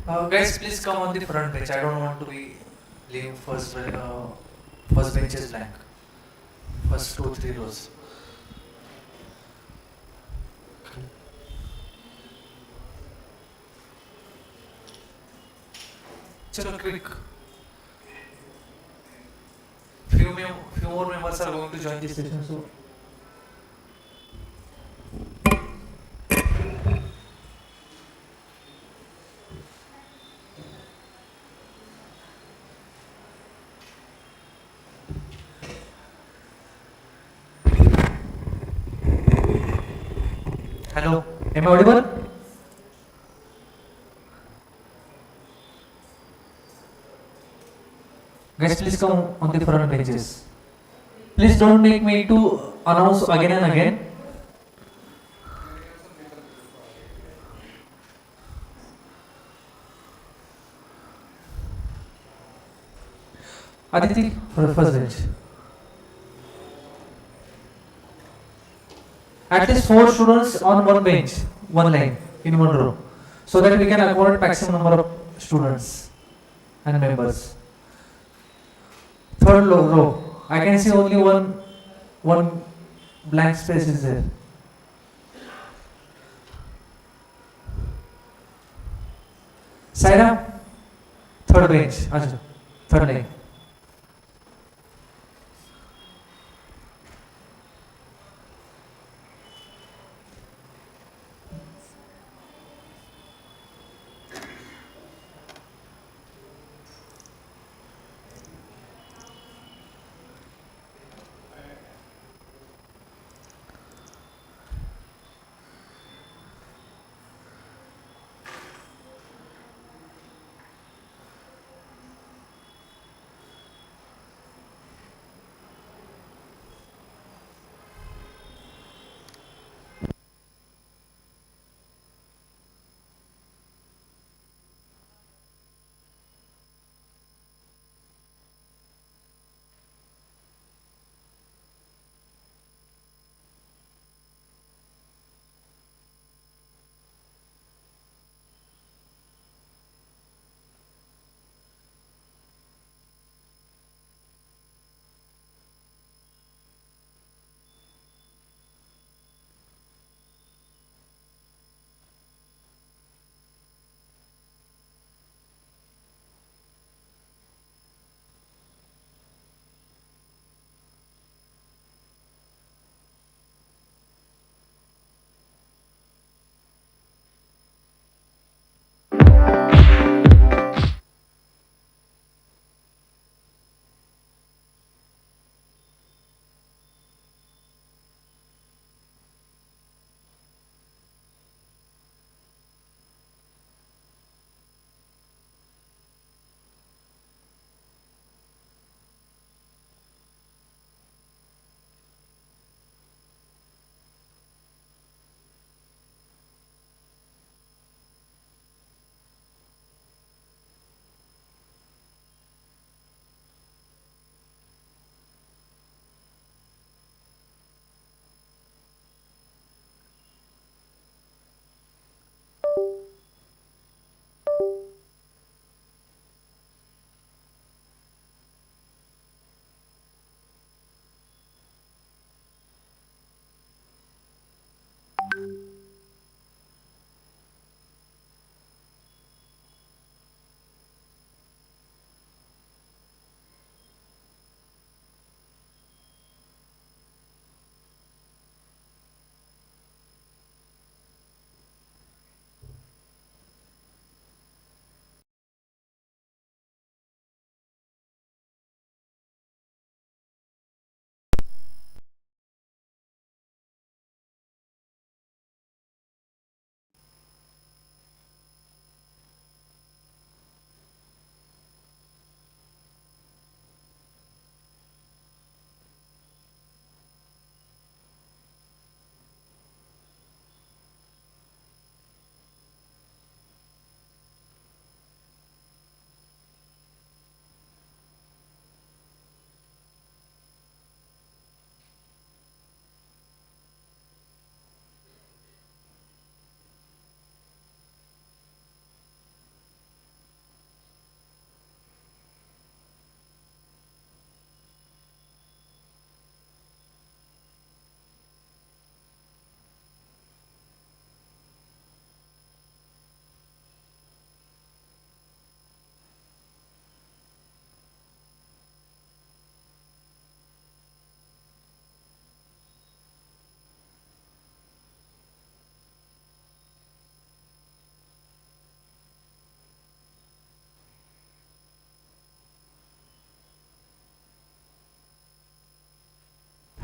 Guys, please come on the front bench. I don't want to be leave first benches blank. First two, three rows. Chalo, quick. Few more members are going to join this session. So, hello. Am I audible? Guys, please come on the front benches. Please don't make me to announce again and again. Aditi, first bench. At least 4 students on one bench, one line, in one row, so that we can accommodate maximum number of students and members. Third row, I can see only one blank space is there. Saira, third bench, Acha, third line.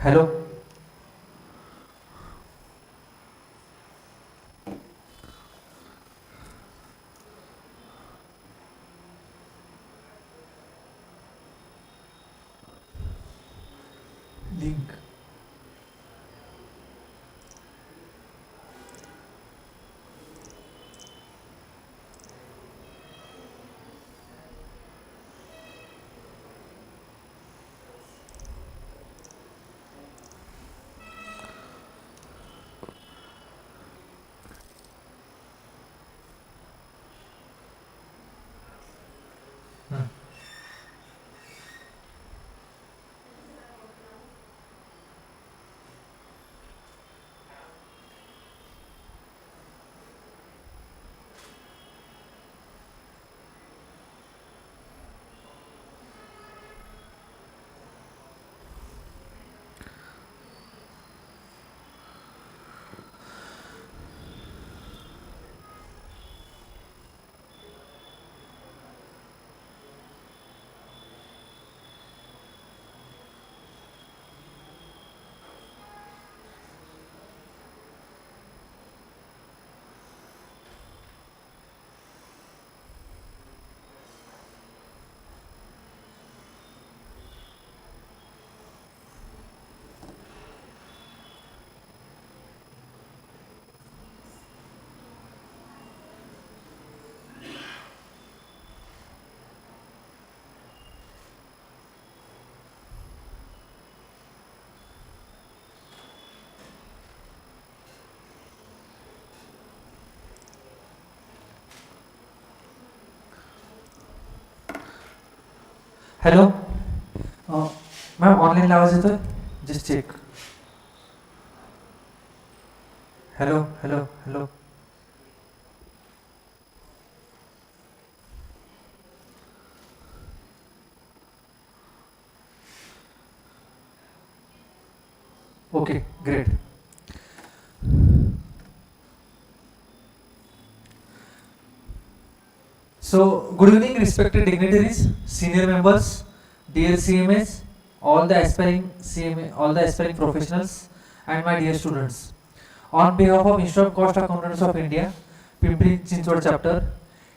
Hello. Link. Hello. Ma'am online आवाज येतोय? Just check. Hello hello hello. Okay, great. So, good evening, respected dignitaries, senior members, dear CMAs, all the aspiring professionals, and my dear students. On behalf of Institute of Cost Accountants of India, Pimpri Chinchwad chapter,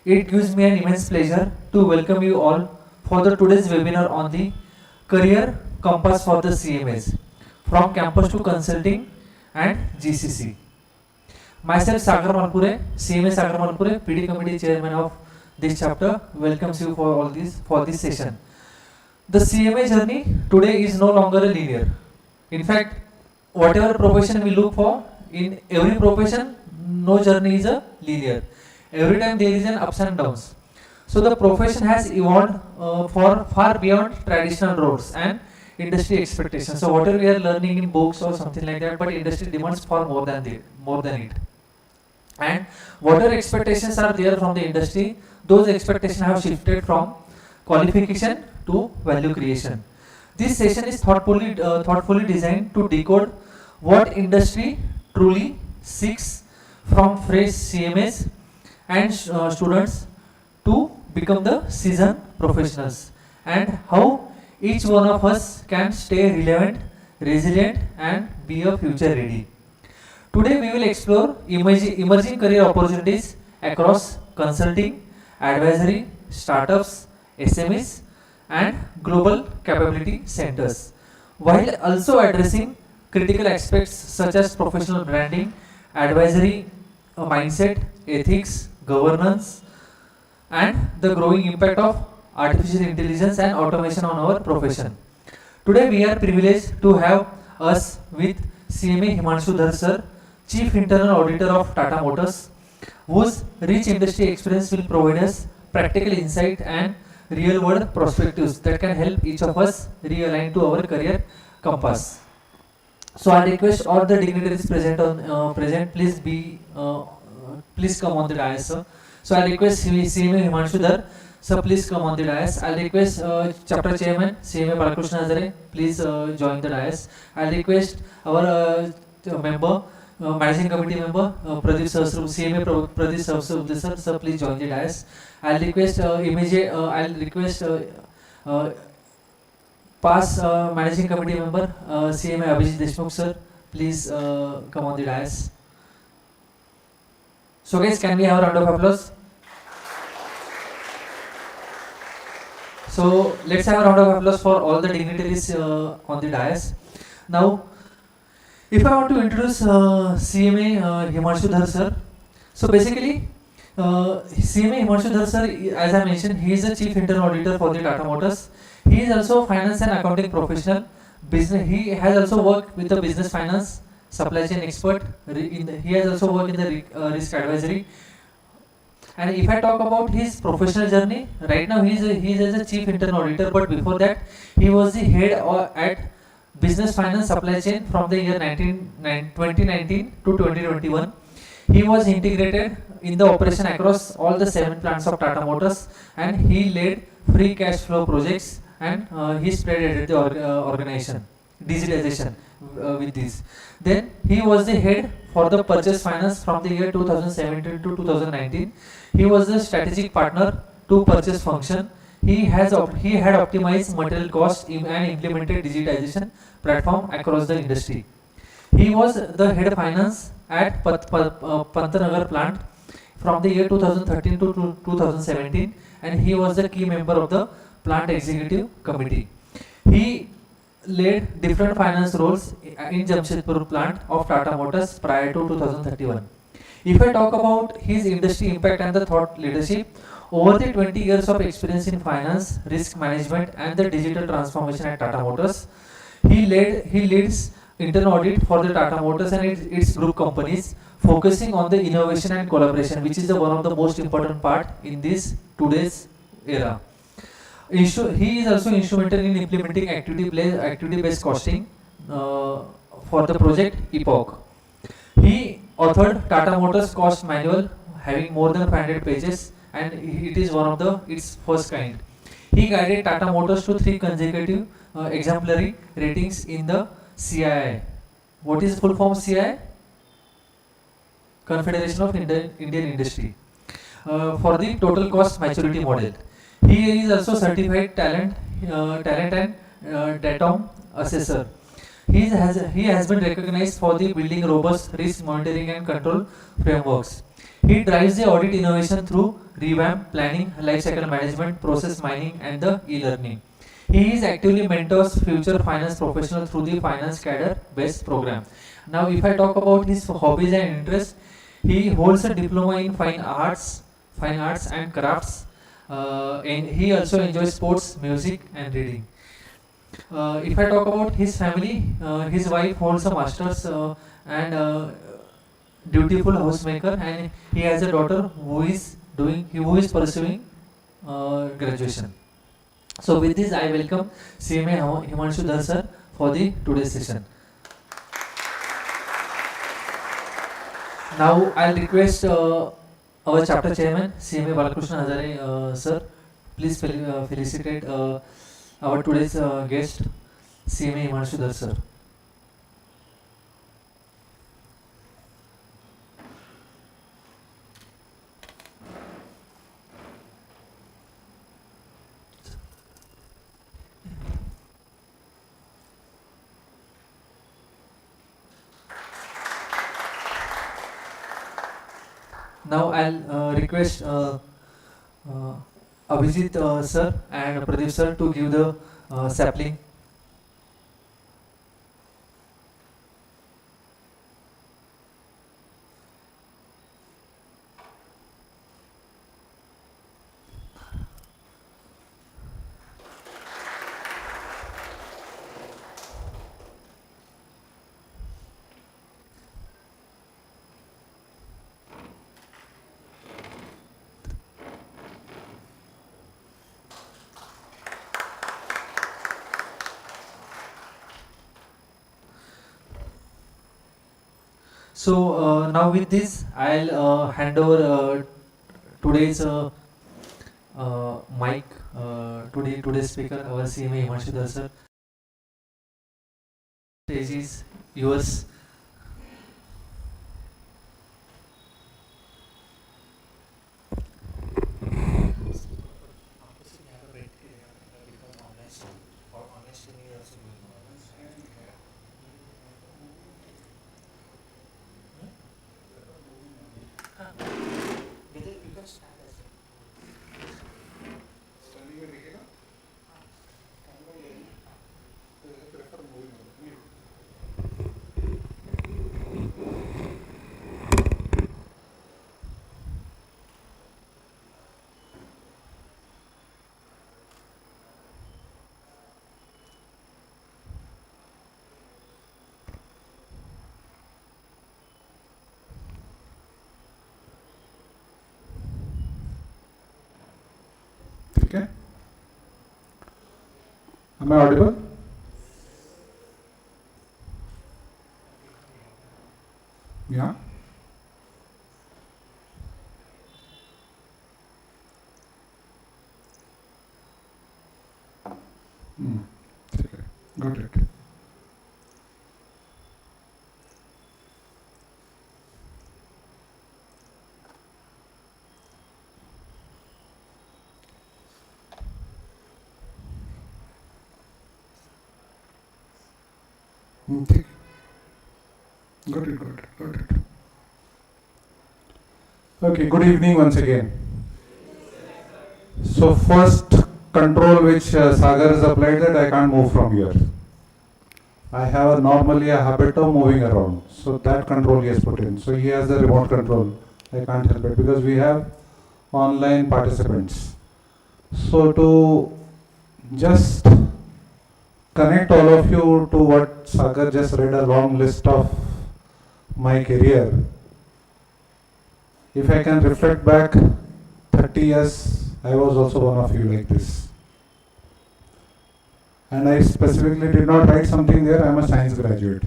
it gives me an immense pleasure to welcome you all for the today's webinar on the career compass for the CMAs, from campus to consulting and GCC. Myself Sagar Malpure, CMA Sagar Malpure, PD Committee Chairman of this chapter, welcomes you for this session. The CMA journey today is no longer a linear. In fact, whatever profession we look for, in every profession, no journey is a linear. Every time there is an ups and downs. So the profession has evolved for far beyond traditional roles and industry expectations. So whatever we are learning in books or something like that, but industry demands far more than it. And whatever expectations are there from the industry, those expectations have shifted from qualification to value creation. This session is thoughtfully designed to decode what industry truly seeks from fresh CMAs and students to become the seasoned professionals, and how each one of us can stay relevant, resilient, and be a future ready. Today we will explore emerging career opportunities across consulting, advisory, startups, SMEs, and global capability centers, while also addressing critical aspects such as professional branding, advisory, mindset, ethics, governance, and the growing impact of artificial intelligence and automation on our profession. Today we are privileged to have us with CMA Himanshu Dhar sir, Chief Internal Auditor of Tata Motors, whose rich industry experience will provide us practical insight and real world perspectives that can help each of us realign to our career compass. So I request all the dignitaries present, please come on the dais, sir. So I request CMA Himanshu Dhar, sir, please come on the dais. I request chapter chairman CMA Balakrishna Hazare, please join the dais. I request our member, managing committee member Pradeep Sahasrabudhe, CMA Pradeep Sahasrabudhe sir, please join the dais. I'll request Past managing committee member CMA Abhijit Deshmukh sir, please come on the dais. So guys, can we have a round of applause? So let's have a round of applause for all the dignitaries on the dais. Now, if I want to introduce CMA Himanshu Dhar sir, so basically CMA Himanshu Dhar sir, as I mentioned, he is the chief internal auditor for the Tata Motors. He is also finance and accounting professional. Business. He has also worked with the business finance, supply chain expert. He has also worked in the risk advisory. And if I talk about his professional journey, right now he is a chief internal auditor. But before that, he was the head at business finance supply chain from the year 2019 to 2021. He was integrated in the operation across all the 7 plants of Tata Motors, and he led free cash flow projects, and he spearheaded the organization digitization with this. Then he was the head for the purchase finance from the year 2017 to 2019. He was the strategic partner to purchase function. He had optimized material cost and implemented digitization platform across the industry. He was the head of finance at Pantanagar plant from the year 2013 to 2017, and he was the key member of the plant executive committee. He led different finance roles in Jamshedpur plant of Tata Motors prior to 2031. If I talk about his industry impact and the thought leadership, over the 20 years of experience in finance, risk management, and the digital transformation at Tata Motors, he leads internal audit for the Tata Motors and its group companies, focusing on the innovation and collaboration, which is one of the most important part in this today's era. He is also instrumental in implementing activity-based costing for the project Epoch. He authored Tata Motors Cost Manual, having more than 500 pages, and it is one of its first kind. He guided Tata Motors to 3 consecutive exemplary ratings in the CII. What is full form CII? Confederation of Indian Industry. For the total cost maturity model. He is also certified talent and datum assessor. He has been recognized for the building robust risk monitoring and control frameworks. He drives the audit innovation through revamp, planning, lifecycle management, process mining, and the e-learning. He is actively mentors future finance professionals through the finance cadre based program. Now, if I talk about his hobbies and interests, he holds a diploma in fine arts and crafts, and he also enjoys sports, music, and reading. If I talk about his family, his wife holds a master's and dutiful housemaker, and he has a daughter who is pursuing graduation. So with this, I welcome CMA Himanshu Dhar sir for the today's session. Now I'll request our chapter chairman CMA Balakrishna Hazare sir, please felicitate our today's guest CMA Himanshu Dhar sir. Now I'll request Abhijit sir and Pradeep sir to give the sapling. So now with this, I'll hand over today's mic today's speaker, our CMA Himanshu Dhar sir. Stage is yours. Okay? Am I audible? Yeah? Okay. Got it. Okay. Got it, got it, got it. Okay, good evening once again. So first control which Sagar has applied, that I can't move from here. I have normally a habit of moving around. So that control he has put in. So he has the remote control. I can't help it because we have online participants. So to just connect all of you to what Sagar just read, a long list of my career. If I can reflect back 30 years, I was also one of you like this. And I specifically did not write something there, I am a science graduate.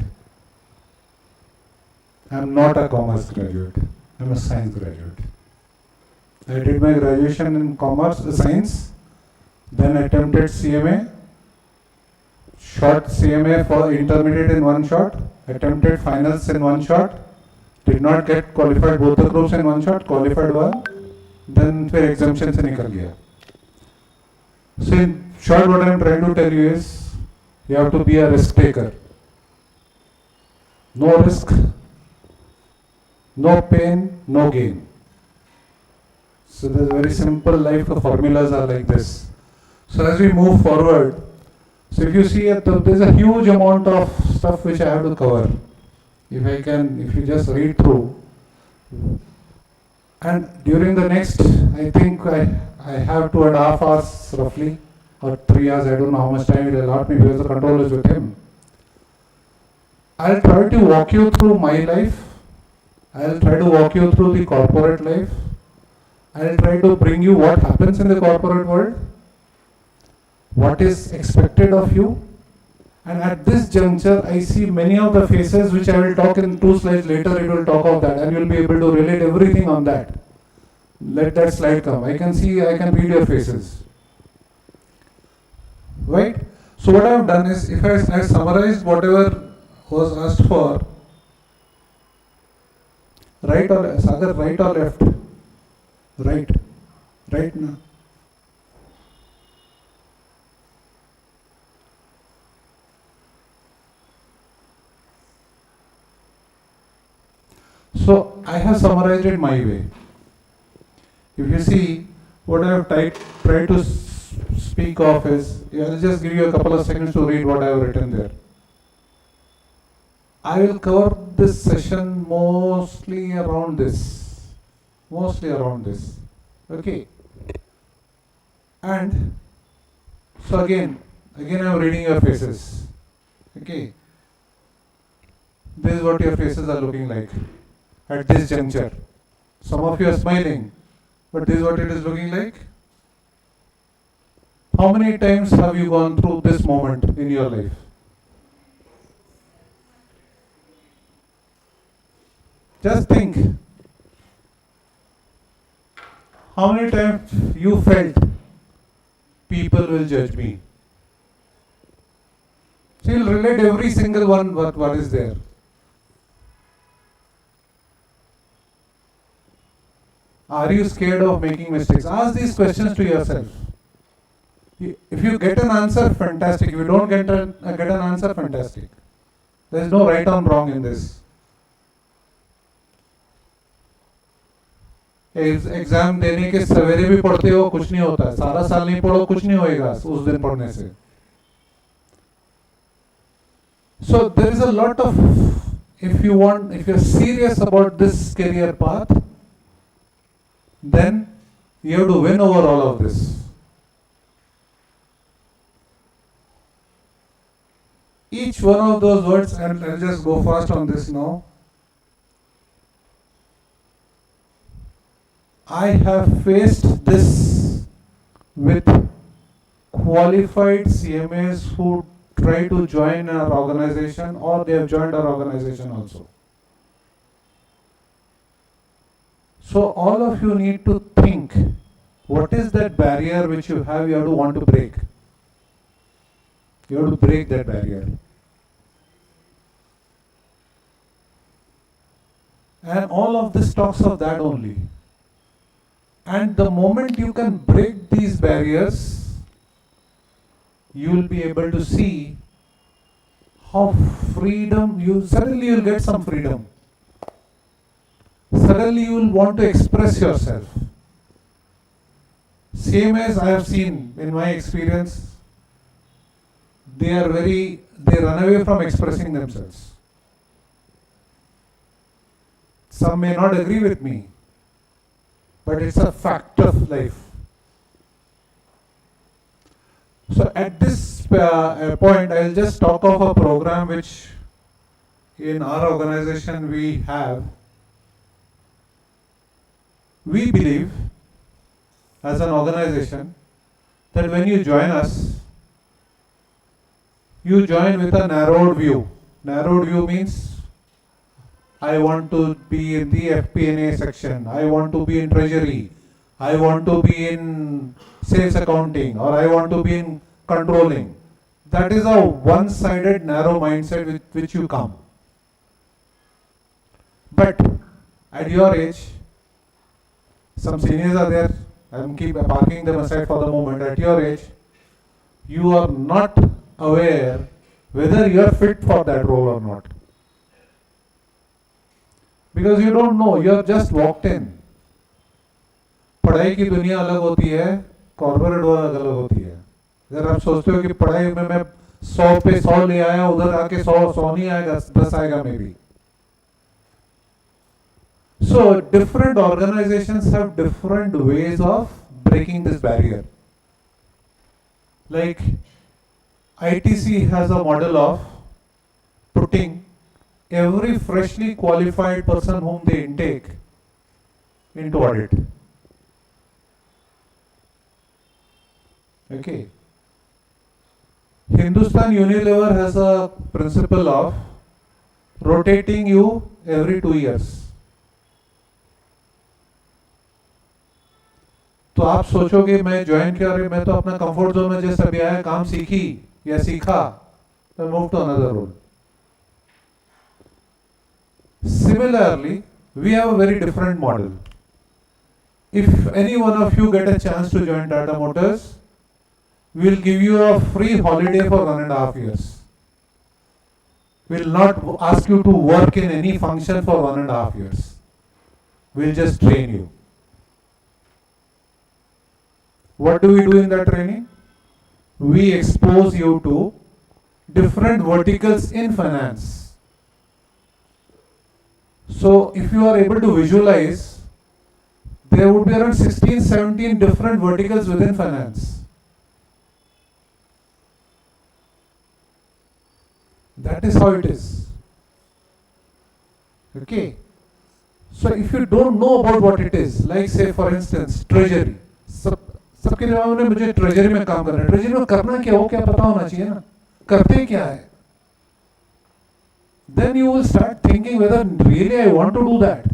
I am not a commerce graduate, I am a science graduate. I did my graduation in science, then attempted CMA, shot CMA for intermediate in one shot, attempted finals in one shot, did not get qualified both the groups in one shot, qualified one, then फिर exemption से निकल गया. So in short, what I am trying to tell you is, you have to be a risk taker. No risk, no pain, no gain. So the very simple life formulas are like this. So as we move forward, so if you see, there's a huge amount of stuff which I have to cover. If you just read through, and during the next, I think I have 2.5 hours roughly, or 3 hours, I don't know how much time it will allot me because the control is with him. I'll try to walk you through my life, I'll try to walk you through the corporate life, I'll try to bring you what happens in the corporate world, what is expected of you, and at this juncture I see many of the faces which I will talk in 2 slides later, it will talk of that and you will be able to relate everything on that. Let that slide come. I can read your faces. Right? So what I have done is, if I summarized whatever was asked for, right or Sagar, right or left? Right. Right now. So I have summarized it my way. If you see, what I have tried to speak of is, I'll just give you a couple of seconds to read what I have written there. I will cover this session mostly around this. Okay. And so again I am reading your faces. Okay. This is what your faces are looking like at this juncture. Some of you are smiling, but this is what it is looking like. How many times have you gone through this moment in your life? Just think. How many times you felt people will judge me? So you'll relate every single one what is there. Are you scared of making mistakes? Ask these questions to yourself. If you get an answer, fantastic. If you don't get an answer, fantastic. There is no right or wrong in this. Exam देने के सवेरे भी पढ़ते हो कुछ नहीं होता है, सारा साल नहीं पढ़ो कुछ नहीं होएगा उस दिन पढ़ने से. So there is a lot of, if you're serious about this career path, then you have to win over all of this. Each one of those words, and I'll just go fast on this now. I have faced this with qualified CMAs who try to join our organization or they have joined our organization also. So all of you need to think, what is that barrier which you have to want to break? You have to break that barrier. And all of this talks of that only. And the moment you can break these barriers, you will be able to see how suddenly you'll get some freedom. Suddenly you will want to express yourself. Same as I have seen in my experience, they run away from expressing themselves. Some may not agree with me, but it's a fact of life. So at this point, I'll just talk of a program which in our organization we have. We believe as an organization that when you join us, you join with a narrowed view. Narrowed view means I want to be in the FP&A section, I want to be in treasury, I want to be in sales accounting, or I want to be in controlling. That is a one-sided narrow mindset with which you come. But at your age, some seniors are there, I'm keep parking them aside for the moment. At your age, you are not aware whether you are fit for that role or not. Because you don't know, you have just walked in. पढ़ाई की दुनिया अलग होती है, corporate world अलग होती है. अगर आप सोचते हो कि पढ़ाई में मैं 100 पे 100 ले आया, उधर आके 100 नहीं आएगा, 10 आएगा may be. So different organizations have different ways of breaking this barrier. Like ITC has a model of putting every freshly qualified person whom they intake into audit. Okay. Hindustan Unilever has a principle of rotating you every 2 years. तो आप सोचोगे मैं join किया, अरे मैं तो अपना comfort zone में जैसे अभी आया, काम सीखी या सीखा, तो move to another role. Similarly, we have a very different model. If any one of you get a chance to join Tata Motors, we will give you a free holiday for 1.5 years. We will not ask you to work in any function for 1.5 years. We will just train you. What do we do in that training? We expose you to different verticals in finance. So if you are able to visualize, there would be around 16-17 different verticals within finance. That is how it is. Okay. So if you don't know about what it is, like say for instance, treasury. सबके दिमाग में मुझे treasury में काम करना है. Treasury में करना क्या हो, क्या पता होना चाहिए ना, करते क्या है. Then you will start thinking whether really I want to do that.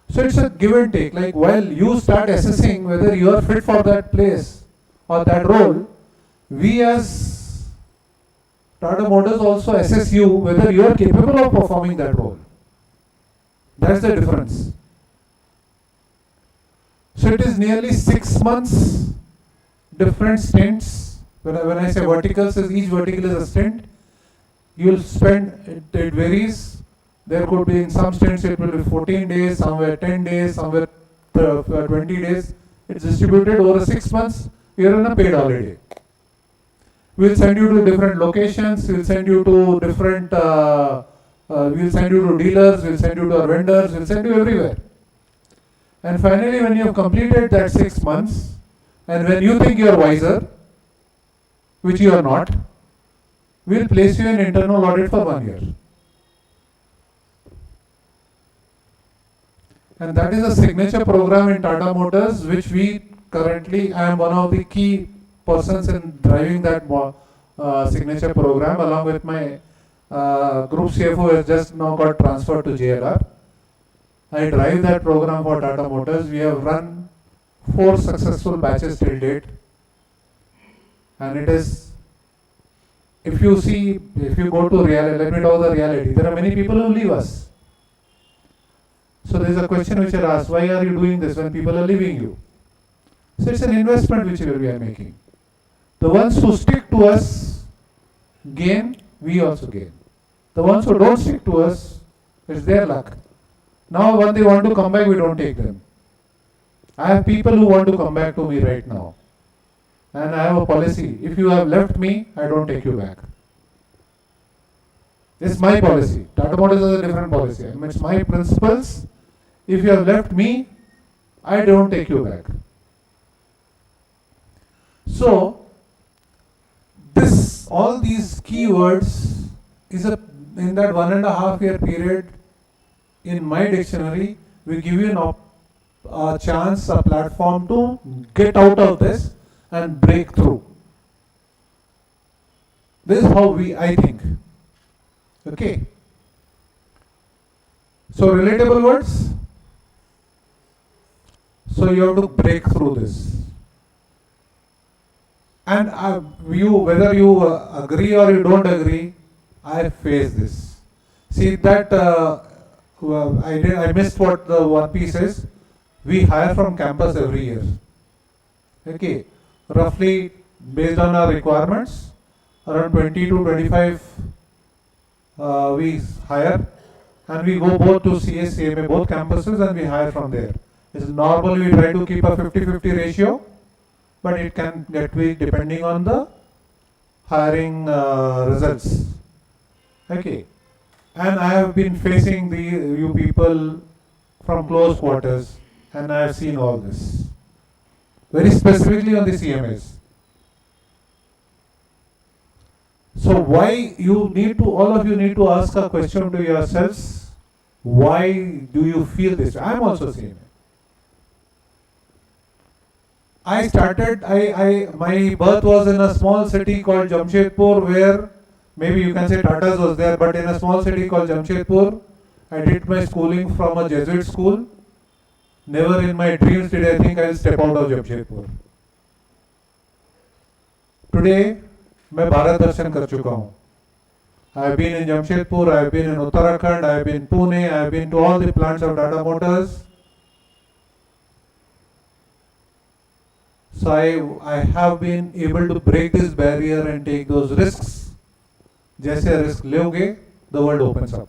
So it's a give and take. Like while you start assessing whether you are fit for that place or that role, we as Tata Motors also assess you whether you are capable of performing that role. That's the difference. So it is nearly 6 months, different stints. When I say verticals, each vertical is a stint. You will spend, it varies. There could be in some stints it will be 14 days, somewhere 10 days, somewhere 20 days. It's distributed over 6 months. You're on a paid holiday. We'll send you to different locations. We'll send you to different. We'll send you to dealers. We'll send you to our vendors. We'll send you everywhere. And finally, when you have completed that 6 months, and when you think you are wiser, which you are not, we'll place you in internal audit for 1 year. And that is a signature program in Tata Motors which we currently I am one of the key persons in driving that signature program, along with my group CFO has just now got transferred to JLR. I drive that program for Tata Motors. We have run 4 successful batches till date, and it is, if you go to reality, let me know the reality. There are many people who leave us. So there is a question which I asked: why are you doing this when people are leaving you? So it's an investment which we are making. The ones who stick to us gain, we also gain. The ones who don't stick to us, it's their luck. Now when they want to come back, we don't take them. I have people who want to come back to me right now. And I have a policy: if you have left me, I don't take you back. It's my policy. Tata Motors has a different policy. I mean, it's my principles. If you have left me, I don't take you back. So, all these keywords is in that 1.5 year period, in my dictionary, we give you a chance, a platform to get out of this and break through. This is how I think. Okay. So relatable words. So you have to break through this. And whether you agree or you don't agree, I face this. See that I missed what the one piece is. We hire from campus every year. Okay, roughly based on our requirements, around 20 to 25 we hire, and we go both to CS, CMA, both campuses, and we hire from there. Normally we try to keep a 50-50 ratio, but it can get weak depending on the hiring results. Okay, and I have been facing you people from close quarters, and I have seen all this. Very specifically on the CMAs. So why all of you need to ask a question to yourselves: why do you feel this? I am also CMA. My birth was in a small city called Jamshedpur, where maybe you can say Tata's was there, but in a small city called Jamshedpur, I did my schooling from a Jesuit school. Never in my dreams did I think I will step out of Jamshedpur. Today, मैं भारत दर्शन कर चुका हूँ. I have been in Jamshedpur, I have been in Uttarakhand, I have been in Pune, I have been to all the plants of Tata Motors. So I have been able to break this barrier and take those risks. जैसे risk लोगे, the world opens up.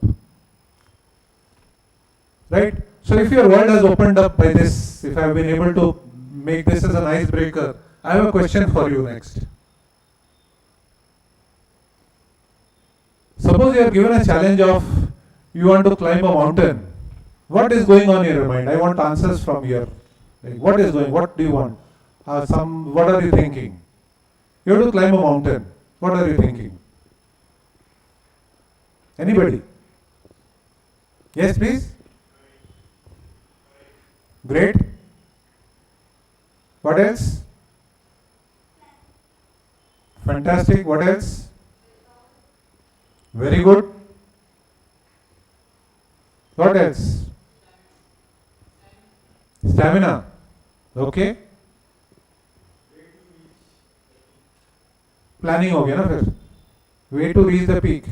Right? So if your world has opened up by this, if I have been able to make this as an icebreaker, I have a question for you next. Suppose you are given a challenge of you want to climb a mountain. What is going on in your mind? I want answers from here. Like, what do you want? What are you thinking? You have to climb a mountain. What are you thinking? Anybody? Yes, please. Great. What else? Fantastic. What else? Very good. What else? Stamina. Okay. Planning हो गया ना फिर. Way to reach the peak.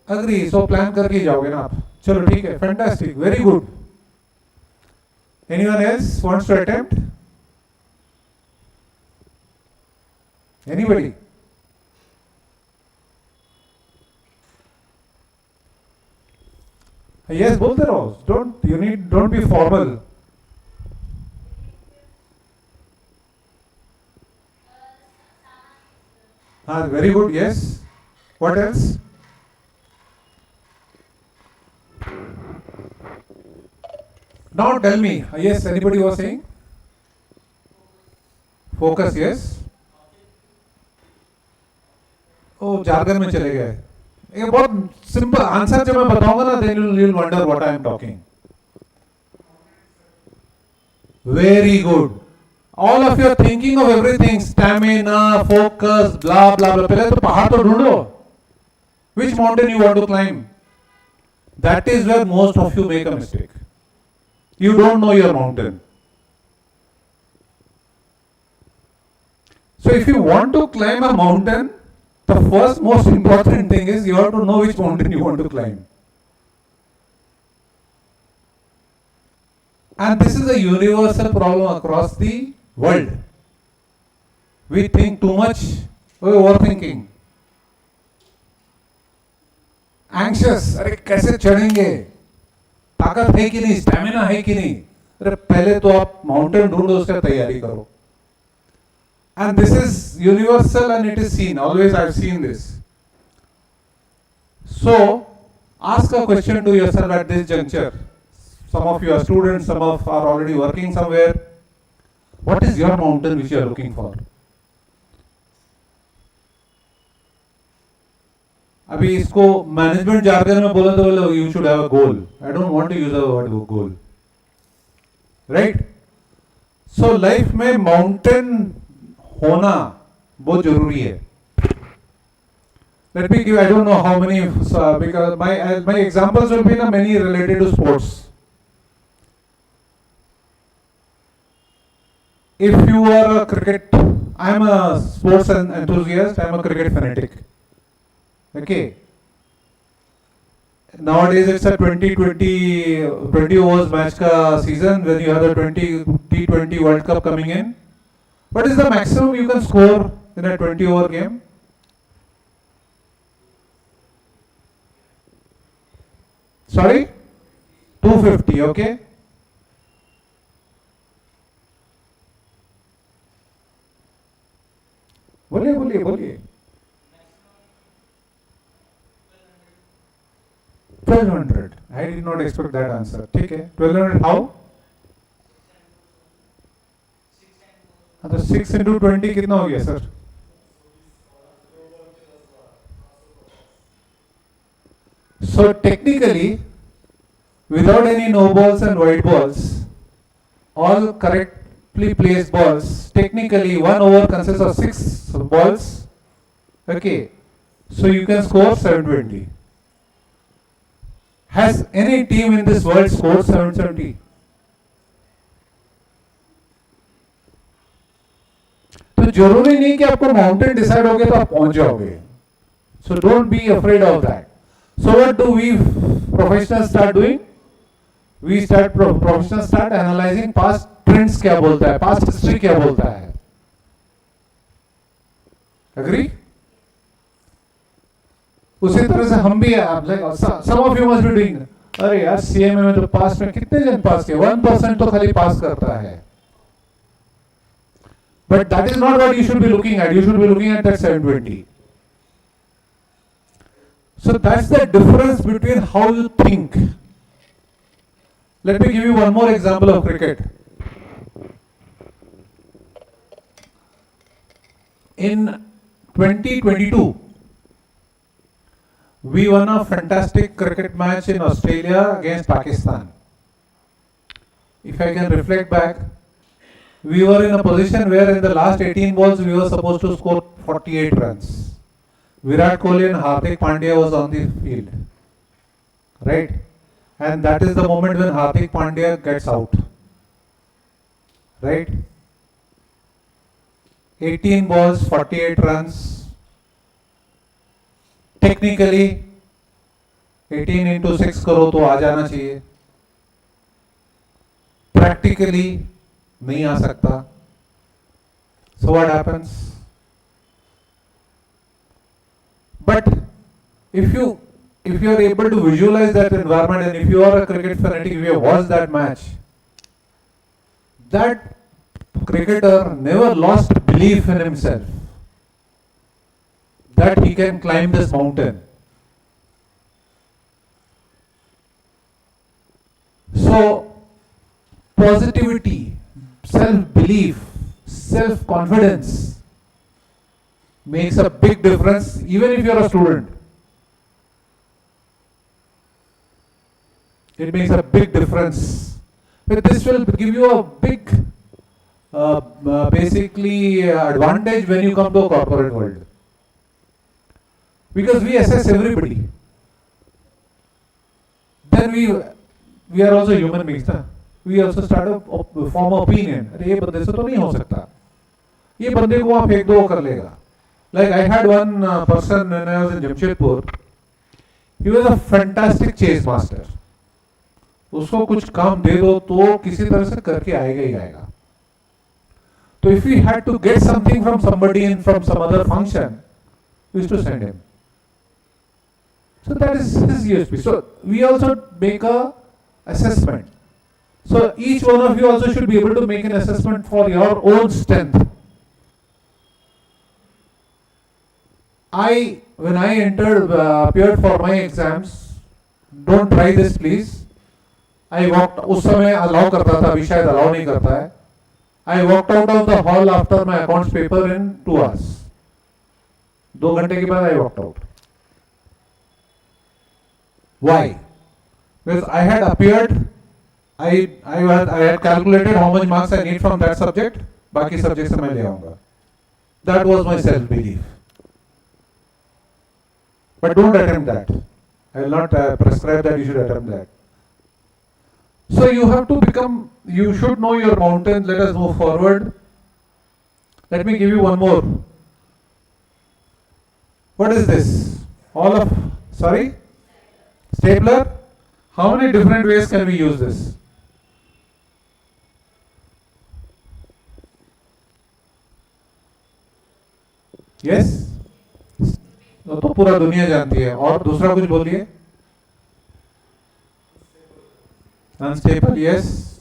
Agree. So plan करके जाओगे ना आप. चलो ठीक है. Fantastic. Very good. Anyone else wants to attempt? Anybody? Yes, बोलते रहो. Don't be formal. Very good. Yes. What else? Now tell me. Yes, anybody was saying? Focus. Yes. ओ जार्गन में चले गए. ये बहुत सिंपल आंसर जब मैं बताऊंगा ना, then you'll wonder what I am talking. Very good. All of you are thinking of everything, stamina, focus, blah blah blah. पहले तो पहाड़ तो ढूंढो. Which mountain you want to climb? That is where most of you make a mistake. You don't know your mountain. So if you want to climb a mountain, the first most important thing is you have to know which mountain you want to climb. And this is a universal problem across the world. We think too much, we're overthinking. Anxious, अरे कैसे चढ़ेंगे, ताकत है कि नहीं, stamina है कि नहीं. अरे पहले तो आप माउंटेन ढूंढो, उसका तैयारी करो. And this is universal and it is seen. Always I've seen this. So ask a question to yourself at this juncture. Some of you are students, some of are already working somewhere. What is your mountain which you are looking for? अभी इसको management jargon में बोला तो बोलो you should have a goal. I don't want to use the word goal. Right? So life में mountain होना बहुत जरूरी है. Let me give, I don't know how many, because my examples will be many related to sports. If you are a cricket, I am a sports enthusiast, I am a cricket fanatic. Okay. Nowadays it's a 20 overs match ka season when you have the T20 World Cup coming in. What is the maximum you can score in a 20 over game? Sorry? 250, okay? बोलिए 1200. I did not expect that answer. ठीक है, 1200 how? तो 6 into 20 कितना हो गया sir? So technically, without any no balls and white balls, all correctly placed balls, technically 1 over consists of 6 balls. Okay, so you can score 720. Has any team in this world scored 770? तो जरूरी नहीं कि आपको mountain decide हो गया तो आप पहुंच जाओगे. So don't be afraid of that. So what do we professionals start doing? Professionals start analyzing past trends क्या बोलता है, past history क्या बोलता है. Agree? उसी तरह से हम भी some of you must be doing. अरे यार CMA में तो पास में कितने जन पास किए? 1% तो खाली पास करता है. But that is not what you should be looking at. You should be looking at that 720. So that's the difference between how you think. Let me give you one more example of cricket. In 2022, we won a fantastic cricket match in Australia against Pakistan. If I can reflect back, we were in a position where in the last 18 balls we were supposed to score 48 runs. Virat Kohli and Hardik Pandya was on the field, right? And that is the moment when Hardik Pandya gets out, right? 18 balls, 48 runs. Technically, 18 into 6 करो तो आ जाना चाहिए. Practically, नहीं आ सकता. So what happens? But if you are able to visualize that environment, and if you are a cricket fanatic, if you have watched that match, that cricketer never lost belief in himself that he can climb this mountain. So positivity, self-belief, self-confidence makes a big difference even if you are a student. It makes a big difference But this will give you a big basically advantage when you come to a corporate world. Because we assess everybody. Then we are also human beings. Na? We also start to form an opinion. अरे ये बंदे से तो नहीं हो सकता. ये बंदे को आप फेंक दो वो कर लेगा. Like I had one person when I was in Jamshedpur. He was a fantastic chase master. उसको कुछ काम दे दो तो किसी तरह से करके आएगा ही आएगा. So if we had to get something from somebody in from some other function, we used to send him. So that is his USP. So we also make a assessment. So each one of you also should be able to make an assessment for your own strength. When I appeared for my exams, don't try this please. I walked, उस समय allow करता था, अभी शायद allow नहीं करता है. I walked out of the hall after my accounts paper in 2 hours. 2 घंटे के बाद I walked out. Why? Because I had appeared, I had calculated how much marks I need from that subject. बाकी subjects से मैं ले आऊँगा. That was my self-belief. But don't attempt that. I will not prescribe that you should attempt that. So you have to become, you should know your mountain. Let us move forward. Let me give you one more. What is this? Stapler? How many different ways can we use this? Yes? तो पूरा दुनिया जानती है. और दूसरा कुछ बोलिए. Unstable, yes.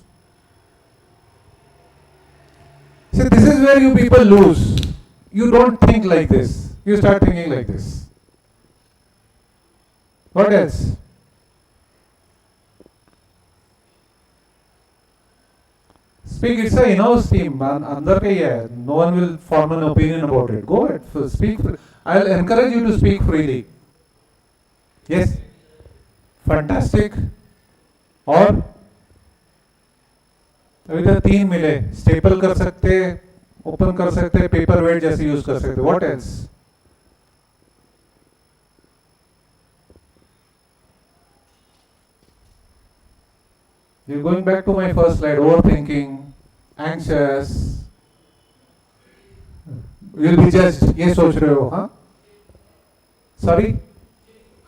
See, this is where you people lose. You don't think like this. You start thinking like this. What else? Speak, it's a in-house team. अंदर का ही है. No one will form an opinion about it. Go ahead, speak. I'll encourage you to speak freely. Yes? Fantastic. और अभी तक 3 मिले. Staple कर सकते, open कर सकते, पेपर वेट जैसे यूज कर सकते. What else? You're going back to my first slide. Overthinking, anxious. You'll be judged. ये सोच रहे हो, हाँ? Sorry?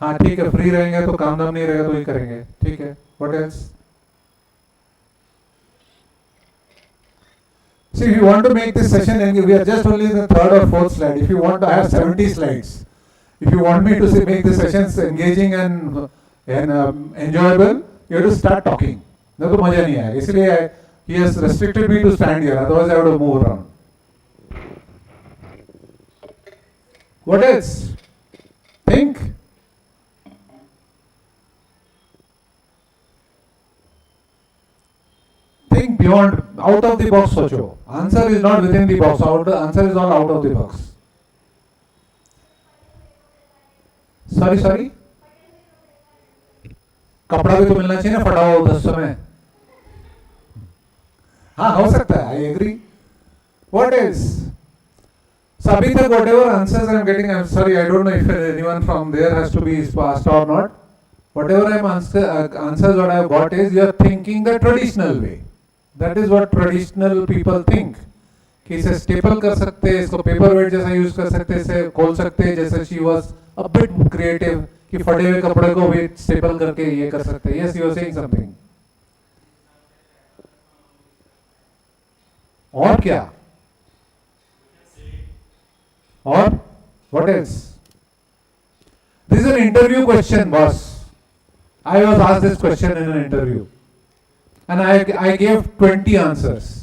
हाँ ठीक है. फ्री रहेंगे तो काम धाम नहीं रहेगा तो ही करेंगे. ठीक है. What else? See, if you want to make this session, and we are just only in the 3rd or 4th slide. If you want to, I have 70 slides. If you want me to make the sessions engaging and enjoyable, you have to start talking. नहीं तो मजा नहीं आएगा. इसलिए he has restricted me to stand here. Otherwise, I would have moved around. What else? Think. Think beyond, out of the box सोचो. Answer is not within the box. Answer is all out of the box. Sorry. कपड़ा भी तो मिलना चाहिए ना फटा हुआ उस समय. हाँ हो सकता है. I agree. What else? So अभी तक whatever answers I am getting, I am sorry, I don't know if anyone from there has to be passed or not. Whatever I am answers what I have got is you are thinking the traditional way. That is what traditional people think. कि इसे staple कर सकते हैं, इसको paper wait जैसा use कर सकते हैं, इसे खोल सकते हैं. जैसे she was a bit creative कि फटे हुए कपड़े को भी स्टेपल करके ये कर सकते हैं. Yes, you are saying something. और क्या? और what else? This is an interview question, boss. I was asked this question in an interview, and I gave 20 answers.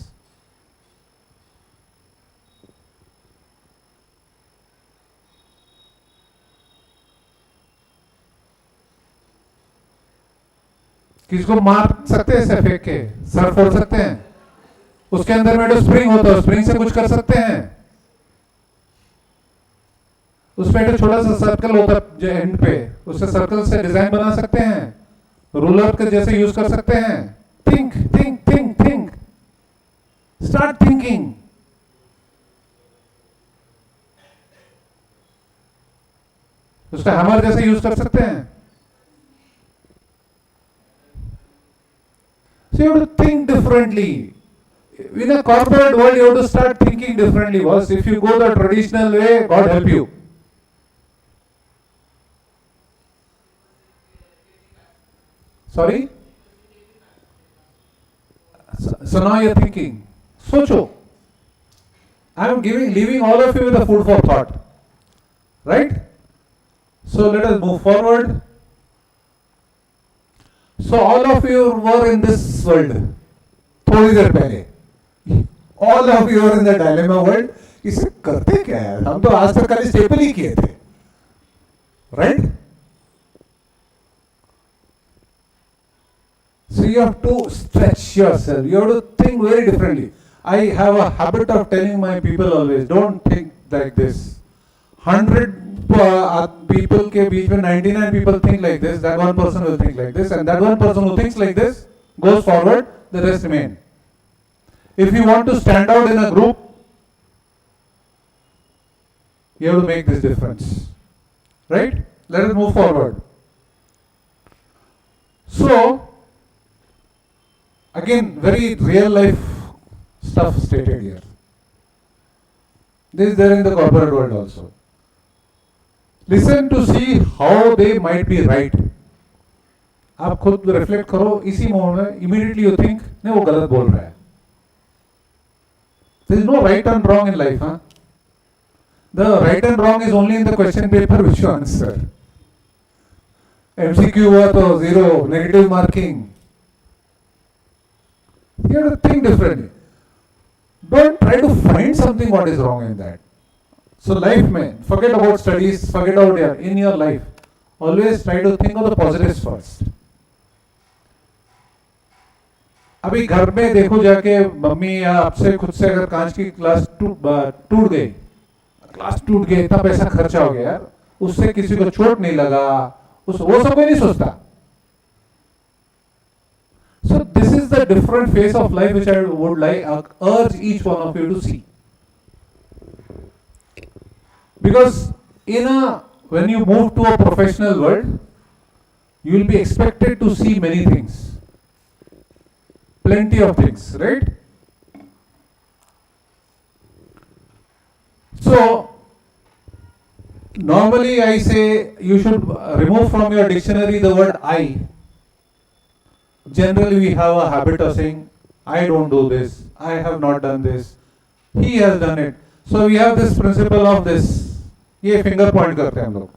किसको मार सकते हैं ऐसे फेंक के? सर फोड़ सकते हैं. उसके अंदर में जो स्प्रिंग होता है, स्प्रिंग से कुछ कर सकते हैं. उसमें एक छोटा सा सर्कल होता है जो एंड पे, उससे सर्कल से डिजाइन बना सकते हैं. रूलर के जैसे यूज कर सकते हैं. Think think thinking. उसका हैमर जैसे यूज कर सकते हैं. So you have to think differently. In a corporate world, you have to start thinking differently. Boss, if you go the traditional way, God help you. Sorry? So now you're thinking. Socho. I am leaving all of you with a food for thought. Right? So let us move forward. So all of you were in this world. थोड़ी देर पहले. All of you are in the dilemma world. इसे करते क्या है? हम तो आज तक खाली स्टेपल ही किए थे. Right? So you have to stretch yourself. You have to think very differently. I have a habit of telling my people always, don't think like this. 100 people के बीच में 99 people think like this, that one person will think like this, and that one person who thinks like this goes forward, the rest remain. If you want to stand out in a group, you have to make this difference. Right? Let us move forward. So, again, very real life stuff stated here. This is there in the corporate world also. Listen to see how they might be right. आप खुद reflect करो इसी moment में, immediately you think नहीं वो गलत बोल रहा है. There is no right and wrong in life, huh? The right and wrong is only in the question paper which you answer. MCQ हुआ तो 0, negative marking. You have to think differently. Don't try to find something what is wrong in that. So life में, forget about studies, forget about in your life. Always try to think of the positives first. अभी घर में देखो जाके mummy या आपसे खुद से अगर कांच की ग्लास टूट गई, ग्लास टूट गई, इतना पैसा खर्चा हो गया यार, उससे किसी को चोट नहीं लगा, वो सब कोई नहीं सोचता. So this is the different phase of life which I would urge each one of you to see. Because when you move to a professional world, you will be expected to see many things. Plenty of things, right? So, normally I say you should remove from your dictionary the word I. Generally we have a habit of saying, I don't do this, I have not done this, he has done it. So we have this principle of this. ये finger point करते हैं हम लोग.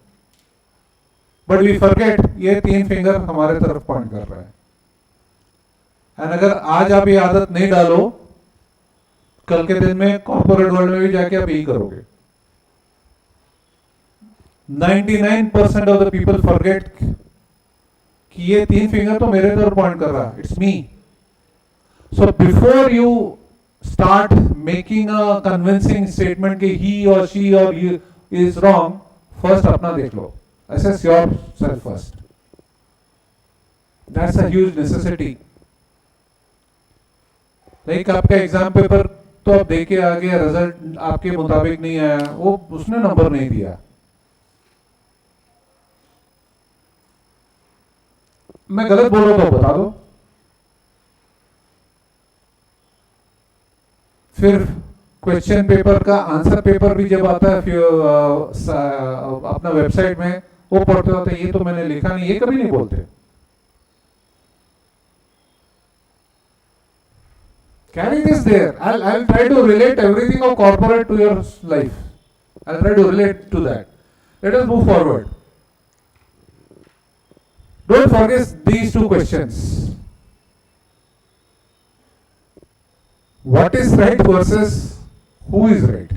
But we forget ये 3 finger हमारे तरफ point कर रहा है. एंड अगर आज आप ये आदत नहीं डालो, कल के दिन में कॉर्पोरेट वर्ल्ड में भी जाके आप यही करोगे. 99% ऑफ द पीपल फॉरगेट कि ये 3 फिंगर तो मेरे तरफ पॉइंट कर रहा है. It's me. So before you start making a convincing statement कि ही और शी और यू is wrong, first अपना देख लो. Assess yourself first. That's a huge necessity. Like आपका एग्जाम पेपर तो आप देके आ गया, रिजल्ट आपके मुताबिक नहीं आया, वो उसने नंबर नहीं दिया. मैं गलत बोल रहा तो बता दो. फिर क्वेश्चन पेपर का आंसर पेपर भी जब आता है फिर अपना वेबसाइट में वो पढ़ते होते ये तो मैंने लिखा नहीं, ये कभी नहीं बोलते. Carry this there. I'll try to relate everything of corporate to your life. I'll try to relate to that. Let us move forward. Don't forget these 2 questions. What is right versus who is right?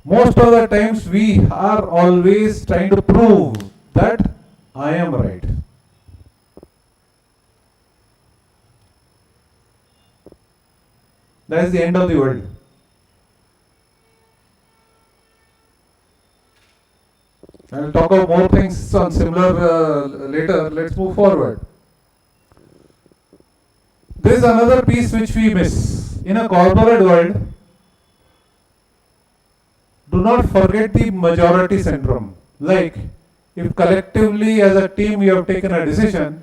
Most of the times we are always trying to prove that I am right. That is the end of the world. I will talk about more things on similar later. Let's move forward. There is another piece which we miss. in a corporate world, do not forget the majority syndrome. Like, if collectively as a team you have taken a decision,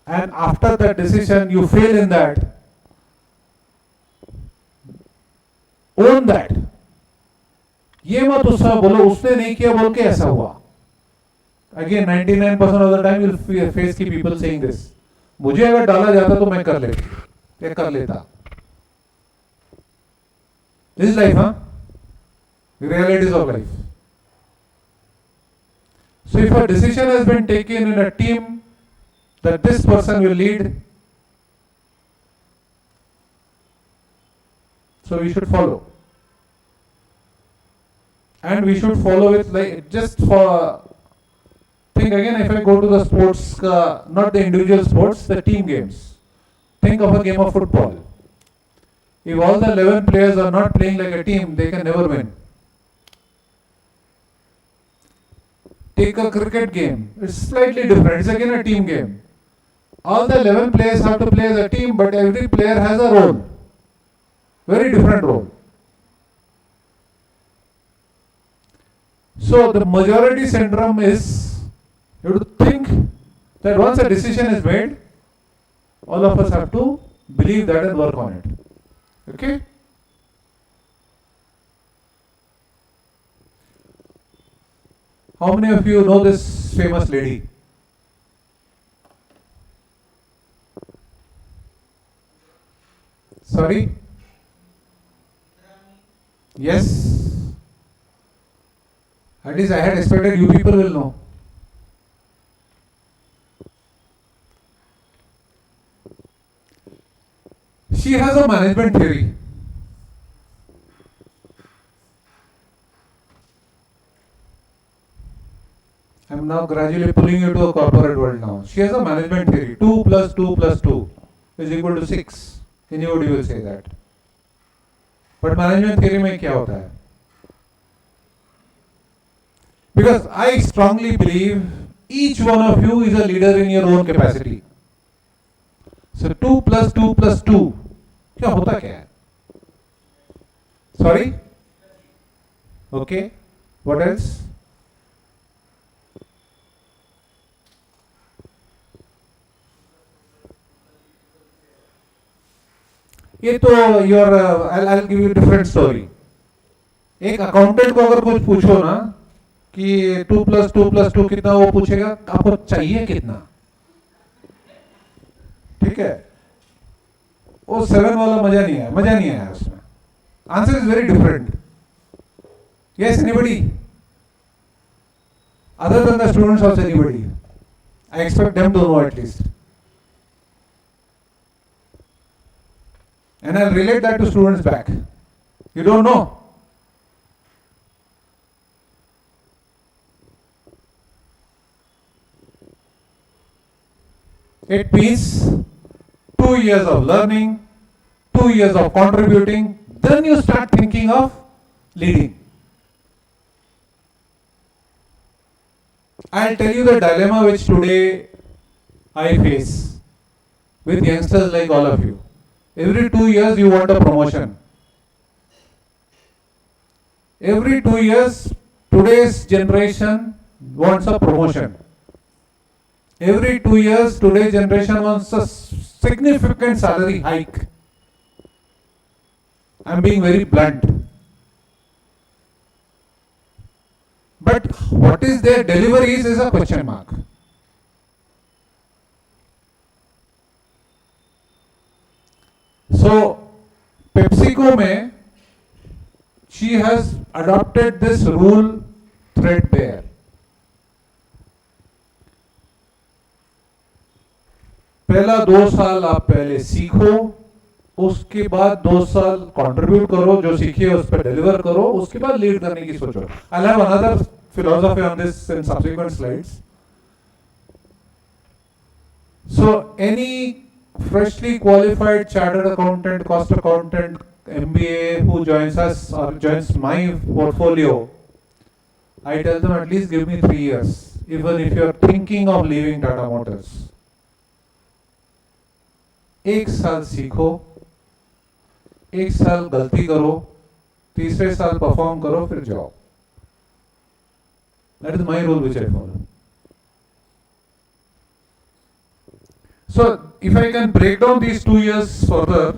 and after that decision you fail in that, own that. ये मत उसका बोलो उसने नहीं किया बोल के ऐसा हुआ. Again, 99% of the time you'll face की people saying this. मुझे अगर डाला जाता तो मैं कर लेता. This is life, huh? The realities of life. So if a decision has been taken in a team that this person will lead, so we should follow. And we should follow it like just for, think again, if I go to the sports, not the individual sports, the team games. Think of a game of football. If all the 11 players are not playing like a team, they can never win. Take a cricket game. It's slightly different. It's again a team game. All the 11 players have to play as a team, but every player has a role. Very different role. So the majority syndrome is, you have to think that once a decision is made, all of us have to believe that and work on it. Okay? How many of you know this famous lady? Sorry? Yes? At least I had expected you people will know. She has a management theory. I am now gradually pulling you to a corporate world now. She has a management theory. 2 plus 2 plus 2 is equal to 6. Anybody will say that. But management theory में क्या होता है? Because I strongly believe each one of you is a leader in your own capacity. So 2 plus 2 plus 2 क्या होता क्या है? Sorry? Okay. What else? ये तो your I'll give you a different story. एक अकाउंटेंट को अगर कुछ पूछो ना कि 2 plus 2 plus 2 कितना, वो पूछेगा आपको चाहिए कितना. ठीक है, वो 7 वाला मजा नहीं आया उसमें. Answer is very different. Yes, anybody? Other than the students, also anybody? I expect them to know at least. And I'll relate that to students back. You don't know? It means 2 years of learning, 2 years of contributing, then you start thinking of leading. I'll tell you the dilemma which today I face with youngsters like all of you. Every 2 years you want a promotion. Every 2 years, today's generation wants a promotion. Every 2 years, today's generation wants a significant salary hike. I'm being very blunt. But what is their deliveries is a question mark. So, PepsiCo में, she has adopted this rule threadbare. पहला 2 साल आप पहले सीखो, उसके बाद 2 साल contribute करो, जो सीखे उस पर डिलीवर करो, उसके बाद लीड करने की सोचो. I'll have another philosophy on this in subsequent slides. So any freshly qualified chartered accountant, cost accountant, MBA who joins us or joins my portfolio, I tell them at least give me 3 years, even if you are thinking of leaving Tata Motors. 1 साल सीखो, एक साल गलती करो, तीसरे साल perform करो, फिर जाओ. That is my rule which I follow. So if I can break down these 2 years further,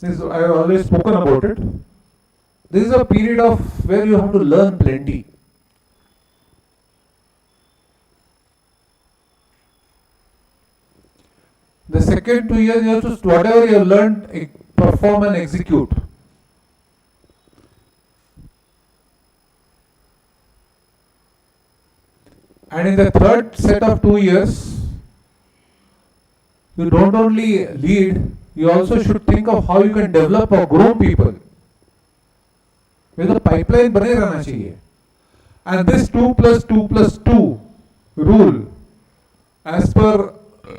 I have always spoken about it. This is a period of where you have to learn plenty. The second 2 years, you have to, whatever you have learned, perform and execute. And in the third set of 2 years, you don't only lead, you also should think of how you can develop or grow people. The pipeline बने रहना चाहिए. And this 2+2+2 rule, as per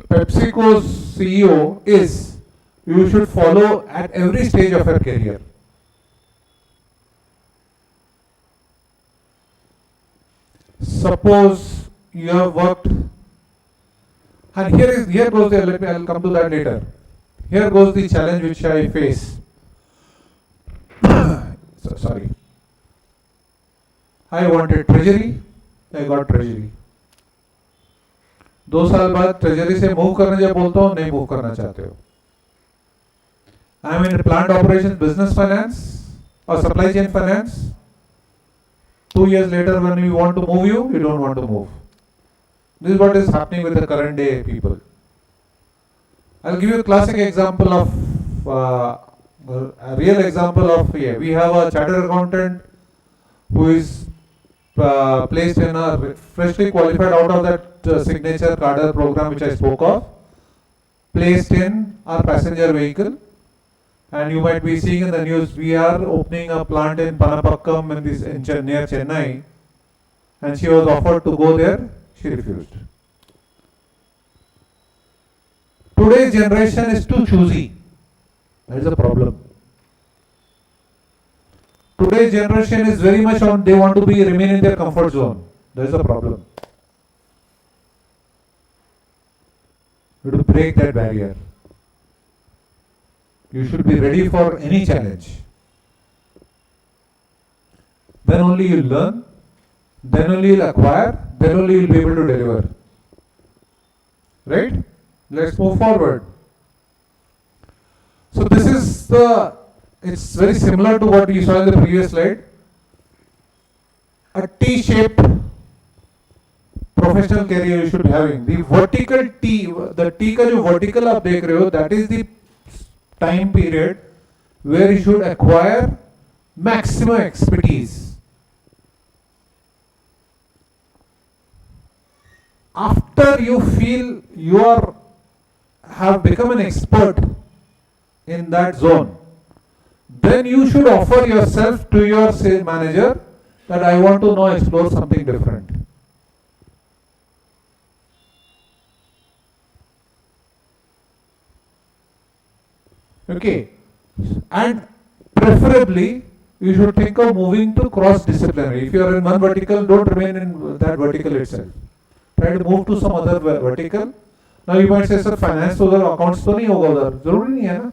PepsiCo's CEO, is you should follow at every stage of your career. Suppose you have worked, and here goes the, I'll come to that later. Here goes the challenge which I face. Sorry. I wanted treasury, I got treasury. 2 साल बाद treasury से move करने जब बोलता हूँ, नहीं move करना चाहते हो. I am in plant operations, business finance or supply chain finance. 2 years later, when we want to move you don't want to move. This is what is happening with the current day people. I'll give you a classic example of, a real example of, we have a chartered accountant who is placed in a freshly qualified out of that signature cadre program which I spoke of, placed in our passenger vehicle. And you might be seeing in the news, we are opening a plant in Panapakkam near Chennai, and she was offered to go there, she refused. Today's generation is too choosy. That is a problem. Today's generation is very much on, they want to remain in their comfort zone. That is a problem. You have to break that barrier. You should be ready for any challenge. Then only you will learn, then only you will acquire, then only you will be able to deliver. Right? Let's move forward. So this is it's very similar to what you saw in the previous slide. A T-shaped professional career you should be having. The vertical T, the T का जो vertical आप देख रहे हो, that is the time period where you should acquire maximum expertise. After you feel you have become an expert in that zone, then you should offer yourself to your sales manager that I want to now explore something different. Okay, and preferably you should think of moving to cross-disciplinary. If you are in one vertical, don't remain in that vertical itself. Try to move to some other vertical. Now you might say, sir, finance to the accounts to नहीं होगा उधर, जरूरी नहीं है ना?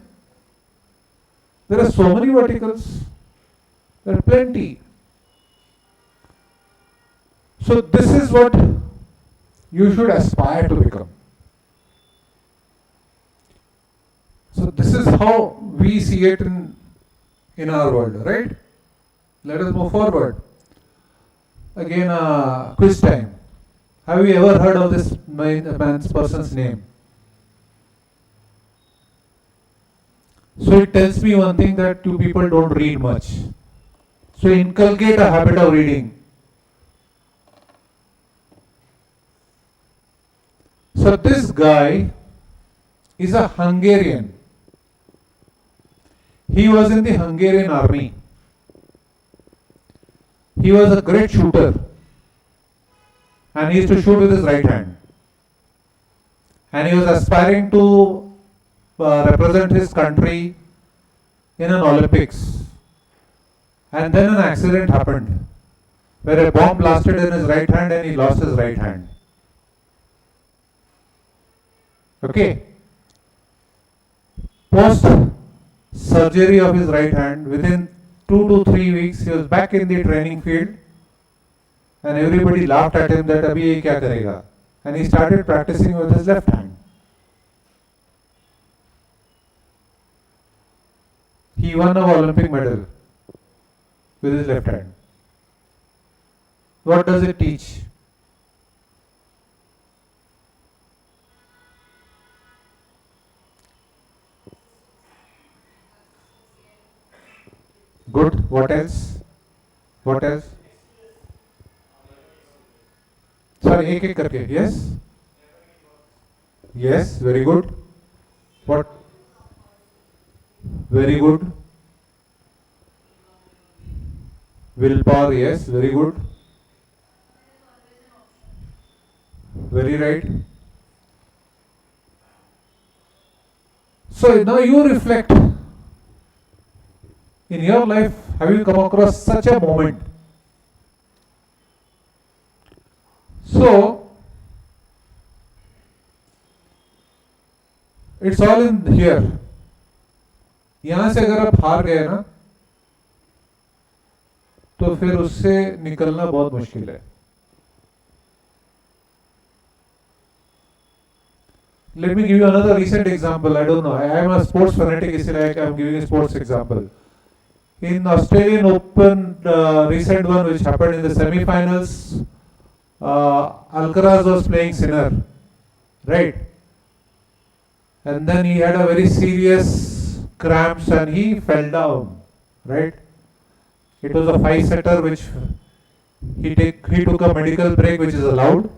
There are so many verticals. There are plenty. So this is what you should aspire to become. So this is how we see it in our world, right? Let us move forward. Again, quiz time. Have you ever heard of this person's name? So it tells me one thing, that you people don't read much. So inculcate a habit of reading. So this guy is a Hungarian. He was in the Hungarian army. He was a great shooter. And he used to shoot with his right hand. And he was aspiring to represent his country in an Olympics. And then an accident happened, where a bomb blasted in his right hand and he lost his right hand. Okay. Post surgery of his right hand, within 2 to 3 weeks, he was back in the training field, and everybody laughed at him that abhi ye kya karega, and he started practicing with his left hand. He won an Olympic medal with his left hand. What does it teach? Good. What else? What else? Sorry, एक एक करके. Yes. Yes. Very good. What? Very good. Willpower. Yes. Very good. Very right. So now you reflect. In your life, have you come across such a moment? So, it's all in here. यहाँ से अगर आप हार गए ना, तो फिर उससे निकलना बहुत मुश्किल है. Let me give you another recent example. I don't know. I am a sports fanatic, इसलिए I am giving a sports example. In Australian Open, recent one which happened in the semi-finals, Alcaraz was playing Sinner, right? And then he had a very serious cramps and he fell down, right? It was a 5-setter which he took a medical break, which is allowed,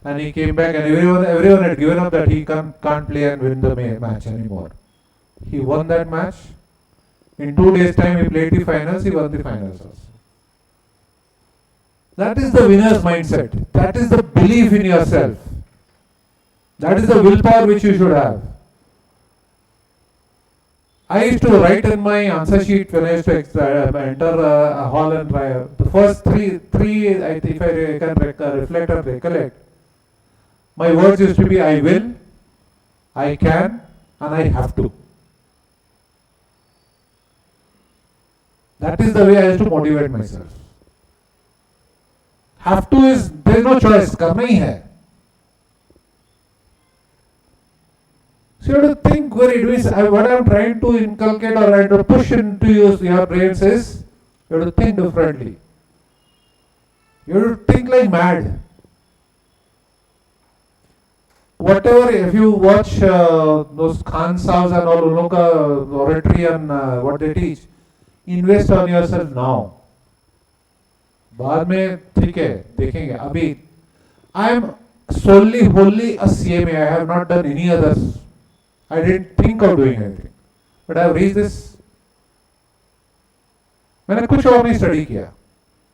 and he came back, and everyone had given up that he can't play and win the match anymore. He won that match. In 2 days' time, he played the finals. He won the finals also. That is the winner's mindset. That is the belief in yourself. That is the willpower which you should have. I used to write in my answer sheet when I used to enter a hall and try. The first three, if I can reflect or recollect, my words used to be I will, I can, and I have to. That is the way I used to motivate myself. Have to is, there is no choice, करना ही है. So you have to think very doing. What I am trying to inculcate or trying to push into your brains is, you have to think differently. You have to think like mad. Whatever, if you watch those Khan Saabs and all, उन लोगों का oratory and what they teach, invest on yourself now. बाद में ठीक है, देखेंगे. अभी I am solely, wholly a CMA. I have not done any others. I didn't think of doing anything. But I have reached this. मैंने कुछ और नहीं study किया.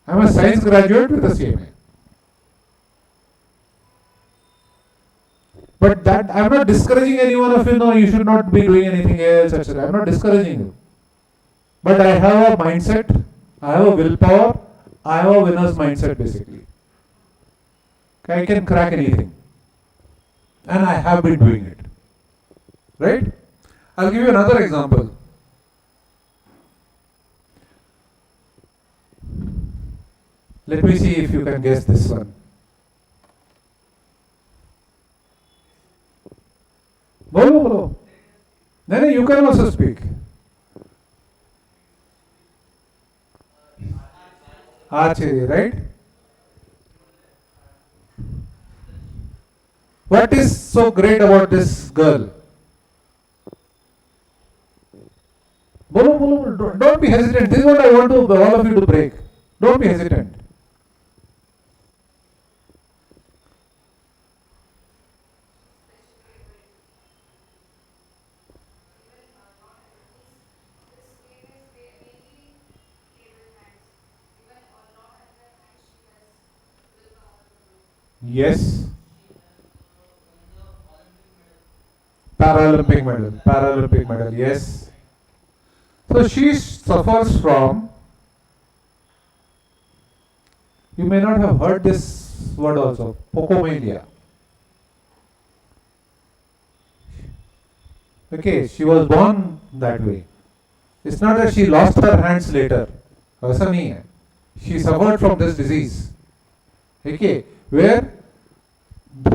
I am a science graduate with a CMA. But that, I am not discouraging anyone of you, no, you should not be doing anything else, etc. I am not discouraging you. But I have a mindset, I have a willpower, I have a winner's mindset basically. I can crack anything. And I have been doing it. Right? I'll give you another example. Let me see if you can guess this one. Bolo, bolo. Then you can also speak. Archery, right? What is so great about this girl? Bolo, bolo, don't be hesitant. This is what I want all of you to break. Don't be hesitant. Yes. Paralympic medal, yes. So she suffers from, you may not have heard this word also, pocomalia. Okay, she was born that way. It's not that she lost her hands later. ऐसा नहीं है. She suffered from this disease. Okay, where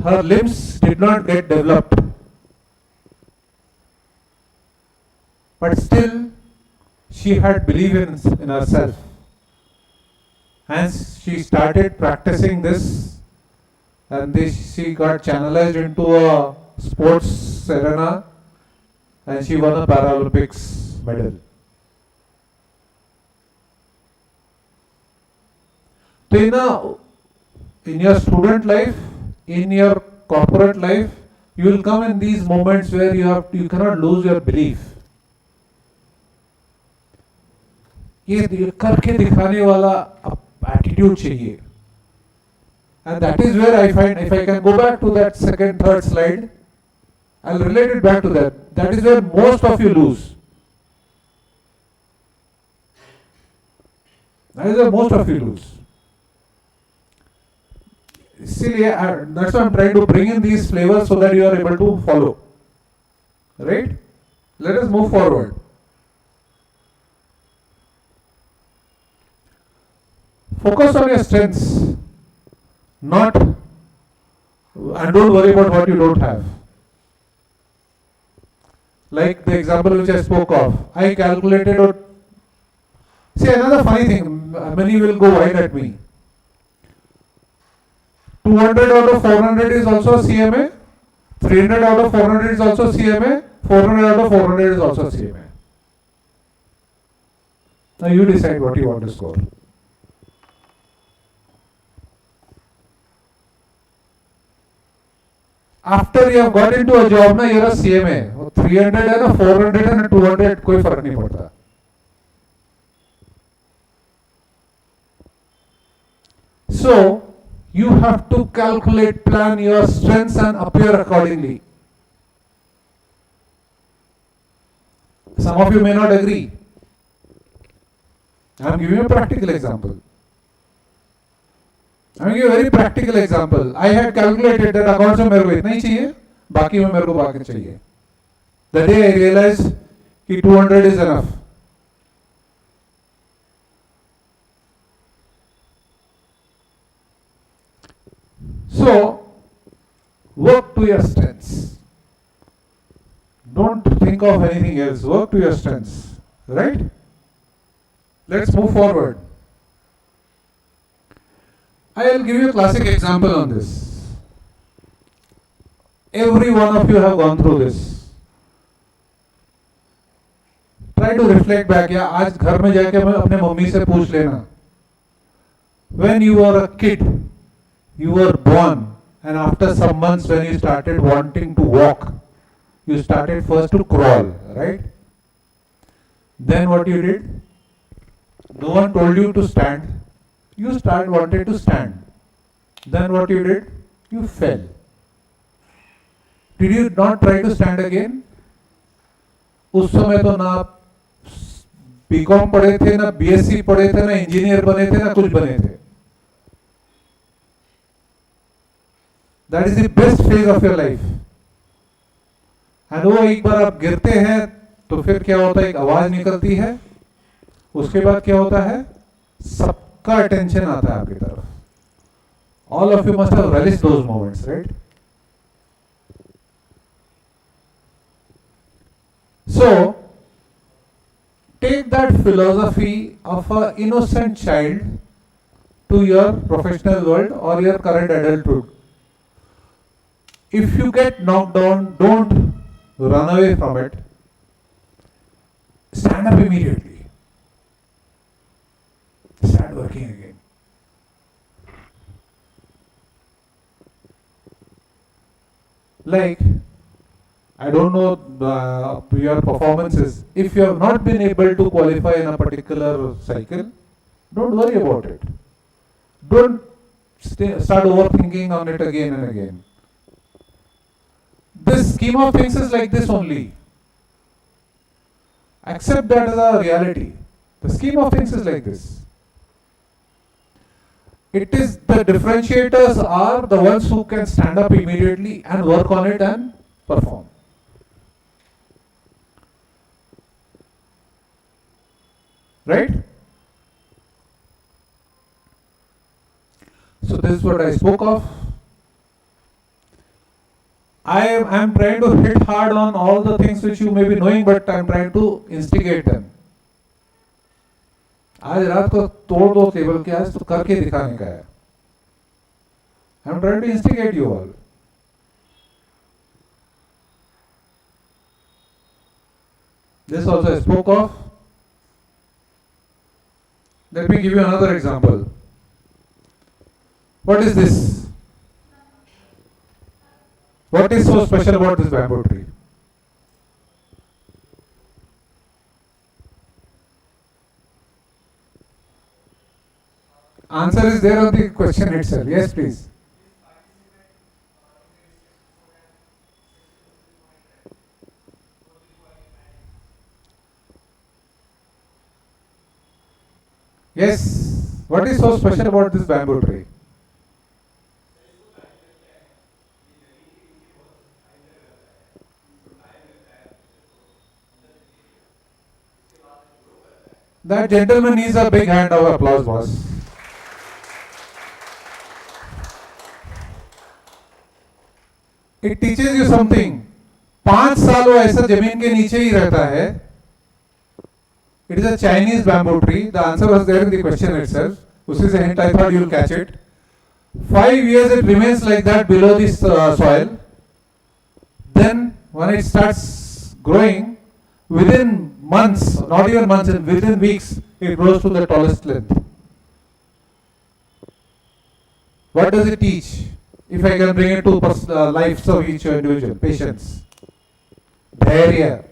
her limbs did not get developed. But still, she had belief in herself. Hence, she started practicing this, and she got channelized into a sports arena, and she won a Paralympics medal. So in your student life, in your corporate life, you will come in these moments where you cannot lose your belief. ये करके दिखाने वाला attitude चाहिए. And that is where I find, if I can go back to that second, third slide, I'll relate it back to that. That is where most of you lose. That is where most of you lose. इसीलिए that's why I'm trying to bring in these flavors so that you are able to follow. Right? Let us move forward. Focus on your strengths, not, and don't worry about what you don't have. Like the example which I spoke of, I calculated out. See, another funny thing, many will go wide at me. 200 out of 400 is also CMA, 300 out of 400 is also CMA, 400 out of 400 is also CMA. Now you decide what you want to score. After you have got into a job, now you are a CMA. 300 and a 400 and a 200, कोई फर्क नहीं पड़ता. So, you have to calculate, plan your strengths and appear accordingly. Some of you may not agree. I am giving you a practical example. I will give you a very practical example. I had calculated that accounts में मेरे को इतना ही चाहिए, बाकी में मेरे को बाकी चाहिए. The day I realized कि 200 is enough. So, work to your strengths. Don't think of anything else. Work to your strengths. Right? Let's move forward. I will give you a classic example on this. Every one of you have gone through this. Try to reflect back. या आज घर में जाके अपने mummy से पूछ लेना. When you were a kid, you were born, and after some months when you started wanting to walk, you started first to crawl, right? Then what you did? No one told you to stand. You wanted to stand. Then what you did? You fell. Did you not try to stand again? उस समय तो ना BCom पढ़े थे, ना BSc पढ़े थे, ना इंजीनियर बने थे, ना कुछ बने थे. That is the best phase of your life. And वो एक बार आप गिरते हैं तो फिर क्या होता है, एक आवाज निकलती है. उसके बाद क्या होता है, सबका अटेंशन आता है आपकी तरफ. All of you must have relished those moments, right? So, take that philosophy of an innocent child to your professional world or your current adulthood. If you get knocked down, don't run away from it. Stand up immediately. Start working again. Like, I don't know your performances. If you have not been able to qualify in a particular cycle, don't worry about it. Don't start overthinking on it again and again. This scheme of things is like this only. Accept that as a reality. The scheme of things is like this. It is the differentiators are the ones who can stand up immediately and work on it and perform. right? So this is what I spoke of. I am trying to hit hard on all the things which you may be knowing, but I am trying to instigate them. आज रात को तोड़ दो table के, आज तो करके दिखाने का है. I am trying to instigate you all. This also I spoke of. Let me give you another example. What is this? What is so special about this bamboo tree? Answer is there on the question itself. Yes, please. Yes. What is so special about this bamboo tree? That gentleman needs a big hand of applause, boss. It teaches you something. 5 साल वो ऐसा जमीन के नीचे ही रहता है. It is a Chinese bamboo tree. The answer was there in the question itself. उसी से hint I thought you'll catch it. 5 years it remains like that below this soil. Then when it starts growing, within months, not even months, within weeks, it grows to the tallest length. What does it teach? If I can bring it to lives of each individual, patience, dhairya,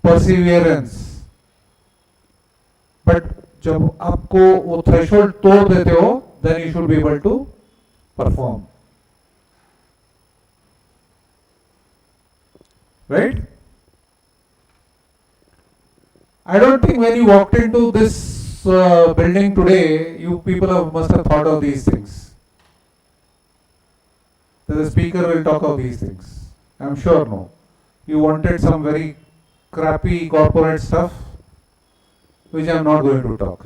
perseverance. But जब आपको वो threshold तोड़ देते हो, then you should be able to perform. Right? I don't think when you walked into this building today, you people must have thought of these things. That the speaker will talk of these things. I'm sure no. You wanted some very crappy corporate stuff, which I'm not going to talk.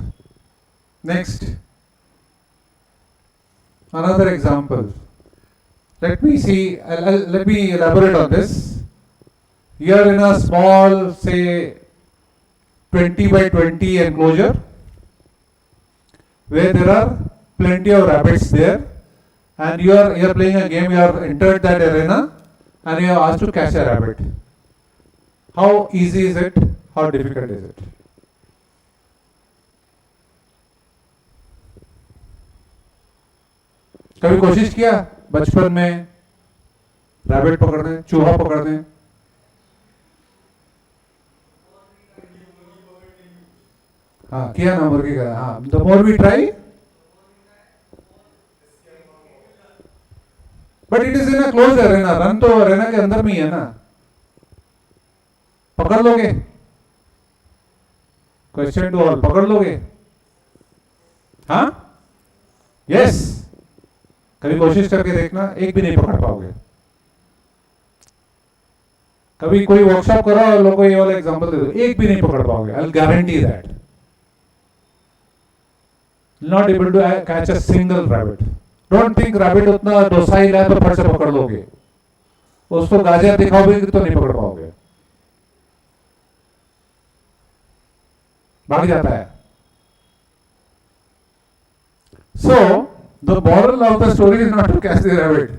Next. Another example. Let me see, let me elaborate on this. You are in a small, say, 20 by 20 enclosure, where there are plenty of rabbits there, and you are playing a game. You are entered that arena, and you are asked to catch a rabbit. How easy is it? How difficult is it? कभी कोशिश किया बचपन में rabbit पकड़ने, चूहा पकड़ने? हाँ किया ना, मुर्गी का. हाँ, the more we try, but it is in a closed arena. Run तो arena के अंदर में ही है ना. पकड़ लोगे? Question to all. पकड़ लोगे? हाँ? Yes. कभी कोशिश करके देखना, एक भी नहीं पकड़ पाओगे. कभी कोई वर्कशॉप करो और लोगों को ये वाला एग्जांपल दे दो, एक भी नहीं पकड़ पाओगे. I'll guarantee that. Not able to catch a single rabbit. Don't think rabbit उतना docile है तो फट से पकड़ लोगे. उसको गाजर दिखाओगे तो नहीं पकड़ पाओगे, भाग जाता है. So the moral of the story is not to catch the rabbit.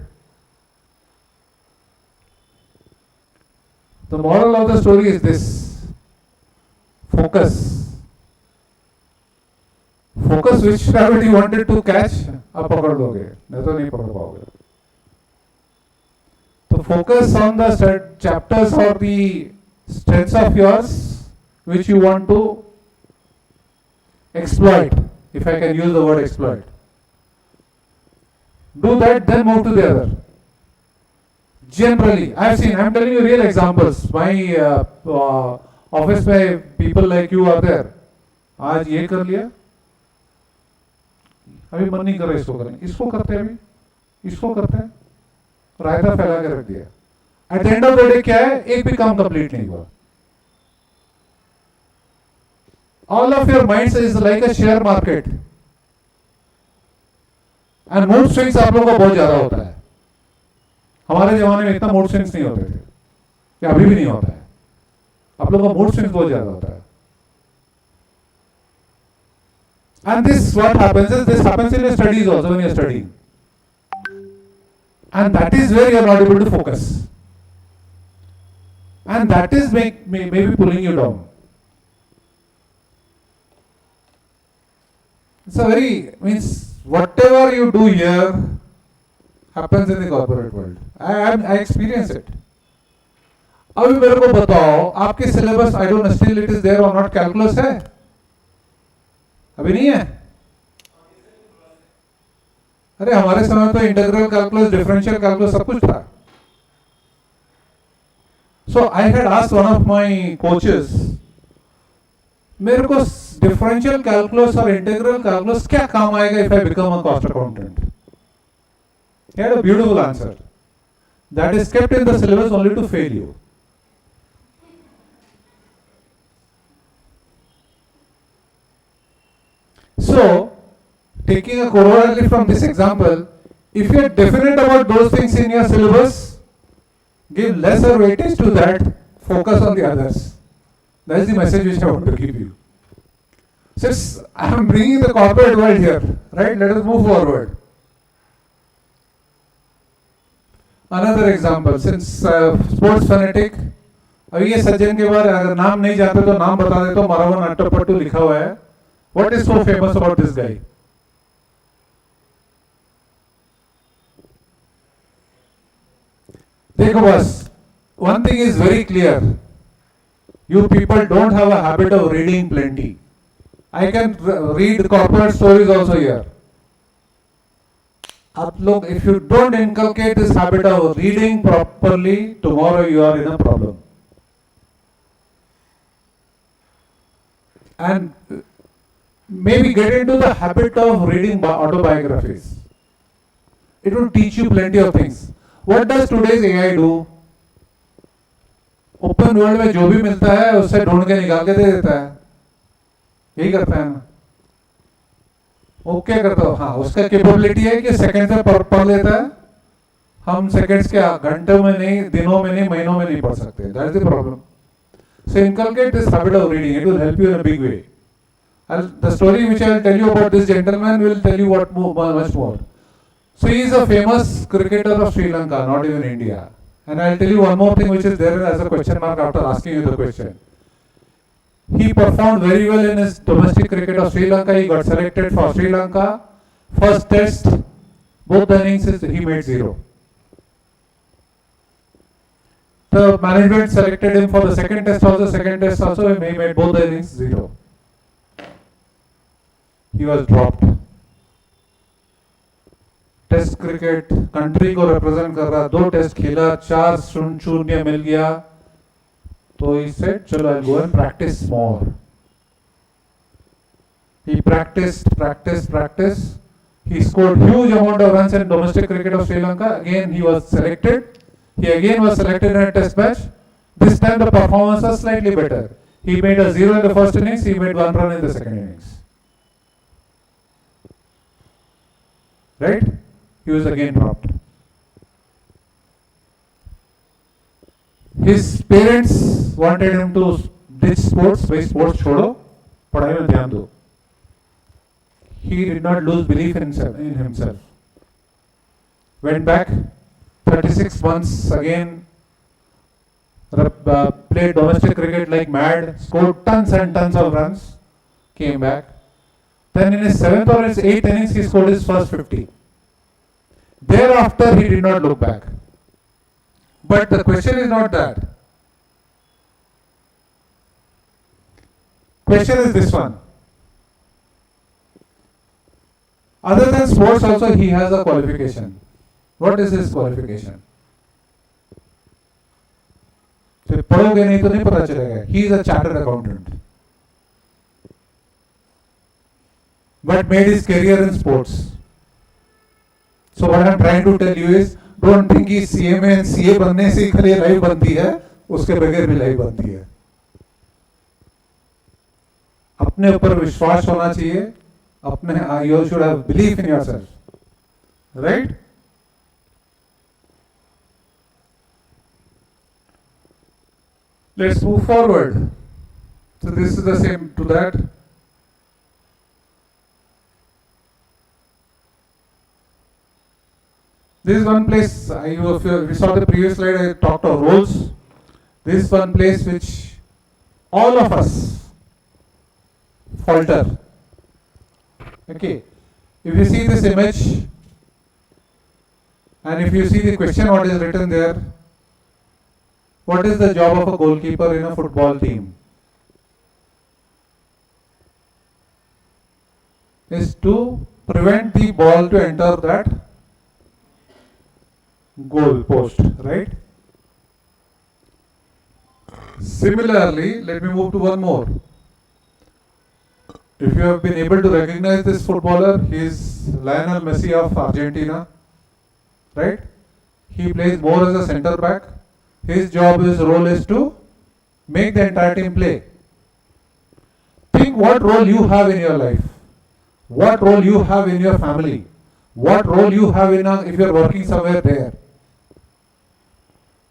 The moral of the story is this: focus. Focus which rabbit you wanted to catch, आप पकड़ लोगे, नहीं तो नहीं पकड़ पाओगे. तो focus on the chapters or the strengths of yours which you want to exploit, if I can use the word exploit. Do that, then move to the other. Generally, I'm telling you real examples. My office में people like you are there. आज ये कर लिया, अभी मन नहीं कर रहा इसको करने, इसको करते हैं, अभी इसको करते हैं, रायता फैला के रख दिया. At the end of the day क्या है, एक भी काम कंप्लीट नहीं हुआ. All of your minds is like a share market. And mood swings आप लोगों को बहुत ज्यादा होता है. हमारे जमाने में इतना मूड स्विंग्स नहीं होते थे, या अभी भी नहीं होता है. आप लोगों का मूड स्विंग्स बहुत ज्यादा होता है. And this what happens is this happens in your studies also when you are studying. And that is where you are not able to focus. And that is maybe pulling you down. It's a very, means whatever you do here happens in the corporate world. I experience it. अभी मेरे को बताओ आपके syllabus I don't still it is there or not calculus है? अभी नहीं है? अरे हमारे समय तो इंटीग्रल कैलकुलस, डिफरेंशियल कैलकुलस सब कुछ था. So I had asked one of my coaches, मेरे को डिफरेंशियल कैलकुलस और इंटीग्रल कैलकुलस क्या काम आएगा if I become a cost accountant? He had a beautiful answer. That is kept in the syllabus only to fail you. So, taking a corollary from this example, if you are definite about those things in your syllabus, give lesser weightage to that, focus on the others. That is the message which I want to give you. Since I am bringing the corporate world here, right? Let us move forward. Another example, since sports fanatic, अभी ये सज्जन के बारे अगर नाम नहीं जानते तो नाम बता देता हूँ. मरावन अट्टपट्टू लिखा हुआ है. What is so famous about this guy? देखो बस, one thing is very clear. You people don't have a habit of reading plenty. I can read corporate stories also here. आप लोग, if you don't inculcate this habit of reading properly, tomorrow you are in a problem. And maybe get into the habit of reading autobiographies. It will teach you plenty of things. What does today's AI do? Open world में जो भी मिलता है उससे ढूंढ के निकाल के दे देता है. यही करता है ना? वो क्या करता हो? हाँ, उसका कैपेबिलिटी है कि सेकंड में पढ़ लेता है. हम सेकंड्स के घंटों में नहीं, दिनों में नहीं, महीनों में नहीं पढ़ सकते. That is the problem. So inculcate this habit of reading. It will help you in a big way. The story which I will tell you about this gentleman will tell you what much more. So he is a famous cricketer of Sri Lanka, not even India. And I will tell you one more thing which is there as a question mark after asking you the question. He performed very well in his domestic cricket of Sri Lanka. He got selected for Sri Lanka. First test, both the innings he made 0. The management selected him for the second test also, he made both the innings 0. He was dropped. Test cricket country को represent कर रहा, 2 test खेला, 4-0 मिल गया, तो he said, चलो I'll go and practice more. He practiced. He scored huge amount of runs in domestic cricket of Sri Lanka. Again he was selected. He again was selected in a test match. This time the performance was slightly better. He made a 0 in the first innings. He made 1 run in the second innings. Right? He was again dropped. His parents wanted him to ditch sports. भाई sports छोड़ो, पढ़ाई में ध्यान दो. He did not lose belief in himself. Went back, 36 months again, played domestic cricket like mad, scored tons and tons of runs, came back. Then in his 7th or his 8th innings, he scored his first 50. Thereafter, he did not look back. But the question is not that. Question is this one. Other than sports also, he has a qualification. What is his qualification? तो पढ़ोगे नहीं तो नहीं पता चलेगा. He is a chartered accountant. But made his career in sports. So what I am trying to tell you is, don't think कि CMA and CA बनने से खाली लाइफ बनती है, उसके बगैर भी लाइफ बनती है. अपने ऊपर विश्वास होना चाहिए, अपने you should have belief in yourself, right? Let's move forward. So this is the same to that. This is one place, if you saw the previous slide, I talked of roles. This is one place which all of us falter. Okay, if you see this image and if you see the question what is written there, what is the job of a goalkeeper in a football team? Is to prevent the ball to enter that goal post, right? Similarly, let me move to one more. If you have been able to recognize this footballer, he is Lionel Messi of Argentina, right? He plays more as a centre back. His job, his role is to make the entire team play. Think what role you have in your life, what role you have in your family, what role you have if you are working somewhere there.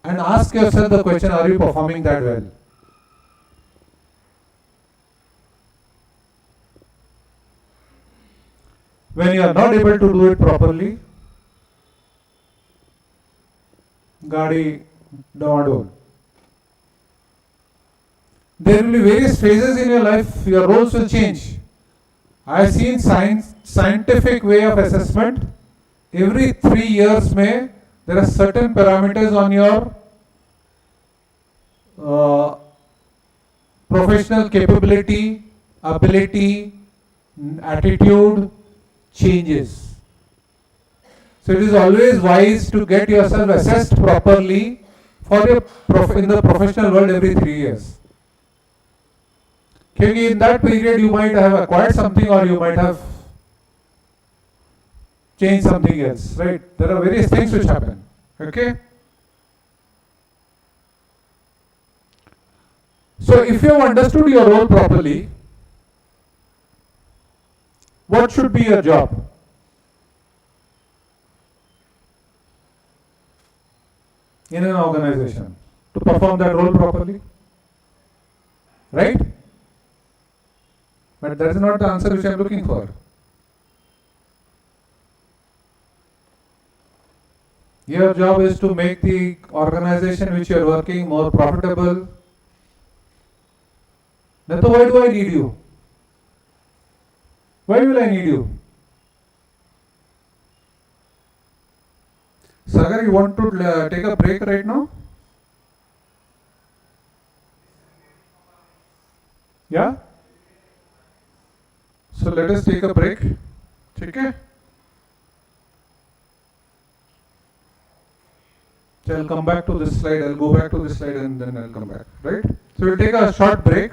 And ask yourself the question, are you performing that well? When you are not able to do it properly, Gadi Dawadol. There will be various phases in your life, your roles will change. I have seen scientific way of assessment. Every 3 years there are certain parameters on your professional capability, ability, attitude changes. So it is always wise to get yourself assessed properly for in the professional world every 3 years. Because in that period you might have acquired something or you might have changed something else, right? There are various things which happen, okay? So if you have understood your role properly, what should be your job? In an organization to perform that role properly, right? But that is not the answer which I am looking for. Your job is to make the organization which you are working more profitable. Then why do I need you? Why will I need you? Sagar, you want to take a break right now? Yeah? So let us take a break. Okay? So I'll come back to this slide, I'll go back to this slide and then I'll come back, right? So we'll take a short break.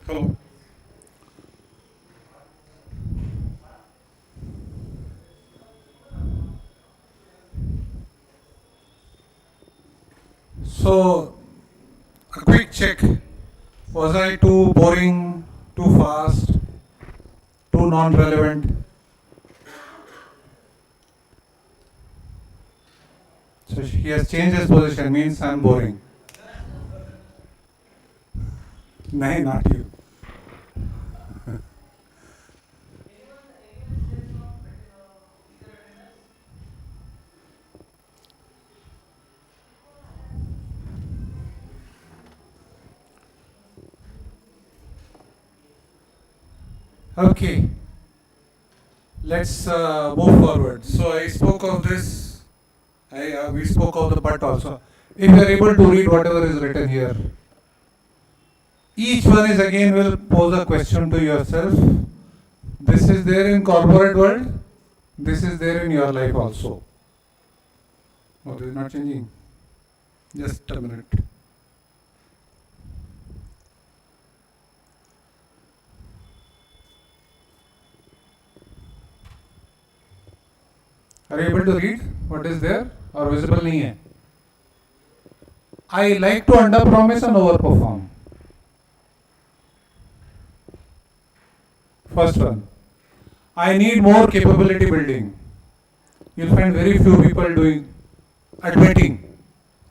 Hello. So, a quick check. Was I too boring, too fast, too non-relevant? So he has changed his position, means I'm boring. No, not you. Okay, let's move forward. So I spoke of this. We spoke of the but also. If you are able to read whatever is written here, each one is again will pose a question to yourself. This is there in corporate world. This is there in your life also. Oh, this is not changing. Just a minute. Are you able to read what is there or visible नहीं है? I like to under promise and over perform. First one, I need more capability building. You'll find very few people doing admitting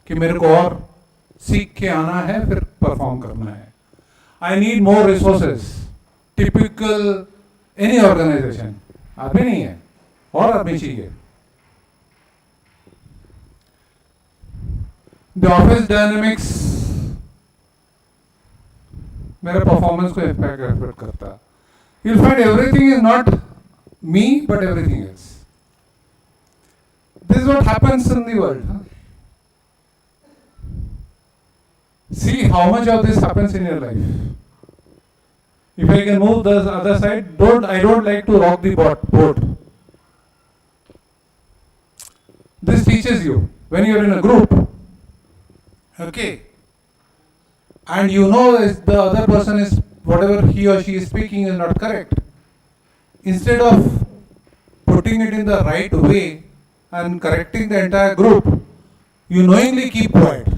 कि मेरे को और सीख के आना है फिर परफॉर्म करना है. I need more resources. Typical any organization. आदमी नहीं है और आदमी चाहिए. The office dynamics मेरे परफॉर्मेंस को इफेक्ट करता है. You'll find everything is not me but everything else. This is what happens in the world. Huh? See how much of this happens in your life. If I can move the other side, I don't like to rock the boat. This teaches you when you are in a group. Okay, and you know if the other person is whatever he or she is speaking is not correct. Instead of putting it in the right way and correcting the entire group, you knowingly keep quiet.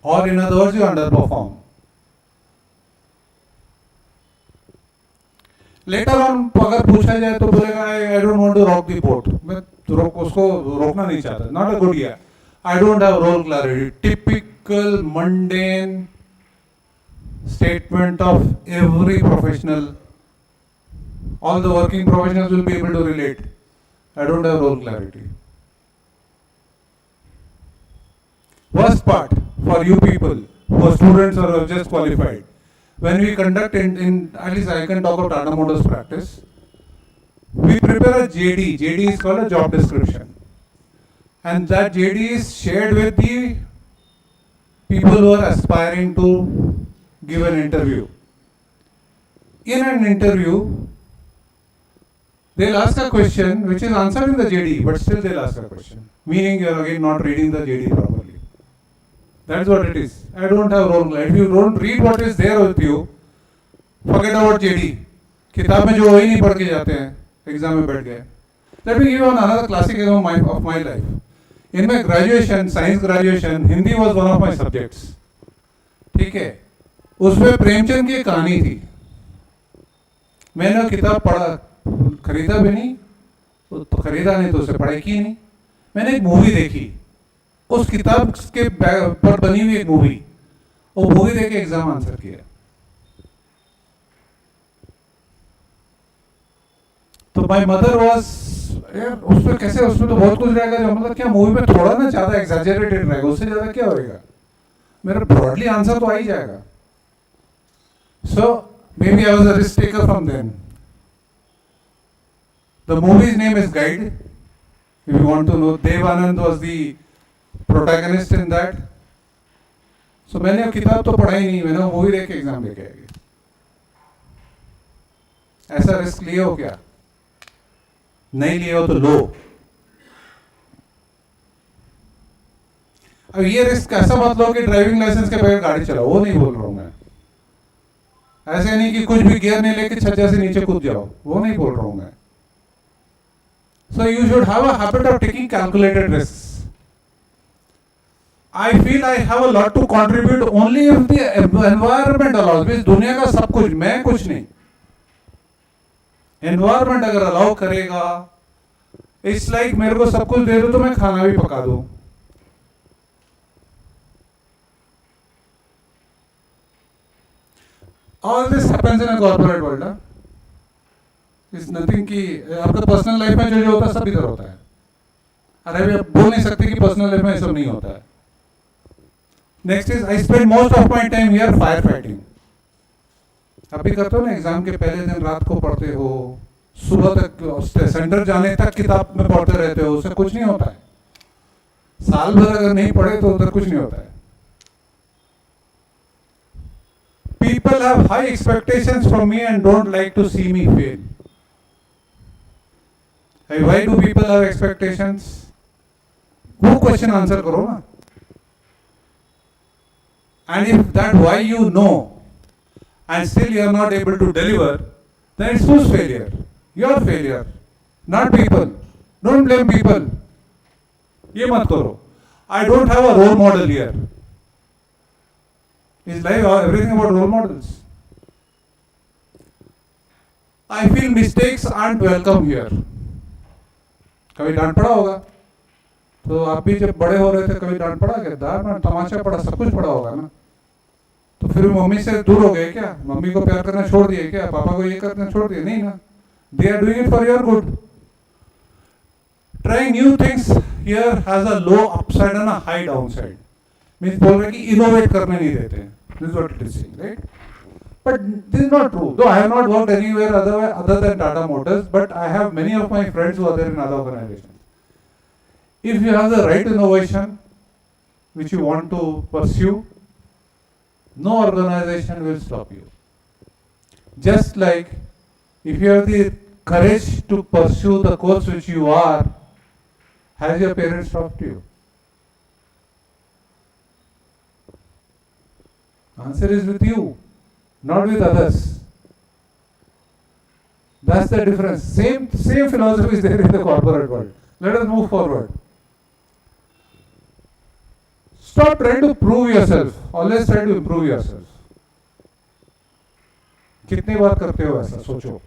Or in other words, you underperform. Later on, अगर पूछा जाए तो बोलेगा I don't want to rock the boat. मैं उसको रोकना नहीं चाहता. Not a good idea. I don't have role clarity. Typical mundane statement of every professional. All the working professionals will be able to relate. I don't have role clarity. Worst part for you people who are students or have just qualified. When we conduct in at least I can talk of Tata Motors practice, we prepare a JD. JD is called a job description. And that JD is shared with the people who are aspiring to give an interview. In an interview, they'll ask a question which is answered in the JD, but still they'll ask a question. Meaning you are again not reading the JD properly. That's what it is. I don't have role. If you don't read what is there with you, forget about JD. किताब में जो वही नहीं पढ़ के जाते हैं, exam में बैठ गए. Let me give you another classic example of my life. In my graduation, science graduation, Hindi was one of my subjects. ठीक है, उसमें प्रेमचंद की कहानी थी. मैंने किताब पढ़ा, खरीदा भी नहीं, तो खरीदा नहीं तो उसे पढ़ाई की नहीं. मैंने एक मूवी देखी, उस किताब के पर बनी हुई एक मूवी, वो मूवी देख के एग्जाम आंसर किया. तो माय मदर वाज यार उसमें कैसे, उसमें तो बहुत कुछ रहेगा जो मतलब क्या मूवी में थोड़ा ना ज्यादा एग्जैजरेटेड रहेगा, उससे ज्यादा क्या होएगा, मेरा ब्रॉडली आंसर तो आ ही जाएगा. So maybe I was a risk taker from then. The movie's name is Guide. If you want to know, Dev Anand was the protagonist in that. So मैंने किताब तो पढ़ा ही नहीं, मैंने मूवी देख के एग्जाम देके आ गया. ऐसा रिस्क लिए हो क्या? नहीं लिए हो तो लो. अब ये रिस्क ऐसा मत लो कि ड्राइविंग लाइसेंस के बगैर गाड़ी चलाओ, वो नहीं बोल रहा हूं मैं. ऐसे नहीं कि कुछ भी गियर नहीं लेके छज्जा से नीचे कूद जाओ, वो नहीं बोल रहा हूं मैं. So you should have a habit of taking calculated risks. I feel I have a lot to contribute only if the environment allows. means दुनिया का सब कुछ, मैं कुछ नहीं. Environment अगर allow करेगा, it's like मेरे को सब कुछ दे दो तो मैं खाना भी पका दूं. All this happens in a corporate world. It's nothing कि आपका पर्सनल लाइफ में जो होता है सब इधर होता है. अरे अभी आप बोल नहीं सकते कि पर्सनल लाइफ में ये सब नहीं होता है. Next is I spend most of my time here fire fighting. अभी करते हो ना, एग्जाम के पहले दिन रात को पढ़ते हो, सुबह तक सेंटर जाने तक किताब में पढ़ते रहते हो, उससे कुछ नहीं होता है. साल भर अगर नहीं पढ़े तो उधर कुछ नहीं होता है. People have high expectations from me and don't like to see me fail. Hey, why do people have expectations? वो question answer करो ना. And if that why you know and still you are not able to deliver, then it's whose failure? Your failure, not people. Don't blame people. ये मत करो. I don't have a role model here. Is life everything about role models? I feel mistakes aren't welcome here. कभी डांट पड़ा होगा, तो आप भी जब बड़े हो रहे थे कभी डांट पड़ा क्या? दार तमाशा पड़ा, सब कुछ पड़ा होगा ना. तो फिर मम्मी से दूर हो गए क्या? मम्मी को प्यार करना छोड़ दिए क्या? पापा को ये करना छोड़ दिए? नहीं ना. They are doing it for your good. Trying new things here has a low upside and a high downside. Means बोल रहे कि इनोवेट करने नहीं देते. This is what it is saying, right? But this is not true. Though I have not worked anywhere other than Tata Motors, but I have many of my friends who are there in other organizations. If you have the right innovation which you want to pursue, no organization will stop you. Just like if you have the courage to pursue the course which you are, has your parents stopped you? Answer is with you, not with others. That's the difference. Same philosophy is there in the corporate world. Let us move forward. Stop trying to prove yourself. Always try to improve yourself. कितनी बार करते हो ऐसा? सोचो.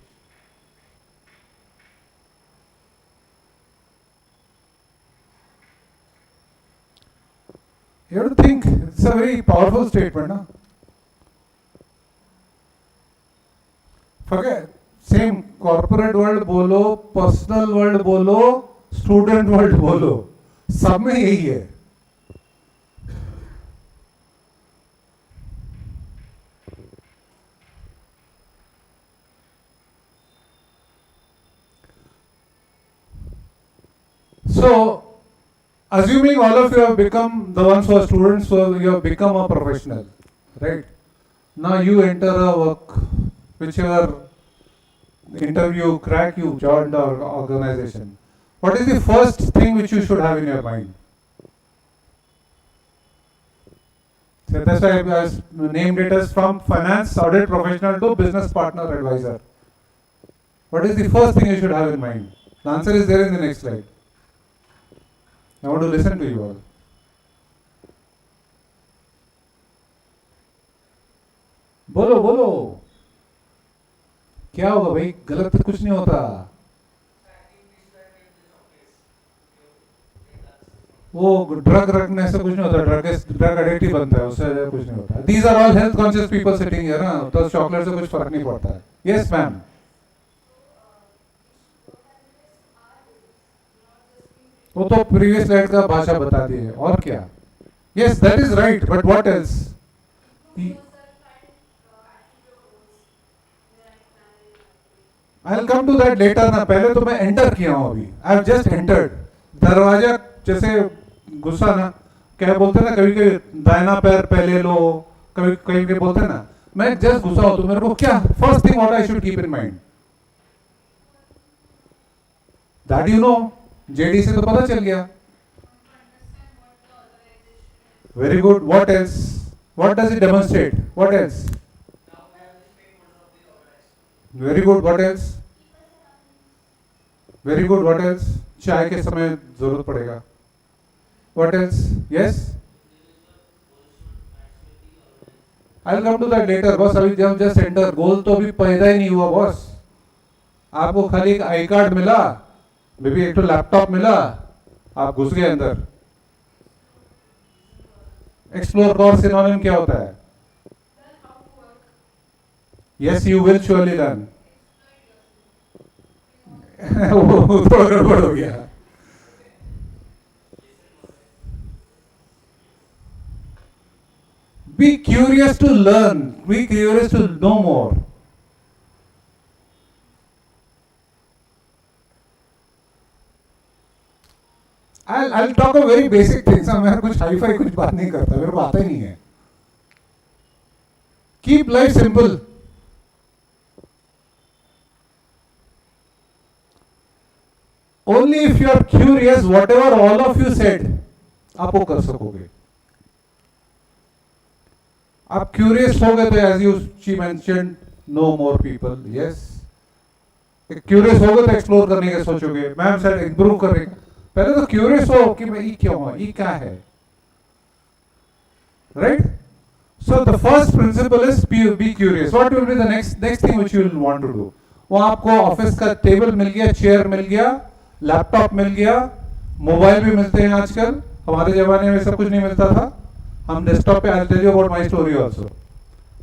You have to think. It's a very powerful statement, na? Forget. Same corporate world बोलो, personal world बोलो, student world बोलो, सब में यही है. So, assuming all of you have become the ones who are students, so you have become a professional, right? Now you enter a work, whichever interview crack, you join the organization. What is the first thing which you should have in your mind? So that's why I named it as from finance audit professional to business partner advisor. What is the first thing you should have in mind? The answer is there in the next slide. I want to listen to you all. बोलो बोलो, क्या होगा भाई? गलत तो कुछ नहीं होता. वो ड्रग रखने से कुछ नहीं होता. ड्रग एडिक्ट ही बनता है, उससे कुछ नहीं होता. These are all health conscious people sitting here, ना? तो चॉकलेट से कुछ फर्क नहीं पड़ता है. Yes, ma'am. वो तो प्रीवियस स्लाइड का भाषा बता दी है. और क्या? Yes, that is right. But what else? I'll come to that later ना. पहले तो मैं एंटर किया हूँ अभी. I've just entered. दरवाजा जैसे घुसा ना, क्या बोलते हैं ना, कभी कभी दाहिना पैर पहले लो, कभी कभी बोलते हैं ना. मैं जस्ट घुसा हूँ तो मेरे को क्या first thing what I should keep in mind? That you know. JD से तो पता चल गया. Very good. What else? What does it demonstrate? What else? Very good. What else? Very good. What else? चाय के समय जरूरत पड़ेगा. What else? Yes. I'll come to that later. Boss अभी जब जस्ट एंटर, गोल तो अभी पैदा ही नहीं हुआ बॉस. आपको खाली एक आई कार्ड मिला, मे बी एक तो लैपटॉप मिला, आप घुस गए अंदर. एक्सप्लोर कोर सिनोनिम क्या होता है? Yes, you will surely learn. वो थोड़ा गड़बड़ हो गया. Be curious to learn. Be curious to know more. I'll talk a very basic things. मैं कुछ हाई-फाई कुछ बात नहीं करता, मेरे को आता ही नहीं है. Keep life simple. Only if you are curious, whatever all of you said, आप वो कर सकोगे. आप curious हो गए तो as she mentioned, know more people. Yes. Curious हो गए तो explore करने के सोचोगे. मैम सर improve करेंगे. पहले तो curious हो कि मैं ये क्यों हूँ, ये क्या है, right? So the first principle is be curious. What will be the next thing which you will want to do? वो आपको ऑफिस का टेबल मिल गया, चेयर मिल गया, लैपटॉप मिल गया, मोबाइल भी मिलते हैं आजकल. हमारे जमाने में सब कुछ नहीं मिलता था. हम डेस्कटॉप पे I'll tell you about my story also.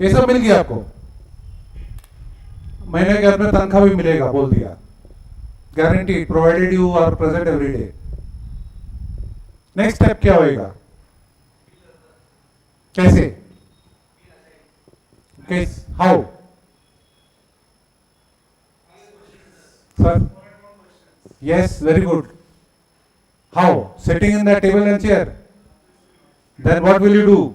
ये सब मिल गया आपको. महीने के अंत में तनख्वाह भी मिलेगा, बोल दिया. Guaranteed, provided you are present every day. Next step क्या होएगा? कैसे? How? Sir? Yes, very good. How? Sitting in that table and chair. Then what will you do?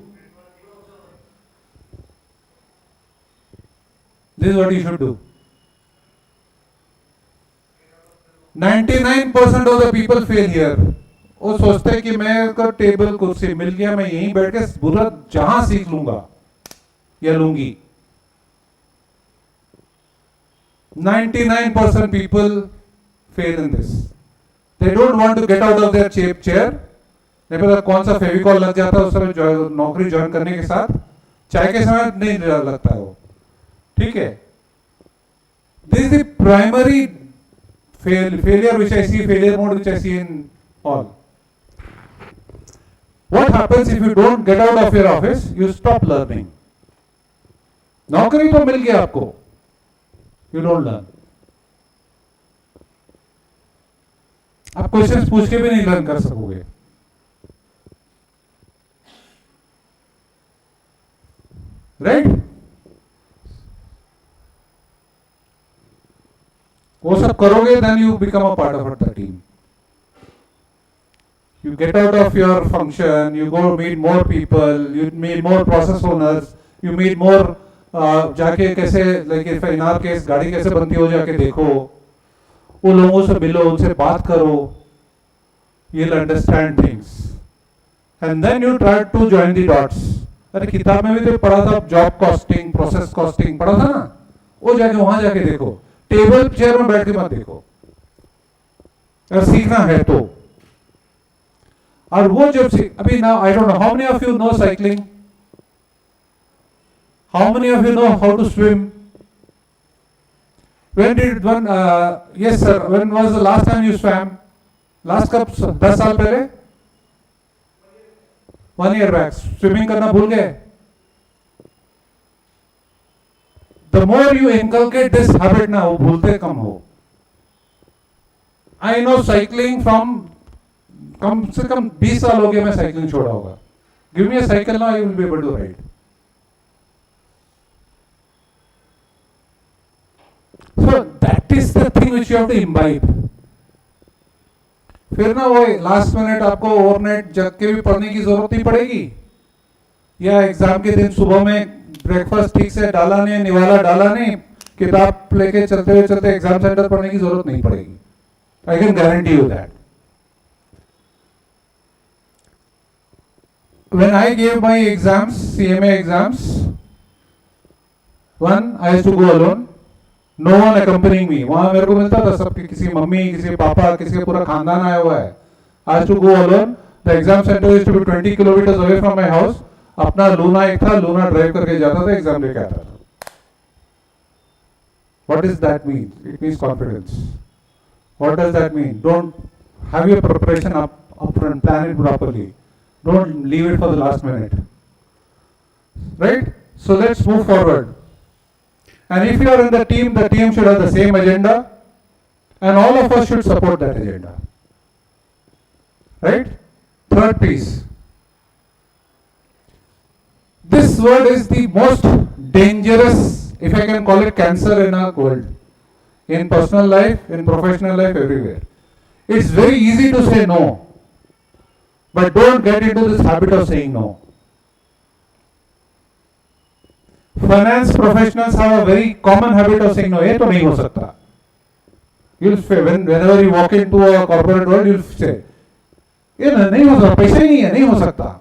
This is what you should do. 99% of the people fail here. वो सोचते हैं कि मैं को table कुर्सी मिल गया, मैं यहीं बैठ के पूरा जहां सीख लूंगा या लूंगी. 99% people fail in this. They don't want to get out of their chair. नहीं पता कौन सा फेविकॉल लग जाता है उस समय नौकरी ज्वाइन करने के साथ, चाय के समय नहीं लगता है वो. ठीक है. This is the primary failure which I see, failure mode which I see in all. What happens if you don't get out of your office? You stop learning. नौकरी तो मिल गया आपको, you don't learn. आप questions पूछ के भी नहीं learn कर सकोगे. राइट? वो सब करोगे, then you become a part of the team. You get out of your function, you go meet more people, you meet more process owners, you meet more जाके कैसे, like if in our case गाड़ी कैसे बनती हो जाके देखो, वो लोगों से मिलो, उनसे बात करो, you'll understand things. And then you try to join the dots. अरे किताब में भी तो पढ़ा था, जॉब कॉस्टिंग, प्रोसेस कॉस्टिंग पढ़ा था ना, वो जाके वहां जाके देखो. टेबल चेयर में बैठ के मत देखो, अगर सीखना है तो. और वो जब अभी ना, I don't know how many of you know cycling, how many of you know how to swim. When did one? Yes sir. When was the last time you swam? Last कब? 10 साल पहले? 1 year back. Swimming करना भूल गए? The more you inculcate this habit ना, वो भूलते कम हो. I know cycling from कम से कम 20 साल हो गए मैं साइकिलिंग छोड़ा होगा. Give me a cycle now, you will be able to ride. So that is the thing which you have to imbibe. फिर ना वो लास्ट मिनट आपको ओवरनाइट जग के भी पढ़ने की जरूरत नहीं पड़ेगी, या एग्जाम के दिन सुबह में ब्रेकफास्ट ठीक से डाला नहीं, निवाला डाला नहीं, किताब लेके चलते हुए चलते एग्जाम सेंटर पढ़ने की जरूरत नहीं पड़ेगी. I can guarantee you that. When I gave my exams, CMA exams, one I used to go alone. No one accompanying me. वहां मेरे को मिलता था सबके, किसी मम्मी, किसी पापा, किसी का पूरा खानदान आया हुआ है. I had to go alone. The exam center used to be 20 kilometers away from my house. अपना लूना एक था, लूना ड्राइव करके जाता था, एग्जाम लेके आता था. What does that mean? It means confidence. What does that mean? Don't have your preparation upfront, plan it properly. Don't leave it for the last minute. Right? So let's move forward. And if you are in the team should have the same agenda, and all of us should support that agenda. Right? Third piece. This word is the most dangerous, if I can call it, cancer in our world. In personal life, in professional life, everywhere. It's very easy to say no. But don't get into this habit of saying no. Finance professionals have a very common habit of saying no. ये तो नहीं हो सकता. You'll say, whenever you walk into a corporate world, you'll say, ये नहीं हो सकता, पैसे नहीं है, नहीं हो सकता,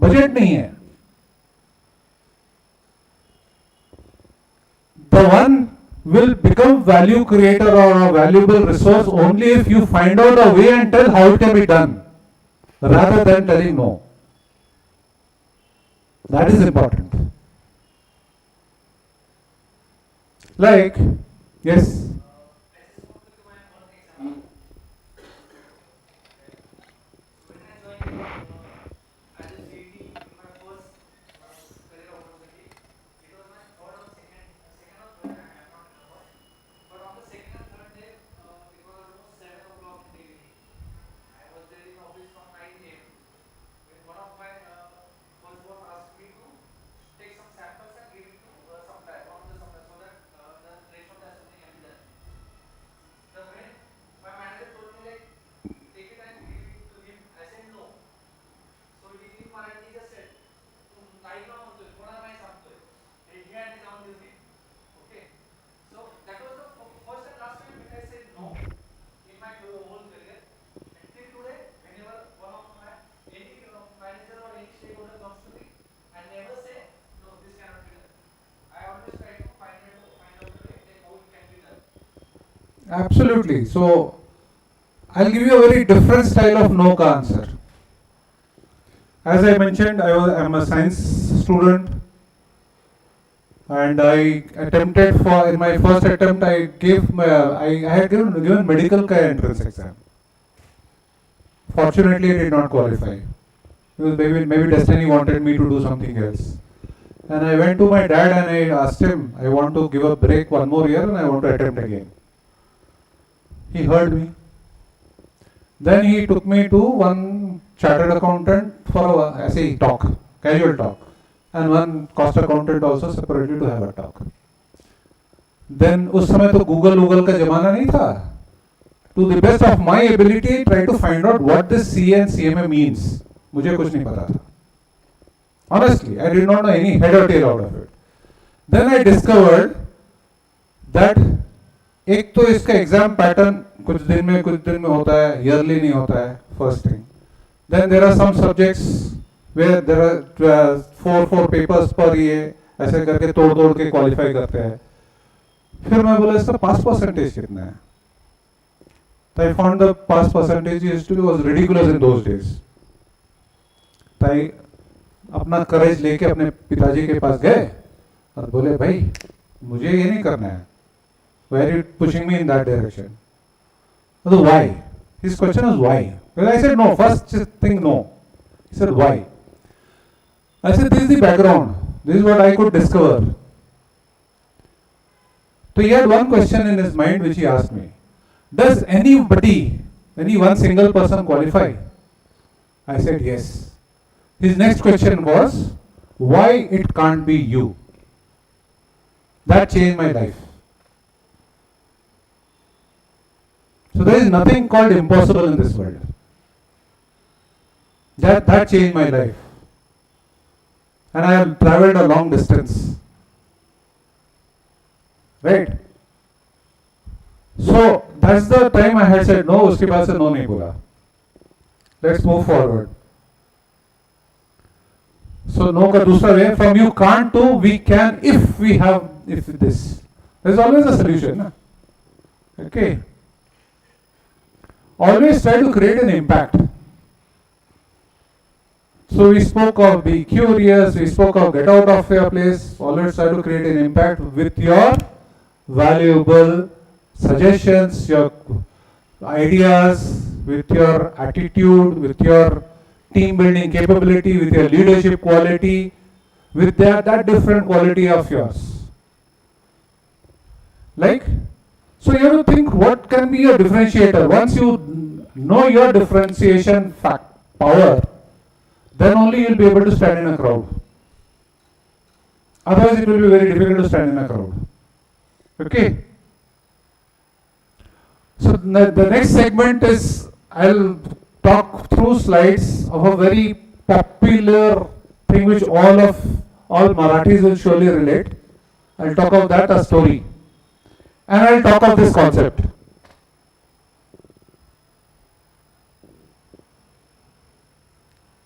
बजट नहीं है. The one will become value creator or a valuable resource only if you find out a way and tell how it can be done, rather than telling no. That is important. Like, yes. Absolutely. So, I'll give you a very different style of no ka answer. As I mentioned, I'm a science student, and I attempted in my first attempt, I had given medical ka entrance exam. Fortunately, I did not qualify. Because maybe destiny wanted me to do something else. And I went to my dad and I asked him, I want to give a break one more year and I want to attempt again. He heard me. Then he took me to one chartered accountant for a talk, casual talk, and one cost accountant also separately to have a talk. Then उस समय तो Google का जमाना नहीं था. To the best of my ability, try to find out what this CA and CMA means. मुझे कुछ नहीं पता था. Honestly, I did not know any head or tail out of it. Then I discovered that एक तो इसका exam pattern कुछ दिन में होता है, ईयरली नहीं होता है, first thing. Then there are some subjects where there are 4 papers पर ये ऐसे करके तोड़ के क्वालिफाई करते हैं. फिर मैं बोला इसका पास परसेंटेज कितना है. तो I found the pass percentage was ridiculous in those days. तो आई अपना करेज लेके अपने पिताजी के पास गए और बोले भाई मुझे ये नहीं करना है. Why are you pushing me in that direction? So why? His question was why. Well, I said no. First thing no. He said why? I said this is the background. This is what I could discover. So he had one question in his mind which he asked me. Does any one single person qualify? I said yes. His next question was why it can't be you? That changed my life. So there is nothing called impossible in this world. That changed my life. And I have traveled a long distance. Right? So that's the time I had said no, uske baad se no nahi bola. Let's move forward. So no ka dusra way, from you can't to we can if this. There's always a solution. Na? Okay. Always try to create an impact. So we spoke of be curious, we spoke of get out of your place, always try to create an impact with your valuable suggestions, your ideas, with your attitude, with your team building capability, with your leadership quality, with that different quality of yours. Like, so you have to think what can be your differentiator. Once you know your differentiation power, then only you will be able to stand in a crowd. Otherwise it will be very difficult to stand in a crowd. Okay. So the next segment is, I'll talk through slides of a very popular thing which all Marathis will surely relate. I'll talk of that, a story. And I'll talk of this concept.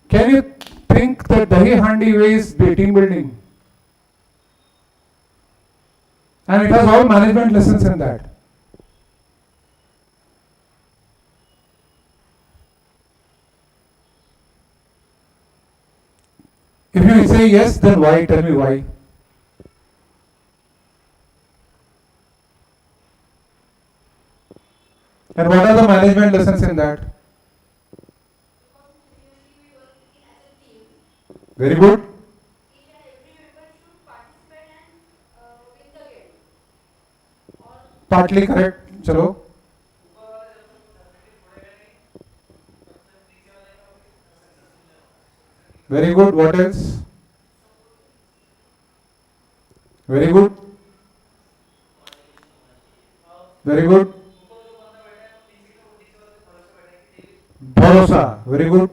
Can you think that Dahi Handi way is team building? And it has all management lessons in that. If you say yes, then why? Tell me why. And what are the management lessons in that? Very good. Partly correct. Chalo. Very good. What else? Very good. Very good. Bharosa. Very good.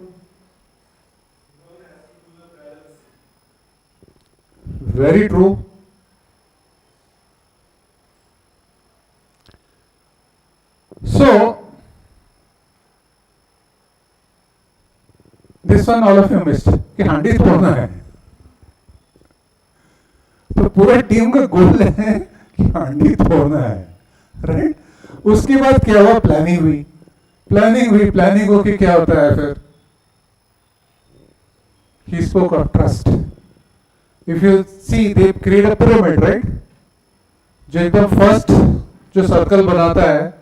Very true. So, this one all of you missed कि हांडी तोड़ना है. तो पूरे team का गोल है कि हांडी तोड़ना है, राइट? उसके बाद क्या हुआ? प्लानिंग हो के क्या होता है फिर? He spoke of trust. If you see, they create a pyramid, right? जो एकदम फर्स्ट जो सर्कल बनाता है,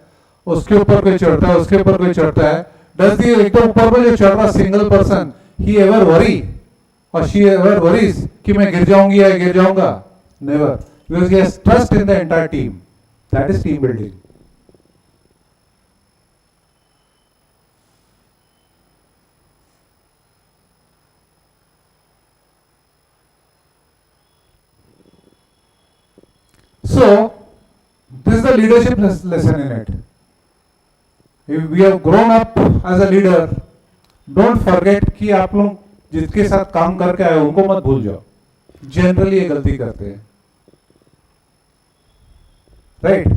उसके ऊपर कोई चढ़ता है, उसके ऊपर कोई चढ़ता है. Does the एकदम ऊपर में जो चढ़ रहा single person, he ever worry or she ever worries कि मैं गिर जाऊंगी या गिर जाऊंगा? Never, because he has trust in the entire team. That is team building. So, this is the leadership lesson in it. If we have grown up as a leader, don't forget कि आप लोग जिसके साथ काम करके आए उनको मत भूल जाओ. जनरली ये गलती करते हैं, right?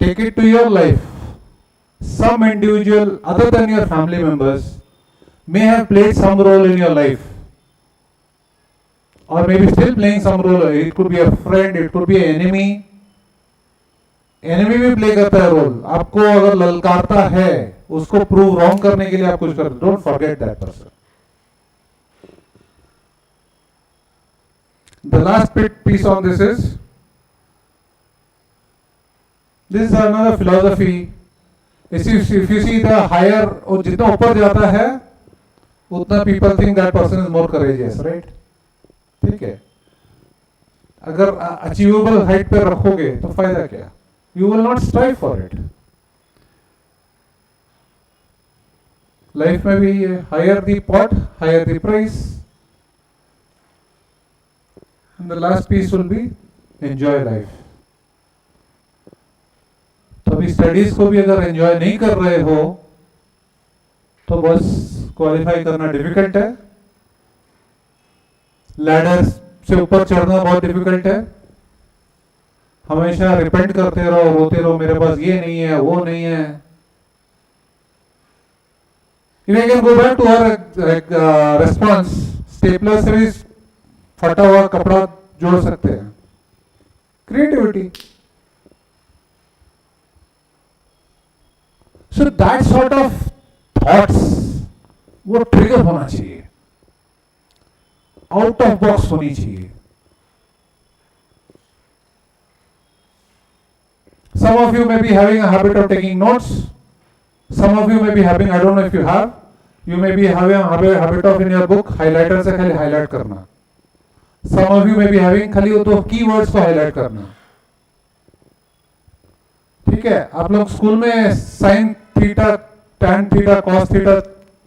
Take it to your life. Some individual other than your family members may have played some role in your life, or maybe still playing some role. It could be a friend, it could be an enemy. Enemy भी play करता है role. आपको अगर ललकारता है, उसको prove wrong करने के लिए आप कुछ कर. Don't forget that person. The last piece on this is another philosophy. If you see the higher, और जितना ऊपर जाता है उतना people think that person is more courageous, right? ठीक है. अगर अचीवेबल हाइट पे रखोगे तो फायदा क्या? You will not strive for it. Life may be higher the pot, higher the price. And the last piece will be enjoy life. तो अभी स्टडीज को भी अगर एंजॉय नहीं कर रहे हो तो बस क्वालिफाई करना डिफिकल्ट है. लैडर से ऊपर चढ़ना बहुत डिफिकल्ट है. हमेशा रिपेंट करते रहो, रोते रहो, मेरे पास ये नहीं है, वो नहीं है. If I can go back to our response, stapler से भी फटा हुआ कपड़ा जोड़ सकते हैं. Creativity. So that sort of thoughts वो ट्रिगर होना चाहिए, आउट ऑफ बॉक्स होनी चाहिए. Some of you may be having a habit of taking notes. Some of you may be having, I don't know if you have, you may be having a habit of in your book highlighter से खाली highlight करना. Some of you may be having खाली वो तो keywords को highlight करना. ठीक है, आप लोग स्कूल में sin theta, tan theta, cos theta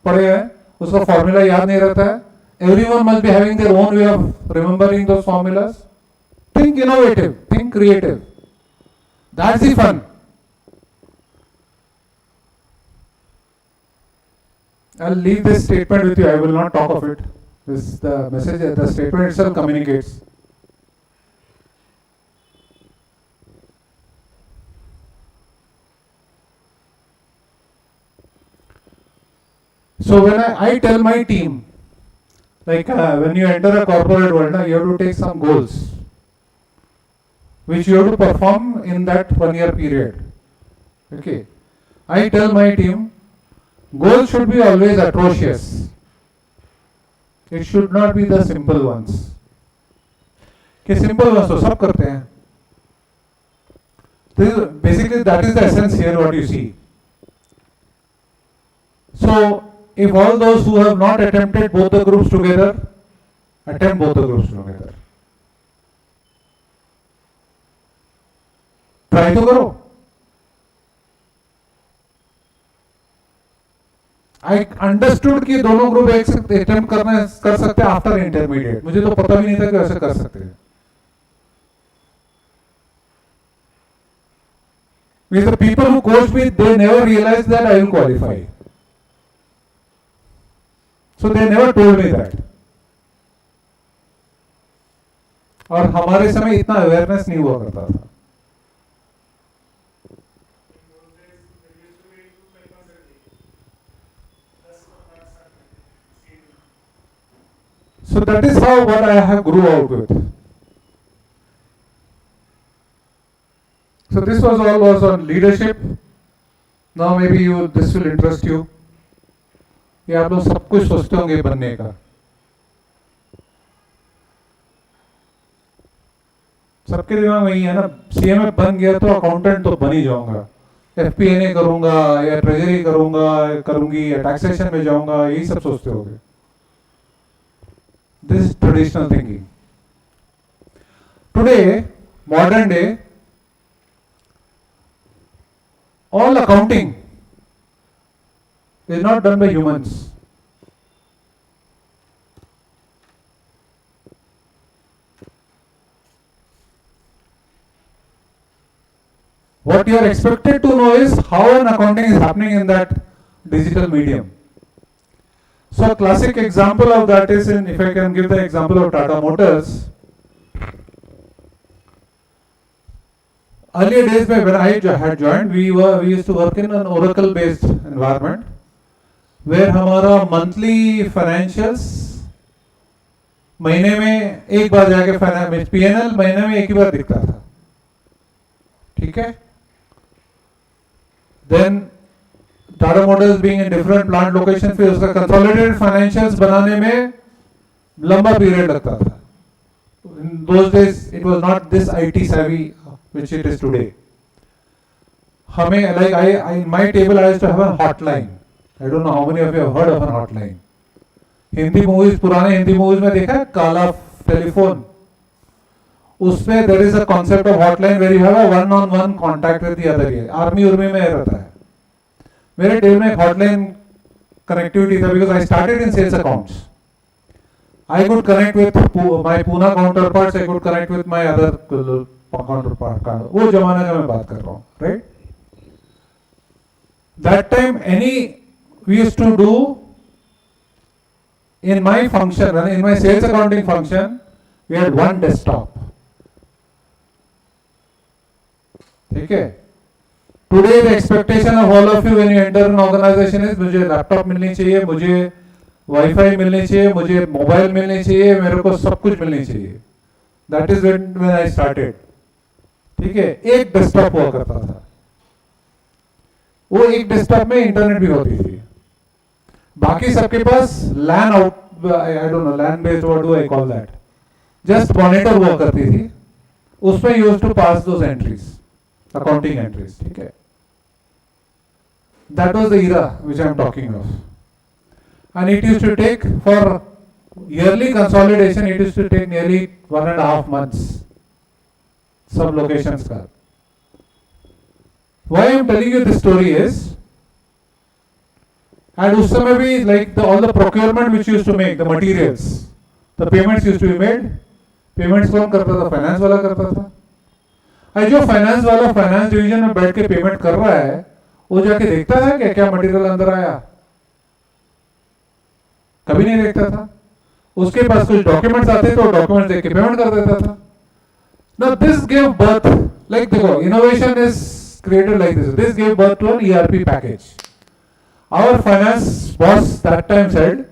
पढ़े हैं, उसका फॉर्मूला याद नहीं रहता है. Everyone must be having their own way of remembering those formulas. Think innovative, think creative. That's the fun. I'll leave this statement with you. I will not talk of it. This the message, the statement itself communicates. So when I tell my team, like when you enter a corporate world, you have to take some goals, which you have to perform in that 1 year period. Okay. I tell my team, goals should be always atrocious. It should not be the simple ones. कि simple ones तो सब करते हैं. Basically, that is the essence here. What you see. So, if all those who have not attempted both the groups together, attempt both the groups together. Try to करो. I understood कि दोनों group एक attempt कर सकते हैं after intermediate. मुझे तो पता भी नहीं था कि ऐसे कर सकते हैं. With the people who coached me, they never realized that I will qualify. So they never told me that. और हमारे समय इतना अवेयरनेस नहीं हुआ करता था. So that is how what I have grew out with. So this was all was on leadership. Now maybe this will interest you. ये आप लोग सब कुछ सोचते होंगे बनने का. सबके दिमाग में ही है ना, CMA बन गया तो अकाउंटेंट तो बन ही जाऊंगा, FP&A करूंगा या ट्रेजरी करूंगी या टैक्सेशन में जाऊंगा, यही सब सोचते होंगे. This is traditional thinking. Today, modern day, all accounting is not done by humans. What you are expected to know is how an accounting is happening in that digital medium. So a classic example of that is if I can give the example of Tata Motors. Earlier days when I had joined, we used to work in an Oracle based environment where हमारा monthly financials महीने में एक बार जाके P&L महीने में एक ही बार दिखता था. ठीक है. Then Tata Motors being in different plant locations, फिर उसका consolidated financials बनाने में लंबा period लगता था. In those days, it was not this IT savvy which it is today. हमें like in my table I used to have a hotline. I don't know how many of you have heard of a hotline. Hindi movies, पुराने Hindi movies में देखा है काला telephone. उसमें there is a concept of hotline where you have a one-on-one contact with the other. Army Urmi में रहता है. मेरे टेबल में एक हॉटलाइन कनेक्टिविटी था because I started in sales accounts. I could connect with my Pune counterparts. I could connect with my other counterpart. वो जमाने का मैं बात कर रहा हूँ, right? That time we used to do in my function, in my sales accounting function, we had one desktop. ठीक है. Today the expectation of all of you when you enter an organization is मुझे laptop मिलनी चाहिए, मुझे wifi मिलनी चाहिए, मुझे mobile मिलनी चाहिए, मेरे को सब कुछ मिलनी चाहिए. That is when I started. ठीक है, एक डेस्कटॉप हुआ करता था, वो एक डेस्कटॉप में इंटरनेट भी होती थी, बाकी सबके पास LAN out, I don't know LAN based, what do I call that, just monitor हुआ करती थी, उसमें use to pass those entries, accounting entries, ठीक है. That was the era which I am talking of. And it used to take, for yearly consolidation, it used to take nearly 1.5 months. Some locations ka. Why I am telling you this story is, and us समय भी like all the procurement which used to make, the materials, the payments used to be made. Payments कौन करता था? Finance वाला करता था. और जो finance वाला finance division में बैठ के payment कर रहा है, वो जाके देखता है कि क्या मटेरियल अंदर आया? कभी नहीं देखता था. उसके पास कुछ डॉक्यूमेंट्स आते तो डॉक्यूमेंट्स देख के पेमेंट कर देता था. Now this gave birth, like देखो, innovation is created like this. This gave birth to an ERP package. Our finance boss that time said,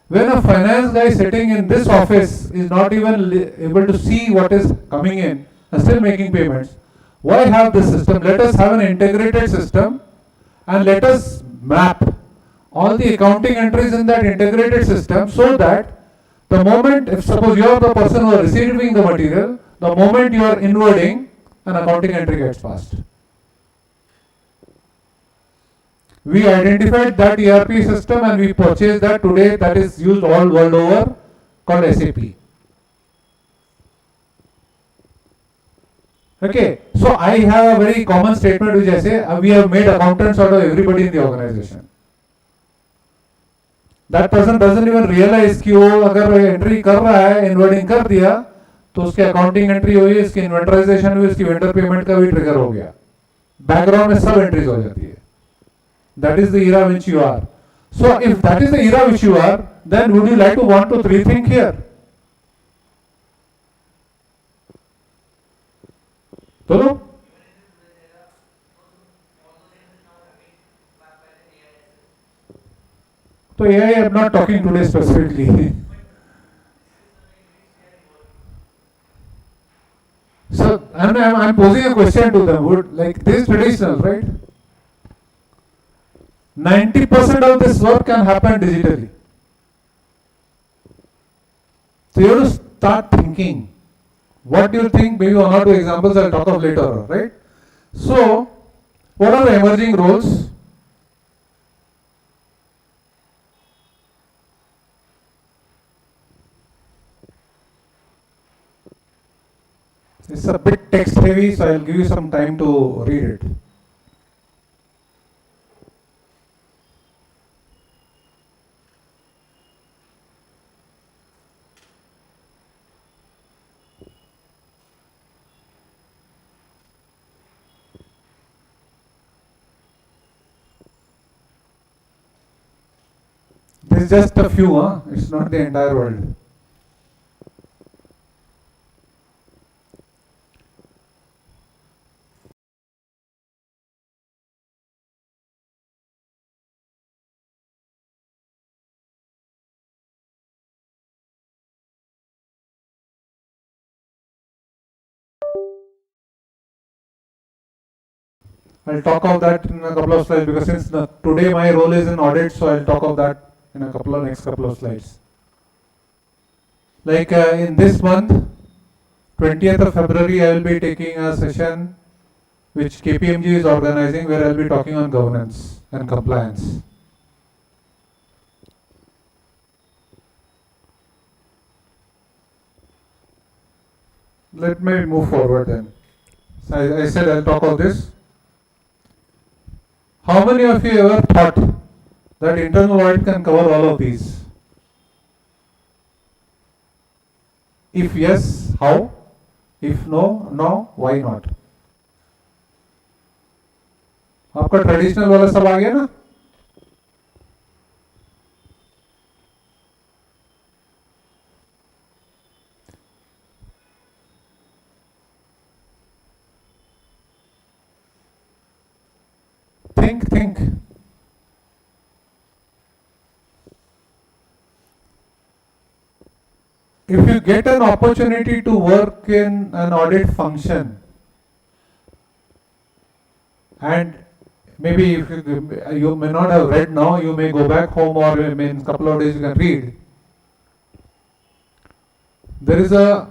when a finance guy sitting in this office is not even able to see what is coming in and still making payments, why have this system? Let us have an integrated system. And let us map all the accounting entries in that integrated system so that the moment, if suppose you are the person who is receiving the material, the moment you are inwarding, an accounting entry gets passed. We identified that ERP system and we purchased that today, that is used all world over, called SAP. Okay, so I have a very common statement which I say, we have made accountants out of everybody in the organization. That person doesn't even realize कि वो अगर entry कर रहा है, इनवर्डिंग कर दिया, तो उसकी अकाउंटिंग एंट्री हुई, इसकी इन्वेंटराइजेशन हुई, इसकी वेंडर पेमेंट का भी ट्रिगर हो गया. बैकग्राउंड में सब एंट्रीज हो जाती है. That is the era which you are. So if that is the era which you are, then would you like to want to rethink here? बोलो. तो AI, I am not talking today specifically. So I'm posing a question to them. Would like this traditional, right? 90% of this work can happen digitally. So you have to start thinking. What do you think? Maybe one or two examples I'll talk of later, right? So, what are the emerging roles? It's a bit text heavy, so I'll give you some time to read it. This is just a few, it's not the entire world. I'll talk of that in a couple of slides because since today my role is in audit, so I'll talk of that in a next couple of slides. Like in this month, 20th of February, I will be taking a session which KPMG is organizing where I'll be talking on governance and compliance. Let me move forward then. So I said I'll talk of this. How many of you ever thought that internal audit can cover all of these? If yes, how? If no, why not? आपका traditional वाला सब आ गया ना? Think. If you get an opportunity to work in an audit function, And maybe if you may not have read now, you may go back home, or in a couple of days you can read. There is a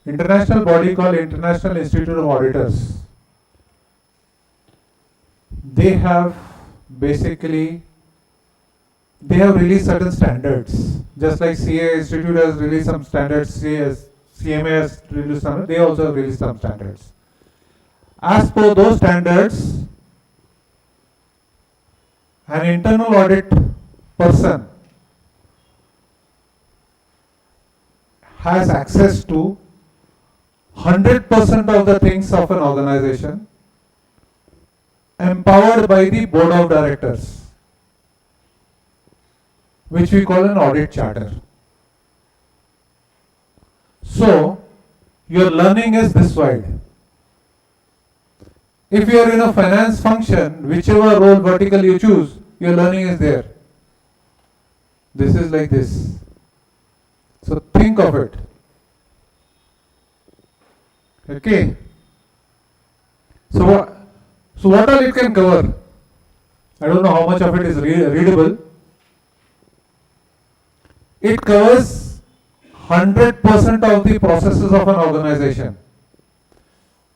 international body called International Institute of Auditors. They have released certain standards. Just like CA Institute has released some standards, CMA has released some, they also have released some standards. As per those standards, an internal audit person has access to 100% of the things of an organization, empowered by the board of directors, which we call an audit charter. So, your learning is this wide. If you are in a finance function, whichever role vertical you choose, your learning is there. This is like this. So think of it. Okay. So what all it can cover? I don't know how much of it is readable. It covers 100% of the processes of an organization.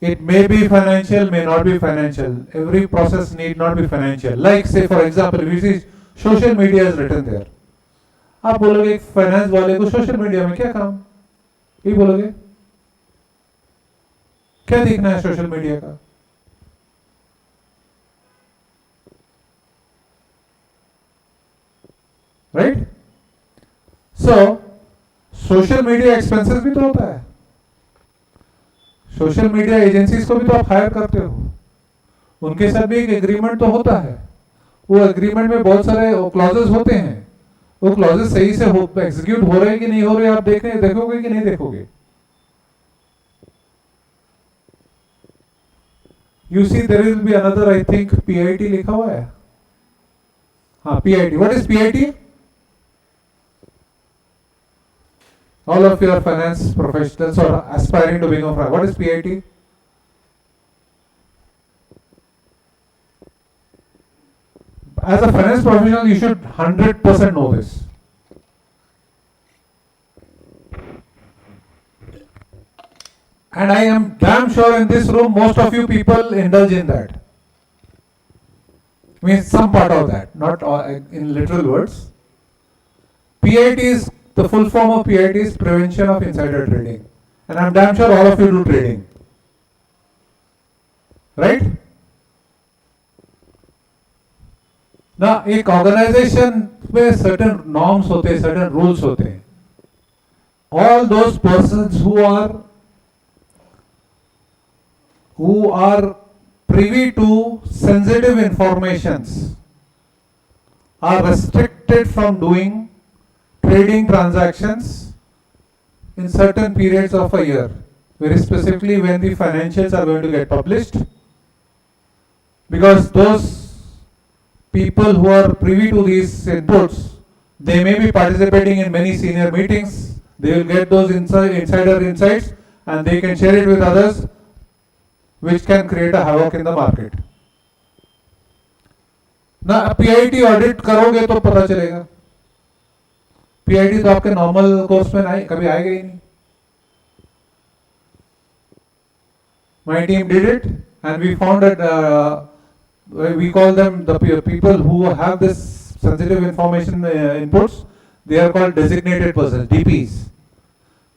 It may be financial, may not be financial. Every process need not be financial. Like say for example, we see social media is written there. आप बोलोगे finance वाले को social media में क्या काम? ये बोलोगे? क्या देखना है सोशल मीडिया का? Right? So, social media expenses भी तो होता है. सोशल मीडिया एजेंसीज को भी तो आप हायर करते हो, उनके साथ भी एक एग्रीमेंट तो होता है. वो एग्रीमेंट में बहुत सारे क्लॉजेस होते हैं. वो क्लॉजेस सही से एग्जीक्यूट हो रहे कि नहीं हो रहे आप देखोगे कि नहीं देखोगे. You see there will be another, I think PIT लिखा हुआ है. हाँ, PIT. What is PIT? All of you are finance professionals or aspiring to become finance. What is PIT? As a finance professional, you should 100% know this. And I am damn sure in this room, most of you people indulge in that. Means some part of that, not in literal words. PIT is, the full form of PIT is prevention of insider trading. And I'm damn sure all of you do trading. Right? Now, एक organization में certain norms होते हैं, certain rules होते हैं. All those persons who are privy to sensitive informations are restricted from doing trading transactions in certain periods of a year, very specifically when the financials are going to get published, because those people who are privy to these inputs, they may be participating in many senior meetings, they will get those insider insights and they can share it with others, which can create a havoc in the market. ना PIT audit करोगे तो पता चलेगा. PIT तो आपके normal course में कभी आएगा ही नहीं. My team did it and we found that we call them the people who have this sensitive information inputs. They are called designated persons, DPs.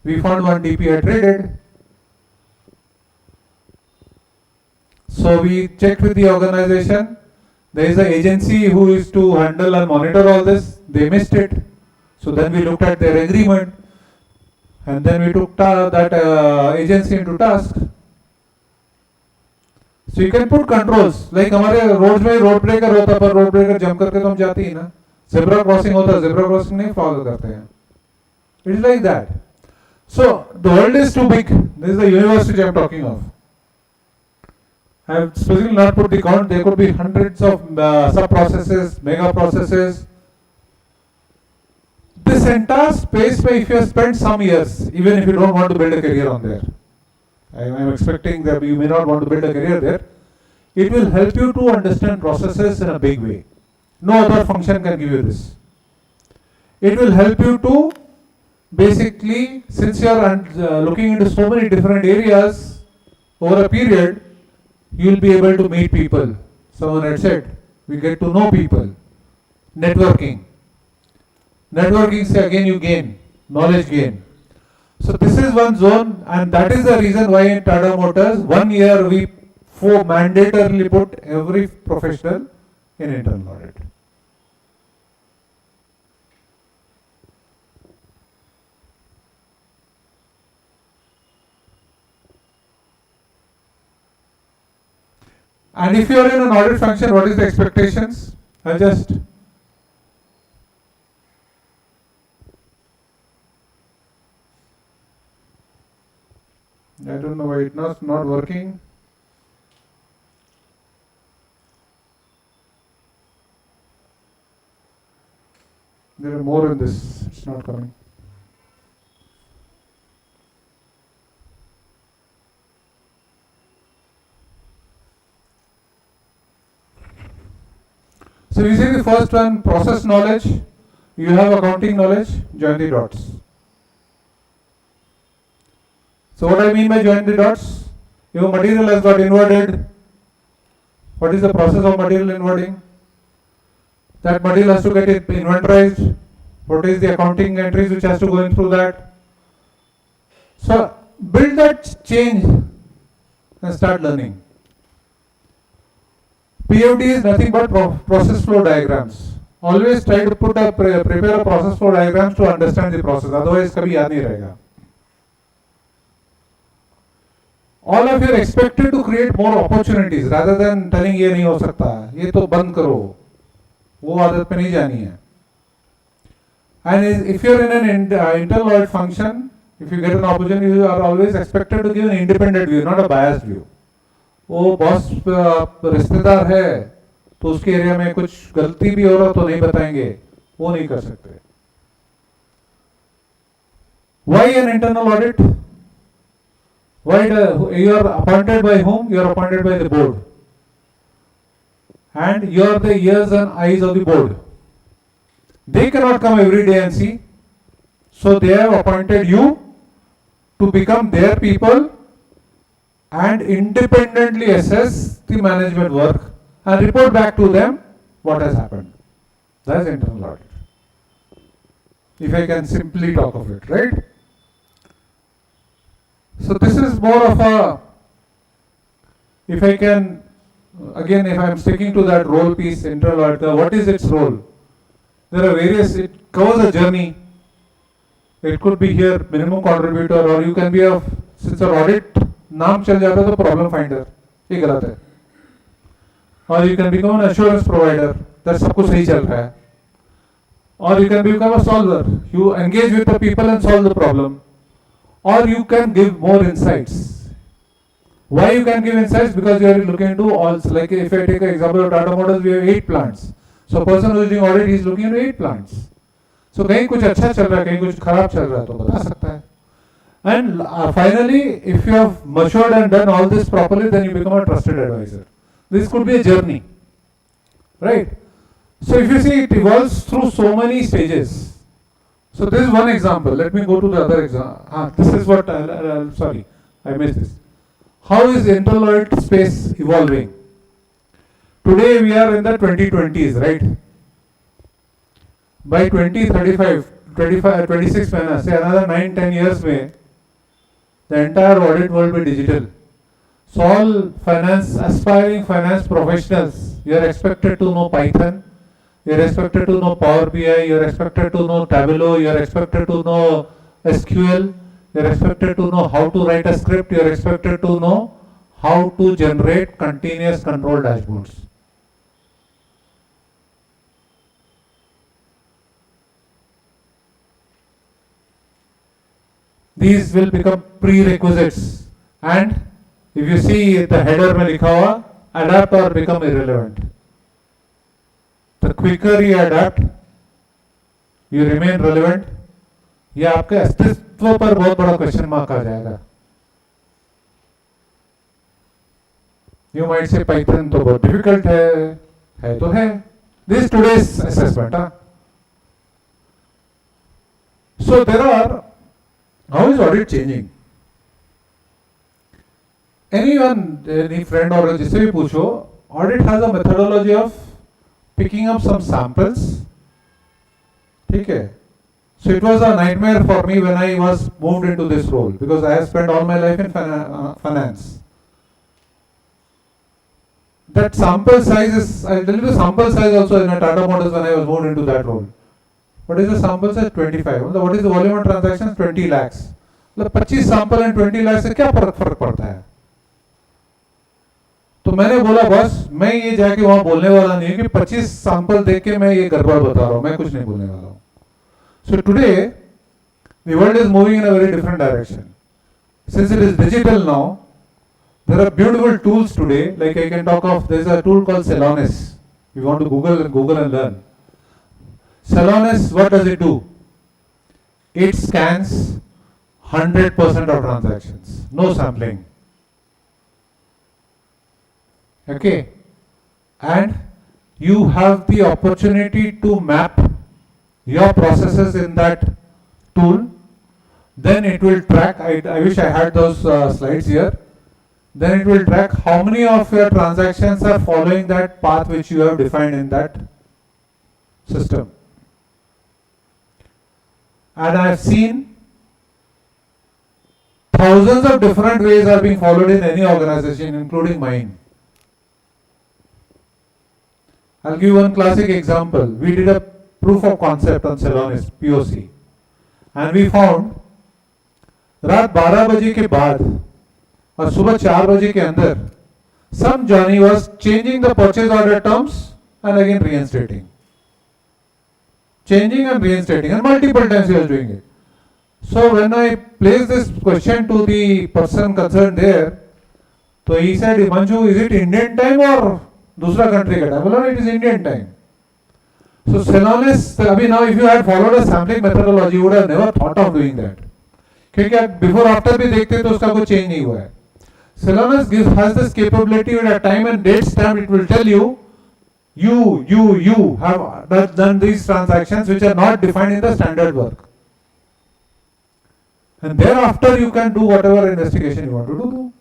We found one DP had traded. So we checked with the organization. There is an agency who is to handle and monitor all this. They missed it. So then we looked at their agreement and then we took that agency into task. So you can put controls. Like हमारे road में road breaker होता है, पर road breaker जम करके तो हम जाते ही ना. Zebra crossing होता है, zebra crossing नहीं follow करते हैं. It is like that. So the world is too big. This is the university I am talking of. I have specifically not put the count. There could be hundreds of sub-processes, mega-processes. This entire space, if you have spent some years, even if you don't want to build a career on there, I'm expecting that you may not want to build a career there. It will help you to understand processes in a big way. No other function can give you this. It will help you to basically, since you are looking into so many different areas over a period, you will be able to meet people. Someone had said, we get to know people. Networking. Networking, say again you gain, knowledge gain. So this is one zone, and that is the reason why in Tata Motors, 1 year we mandatorily put every professional in internal audit. And if you are in an audit function, what is the expectations? I don't know why it's not working. There are more in this, it's not coming. So you see the first one, process knowledge, you have accounting knowledge, join the dots. So what I mean by join the dots, your material has got inverted. What is the process of material inverting? That material has to get inventorized. What is the accounting entries which has to go in through that? So build that change and start learning. PFD is nothing but process flow diagrams. Always try to prepare a process flow diagrams to understand the process. Otherwise, कभी याद नहीं रहेगा. All of you are expected to create more opportunities rather than telling ये नहीं हो सकता, ये तो बंद करो, वो आदत पे नहीं जानी है. And if you are in an internal audit function, if you get an opportunity, you are always expected to give an independent view, not a biased view. वो बॉस रिश्तेदार है तो उसके एरिया में कुछ गलती भी हो रहा तो नहीं बताएंगे, वो नहीं कर सकते. Why an internal audit? Why you are appointed by whom? You are appointed by the board, and you are the ears and eyes of the board. They cannot come every day and see, so they have appointed you to become their people and independently assess the management work and report back to them what has happened. That is internal audit. If I can simply talk of it, right? So this is more of a, if I can, again if I am sticking to that role piece, internal audit, what is its role? There are various, it covers a journey. It could be here minimum contributor, or you can be a, since an audit नाम चल जाता है तो problem finder, ये गलत है. और you can become an assurance provider, that सब कुछ सही चल रहा है. और you can become a solver, you engage with the people and solve the problem. और you can give more insights. Why you can give insights? Because you are looking into all, like if I take an example of Tata Motors, we have 8 plants. So a person who is doing audit, he is looking into 8 plants. So कहीं कुछ अच्छा चल रहा है, कहीं कुछ खराब चल रहा है तो बता सकता है. And finally, if you have matured and done all this properly, then you become a trusted advisor. This could be a journey, right? So if you see, it evolves through so many stages. So this is one example. Let me go to the other example. This is what, sorry, I missed this. How is internal audit space evolving? Today we are in the 2020s, right? By 2035, 26 say another 9-10 years में, the entire audit world will be digital. So all aspiring finance professionals, you are expected to know Python, you are expected to know Power BI, you are expected to know Tableau, you are expected to know SQL, you are expected to know how to write a script, you are expected to know how to generate continuous control dashboards. These will become prerequisites, and if you see the header में लिखा हुआ adapt or become irrelevant. The quicker you adapt, you remain relevant. ये आपके अस्तित्व पर बहुत बड़ा question mark आ जाएगा. You might say Python तो बहुत difficult है तो है. This is today's assessment. So there are, how is audit changing? Anyone, any friend or जिससे भी पूछो, audit has a methodology of picking up some samples. ठीक है? So it was a nightmare for me when I was moved into this role because I have spent all my life in finance. That sample size is, I'll tell you the sample size also in a Tata Motors when I was moved into that role. What is the sample size? 25. What is the volume of transactions? 20 lakhs. मतलब 25 sample and 20 lakhs से क्या फर्क पड़ता है? तो मैंने बोला boss मैं ये जाके वहां बोलने वाला नहीं कि 25 सैंपल देख के मैं ये गड़बड़ बता रहा हूं, मैं कुछ नहीं बोलने वाला हूं. So today the world is moving in a very different direction. Since it is digital now, there are beautiful tools today. Like I can talk of, there is a tool called Celonis. You want to Google and learn. Celonis, what does it do? It scans 100% of transactions, no sampling. Okay, and you have the opportunity to map your processes in that tool. Then it will track, I wish I had those slides here. Then it will track how many of your transactions are following that path which you have defined in that system. And I have seen thousands of different ways are being followed in any organization, including mine. I'll give one classic example. We did a proof of concept on Celonis, POC. And we found रात 12 बजे के बाद और सुबह 4 बजे के अंदर some Johnny was changing the purchase order terms and again reinstating. Changing and reinstating, and multiple times he was doing it. So when I placed this question to the person concerned there, so he said, Manju, is it Indian time or दूसरा country का time? बोला, it is Indian time. So Celonis, अभी now if you had followed a sampling methodology, you would have never thought of doing that. क्योंकि आप before after भी देखते तो उसका कोई change नहीं हुआ है. Celonis has this capability with a time and date stamp. It will tell you, you have done these transactions which are not defined in the standard work. And thereafter you can do whatever investigation you want to do.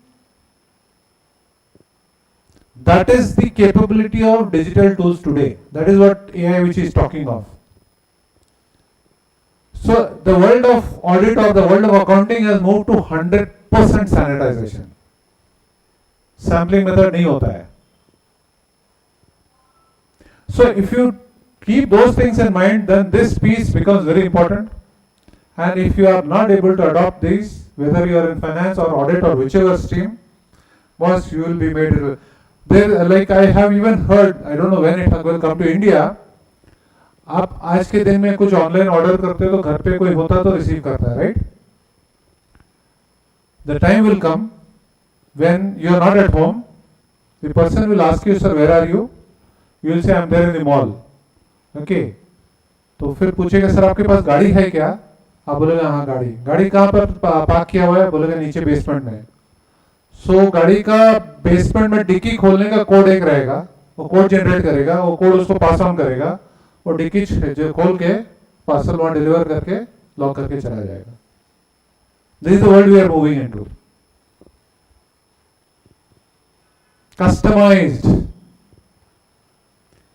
That is the capability of digital tools today. That is what AI which is talking of. So the world of audit or the world of accounting has moved to 100% sanitization. Sampling method नहीं होता है. So if you keep those things in mind, then this piece becomes very important. And if you are not able to adopt these, whether you are in finance or audit or whichever stream, once you will be made. There, like I have even heard, I don't know when it will come to India. आप आज के दिन में कुछ online order करते हो तो घर पे कोई होता तो रिसीव करता है, right? The time will come when you are not at home. The person will ask you, sir, where are you? You will say, I am there in the mall. Okay. तो फिर पूछेगा, sir आपके पास गाड़ी है क्या? आप बोलेगा हाँ गाड़ी कहाँ पर पार्क किया हुआ है? बोलेगा नीचे बेसमेंट में. सो गाड़ी का बेसमेंट में डिक्की खोलने का कोड एक रहेगा, वो कोड जनरेट करेगा, वो कोड उसको पास ऑन करेगा, वो डिक्की जो खोल के पार्सल वहां डिलीवर करके लॉक करके चला जाएगा. This is the world we are moving into. Customized.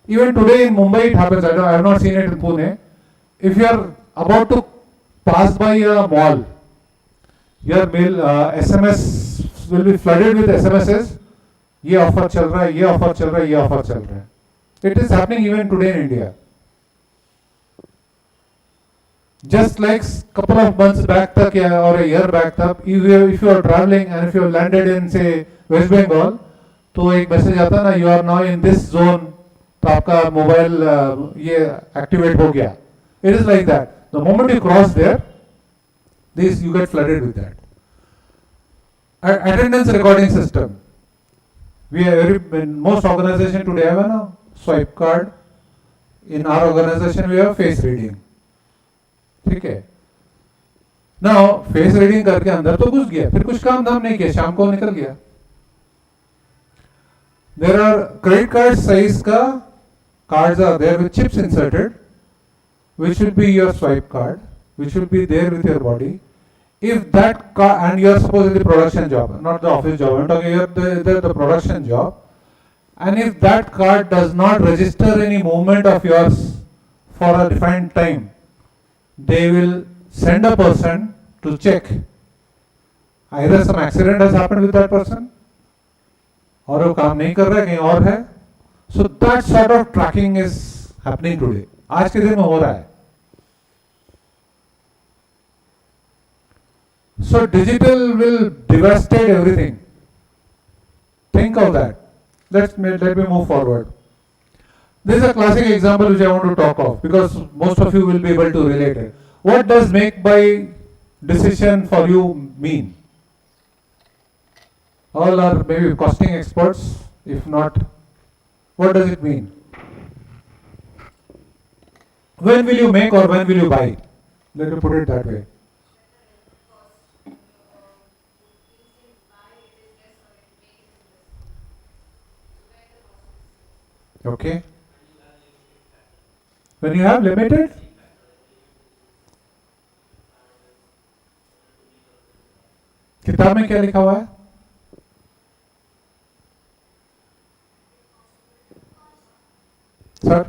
Even today in Mumbai it happens. I have not seen it in Pune. If you are about to pass by a mall, your mail SMS will be flooded with SMSs. ये offer चल रहा है, ये offer चल रहा है, ये offer चल रहा है. It is happening even today in India. Just like couple of months back तक or a year back तक, if you are traveling and if you have landed in say West Bengal, तो एक message आता ना, you are now in this zone, तो आपका mobile ये activate हो गया. It is like that. The moment you cross there, this you get flooded with that. Attendance recording system. We are in most organization today have a swipe card. In our organization we have face reading. ठीक है. Now face reading करके अंदर तो घुस गया, फिर कुछ काम धाम नहीं किया, शाम को निकल गया. There are credit card size ka cards are there with chips inserted, which will be your swipe card, which will be there with your body. If that car, and you are supposedly production job, not the office job, I'm talking here the production job, and if that card does not register any movement of yours for a defined time, they will send a person to check. Either some accident has happened with that person, और वो काम नहीं कर रहा है, कहीं और है. So that sort of tracking is happening today. आज के दिन में हो रहा है. So digital will devastate everything. Think of that. Let me move forward. This is a classic example which I want to talk of because most of you will be able to relate it. What does make buy decision for you mean? All are maybe costing experts. If not, what does it mean? When will you make or when will you buy? Let me put it that way. Okay. When you have limited? किताब में क्या लिखा हुआ है? Sir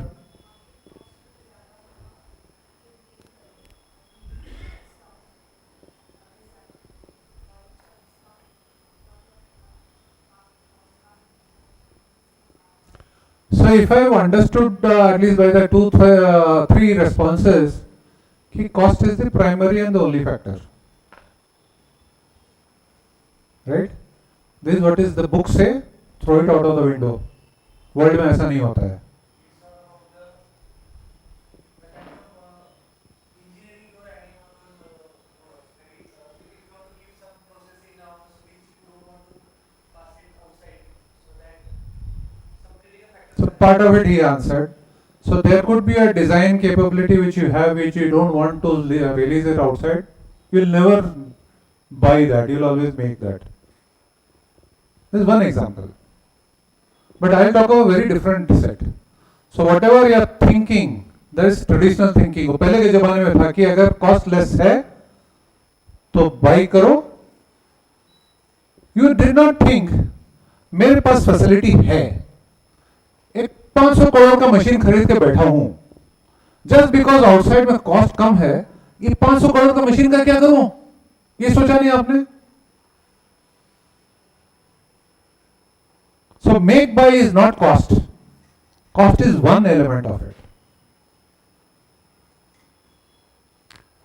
So if I have understood at least by the three responses, cost is the primary and the only factor, right? This is what is the book say. Throw it out of the window. World में ऐसा नहीं होता है. So part of it he answered. So there could be a design capability which you have which you don't want to release it outside. You'll never buy that. You'll always make that. This is one example. But I'll talk of a very different set. So whatever you are thinking, that is traditional thinking. वो पहले के ज़माने में था कि अगर cost less है तो buy करो. You did not think मेरे पास facility है. एक 500 करोड़ का मशीन खरीद के बैठा हूं. Just because outside में cost कम है, ये 500 करोड़ का मशीन का क्या करूं? ये सोचा नहीं आपने? So make buy is not cost. Cost is one element of it.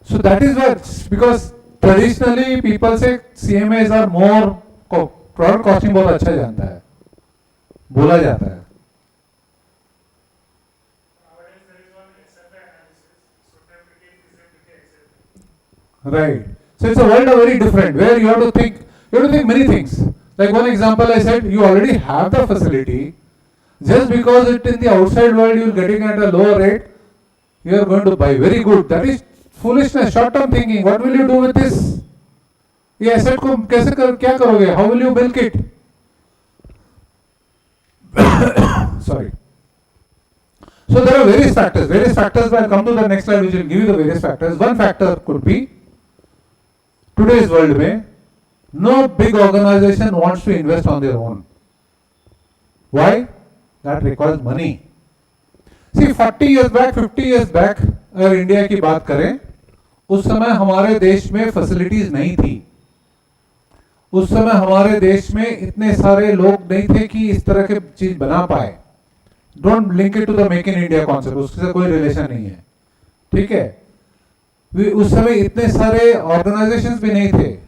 So that is where, because traditionally people say CMAs are more, product costing बहुत अच्छा जानता है, बोला जाता है. Right. So it's a world very different where you have to think many things. Like one example I said, you already have the facility. Just because it in the outside world you are getting at a lower rate, you are going to buy. Very good. That is foolishness, short-term thinking. What will you do with this? ये asset को क्या करोगे? How will you milk it? Sorry. So there are various factors. I'll come to the next slide which will give you the various factors. One factor could be today's world में no big organization wants to invest on their own. Why? That requires money. See, 40 years back, 50 years back, अगर India की बात करें, उस समय हमारे देश में फैसिलिटीज नहीं थी. उस समय हमारे देश में इतने सारे लोग नहीं थे कि इस तरह के चीज बना पाए. Don't link it to the make in India concept, उससे कोई रिलेशन नहीं है. ठीक है. उस समय इतने सारे ऑर्गेनाइजेशंस भी नहीं थे.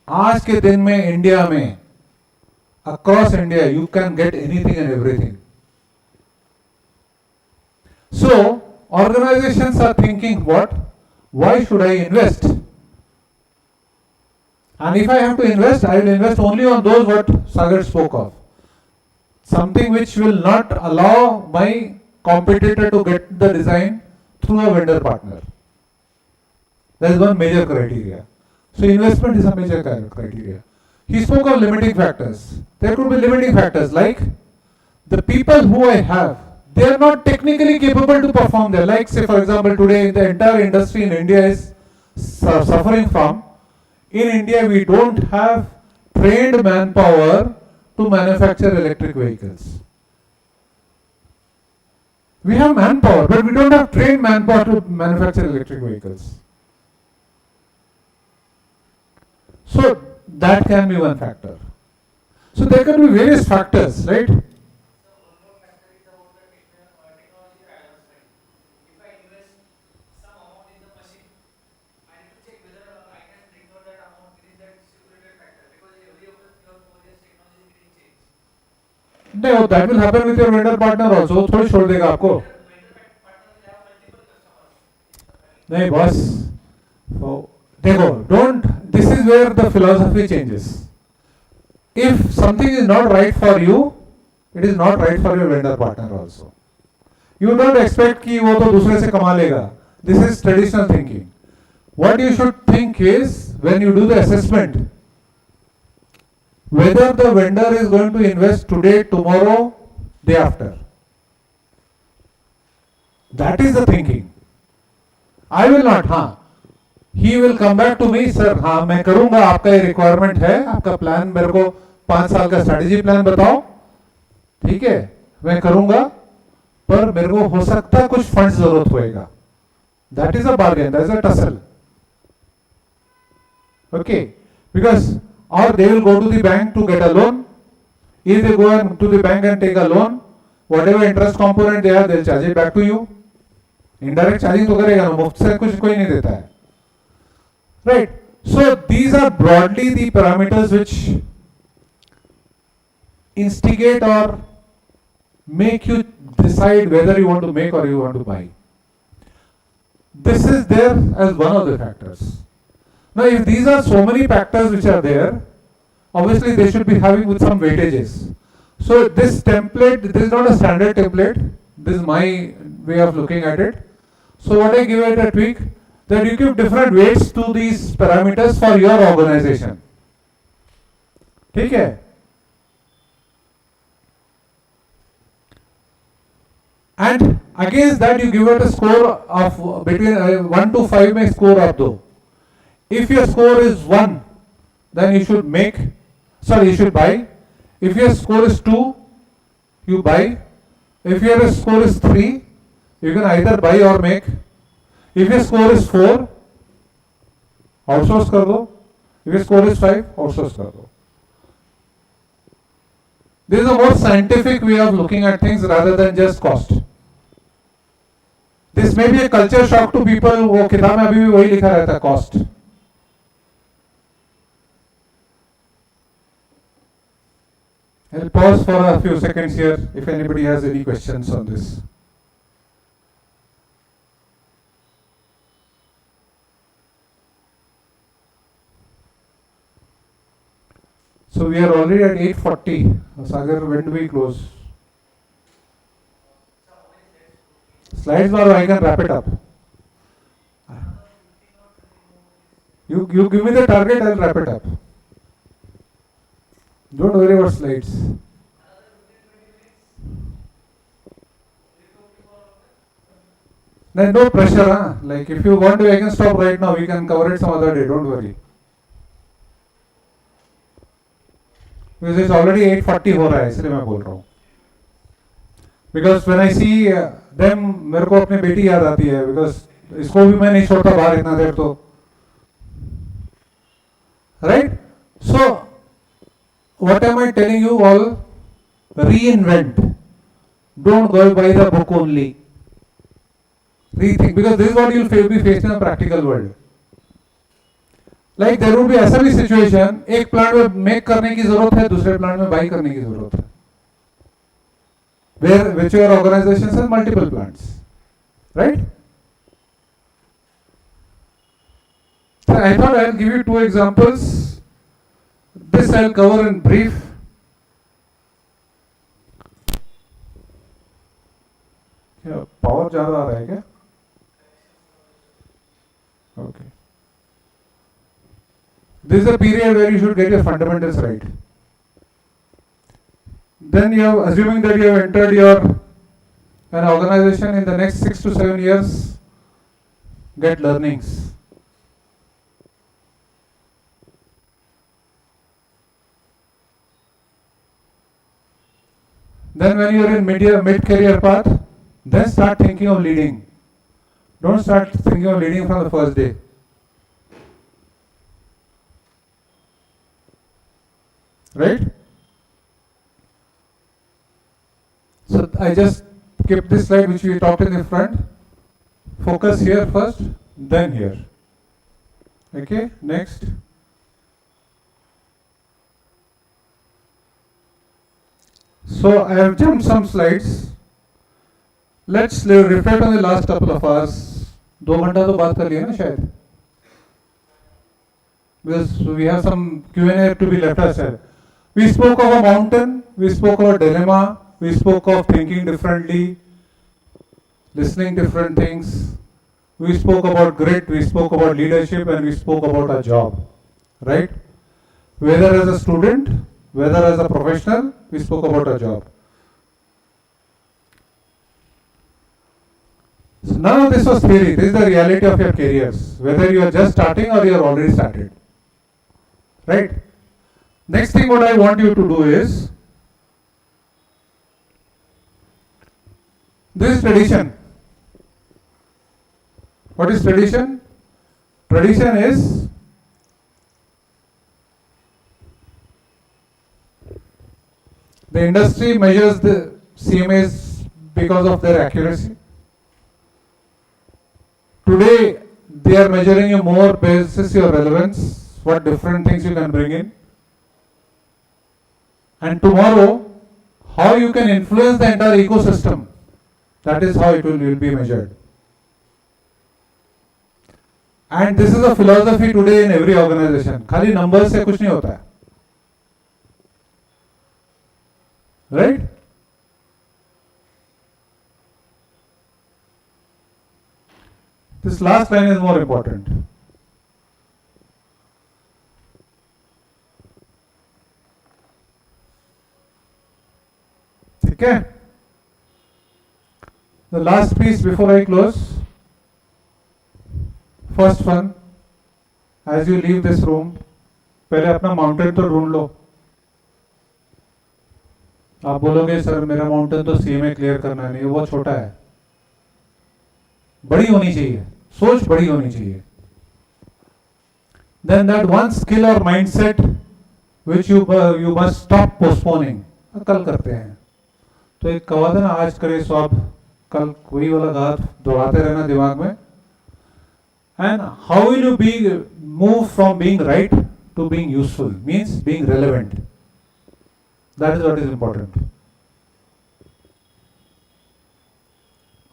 आज के दिन में इंडिया में across India you can get anything and everything. So organizations are thinking what? Why should I invest? And if I have to invest, I will invest only on those what Sagar spoke of. Something which will not allow my competitor to get the design through a vendor partner. That is one major criteria. So investment is a major criteria. He spoke of limiting factors. There could be limiting factors like the people who I have, they are not technically capable to perform there. Like say for example today the entire industry in India is suffering from, in India we don't have trained manpower to manufacture electric vehicles. We have manpower, but we don't have trained manpower to manufacture electric vehicles. So that can be one factor. So there can be various factors, right? No, that will happen with your vendor partner also. थोड़ी छोड़ देगा आपको. नहीं बस. देखो, don't. This is where the philosophy changes. If something is not right for you, it is not right for your vendor partner also. You don't expect कि वो तो दूसरे से कमा लेगा. This is traditional thinking. What you should think is when you do the assessment, whether the vendor is going to invest today, tomorrow, day after. That is the thinking. I will not, हाँ. He will come back to me, sir, हाँ मैं करूँगा, आपका ये requirement है, आपका plan मेरे को 5 साल का strategy plan बताओ, ठीक है, मैं करूँगा, पर मेरे को हो सकता है कुछ funds जरूरत होएगा. That is a bargain, that is a tussle. Okay, because or they will go to the bank to get a loan. If they go to the bank and take a loan, whatever interest component they have, they'll charge it back to you. Indirect charging तो करेगा ना, मुफ्त से कुछ कोई नहीं देता है. Right. So these are broadly the parameters which instigate or make you decide whether you want to make or you want to buy. This is there as one of the factors. Now, if these are so many factors which are there, obviously they should be having with some weightages. So this template, this is not a standard template. This is my way of looking at it. So what I give it a tweak, that you give different weights to these parameters for your organization. ठीक है? And against that you give it a score of between 1 to 5 में score आप दो. If your score is 1, then you should you should buy. If your score is 2, you buy. If your score is 3, you can either buy or make. If your score is 4, outsource कर दो. If your score is 5, outsource कर दो. This is a more scientific way of looking at things rather than just cost. This may be a culture shock to people. वो किताब में अभी भी वही लिखा रहता है, cost. I'll pause for a few seconds here if anybody has any questions on this. So we are already at 8:40. Sagar, when do we close? Slides bar, I can wrap it up. You give me the target, I'll wrap it up. Don't worry about slides. No pressure, huh? Like if you want to, I can stop right now. We can cover it some other day. Don't worry. Because it's already 8:40 हो रहा है, इसलिए मैं बोल रहा हूँ. Because when I see them, मेरे को अपनी बेटी याद आती है. Because इसको भी मैं नहीं छोड़ता बाहर इतना देर तो. Right? So what am I telling you all? Reinvent. Don't go by the book only. Rethink, because this is what you will be faced in a practical world. Like there would be ऐसा भी situation, एक plant में make करने की जरूरत है, दूसरे plant में बाई करने की जरूरत है. Where which your organizations have multiple plants, right? So I thought I'll give you 2 examples. This I'll cover in brief. क्या पावर ज़्यादा आ रहा है क्या? Okay. This is a period where you should get your fundamentals right. then you have, assuming that you have entered your an organization in the next 6 to 7 years, get learnings. Then when you are in mid-career path, then start thinking of leading. Don't start thinking of leading from the first day. Right? So I just kept this slide which we talked in the front. Focus here first, then here. Okay, next. So I have jumped some slides. Let's reflect on the last couple of hours. 2 घंटा तो बात कर लिया ना शायद. Because we have some Q&A to be left aside. We spoke of a mountain, we spoke of a dilemma, we spoke of thinking differently, listening different things. We spoke about grit, we spoke about leadership, and we spoke about our job. Right? Whether as a student, whether as a professional, we spoke about our job. So none of this was theory. This is the reality of your careers. Whether you are just starting or you are already started. Right? Next thing what I want you to do is, this is tradition. What is tradition? Tradition is the industry measures the CMAs because of their accuracy. Today, they are measuring you more basis your relevance, what different things you can bring in. And tomorrow, how you can influence the entire ecosystem. That is how it will be measured. And this is a philosophy today in every organization. खाली numbers से कुछ नहीं होता है. Right? This last line is more important. Okay? The last piece before I close. First one, as you leave this room, पहले अपना mountain तो ढूंढ लो. आप बोलोगे सर मेरा माउंटेन तो सीएमए क्लियर करना नहीं है, वो छोटा है. बड़ी होनी चाहिए, सोच बड़ी होनी चाहिए. Then that one skill or mindset which you must stop postponing. कल करते हैं. तो एक कहा था ना, आज करे सो अब कल, वही वाला बात दोहराते रहना दिमाग में. And how will you move from being right to being useful? Means being relevant. That is what is important.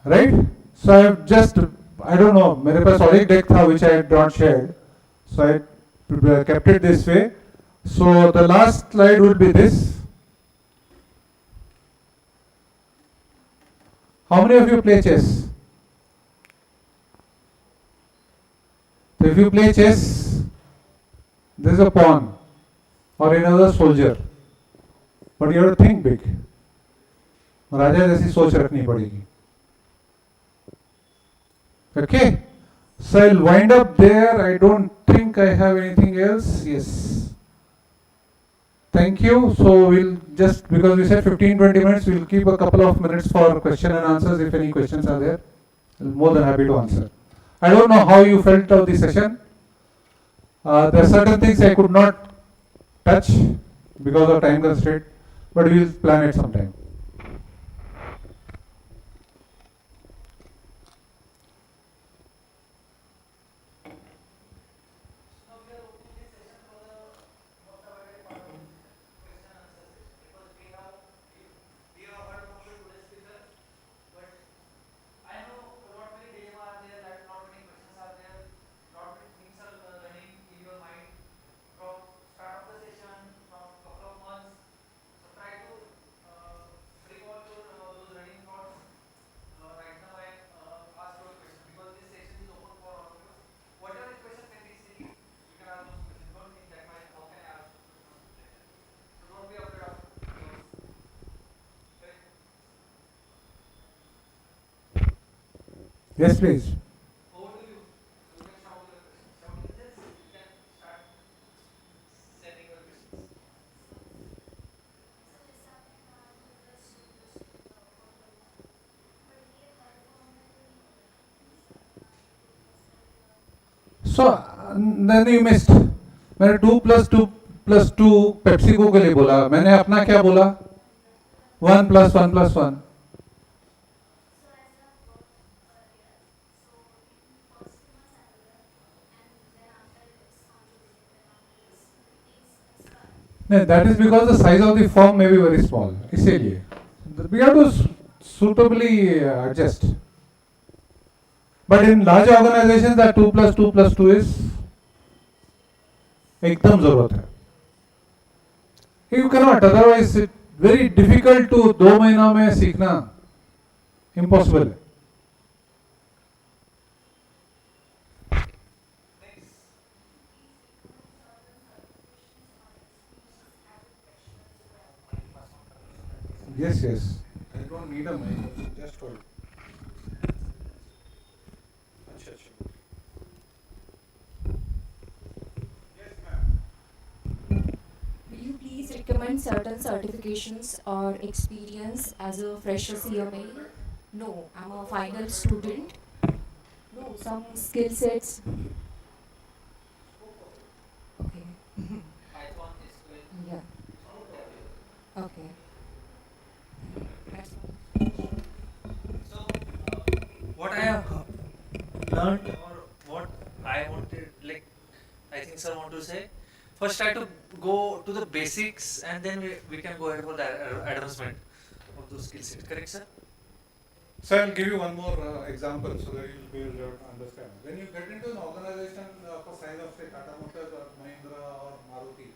Right? So I have just, I don't know, मेरे पास और एक deck था which I had not shared. So I kept it this way. So the last slide would be this. How many of you play chess? So if you play chess, this is a pawn or another soldier. But you have to think big. राजा जैसी सोच रखनी पड़ेगी. Okay? So I'll wind up there. I don't think I have anything else. Yes. Thank you. So we'll just, because we said 15-20 minutes, we'll keep a couple of minutes for question and answers if any questions are there. I'm more than happy to answer. I don't know how you felt of the session. There are certain things I could not touch because of time constraint, but we'll plan it sometime. Yes, please. So then you missed. मैंने 2+2+2 PepsiCo के लिए बोला, मैंने अपना क्या बोला? 1+1+1. No, that is because the size of the firm may be very small. इसीलिए we have to suitably adjust. But in large organizations, that 2+2+2 is एकदम जरूरत है. You cannot, otherwise it's very difficult to 2 महीना में सीखना. Impossible. Yes, yes. I don't need a mic. Just hold. अच्छा अच्छा. Yes, ma'am. Will you please recommend certain certifications or experience as a fresher CMA? No, I'm a final student. No, some skill sets. Okay. Python, SQL. Yeah. Okay. So, what I have learned or what I wanted, like, I think sir want to say, first try to go to the basics and then we can go ahead for the advancement of those skill sets. Correct, sir? So I'll give you one more example so that you'll be able to understand. When you get into an organization of a size of say Tata Motors or Mahindra or Maruti,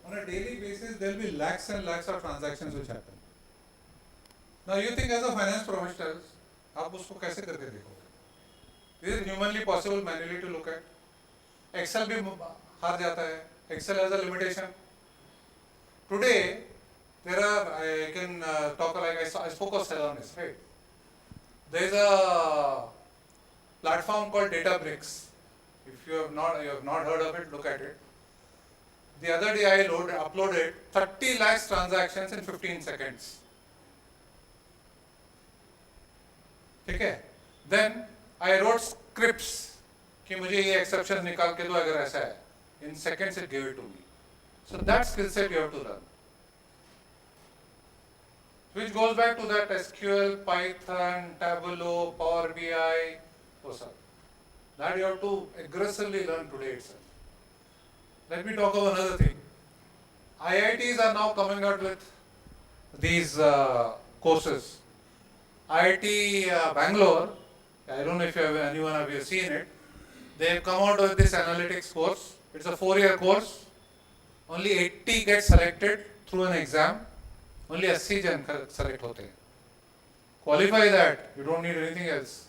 on a daily basis there will be lakhs and lakhs of transactions which happen. Now you think as a finance professional, आप उसको कैसे करके देखोगे? Is it humanly possible manually to look at? Excel भी हार जाता है. Excel has a limitation. Today, there are, I can talk like I spoke of Celonis, right? There is a platform called Databricks. If you have not heard of it, look at it. The other day I uploaded 30 lakhs transactions in 15 seconds. Okay? Then I wrote scripts कि मुझे ये exceptions निकाल के दो अगर ऐसा है. In seconds it gave it to me. So that skill set you have to learn. Which goes back to that SQL, Python, Tableau, Power BI, that you have to aggressively learn today itself. Let me talk about another thing. IITs are now coming out with these courses. IIT Bangalore, I don't know if anyone of you seen it, they have come out with this analytics course. It's a 4-year course. Only 80 get selected through an exam. Only 80 जन select होते हैं. Qualify that. You don't need anything else.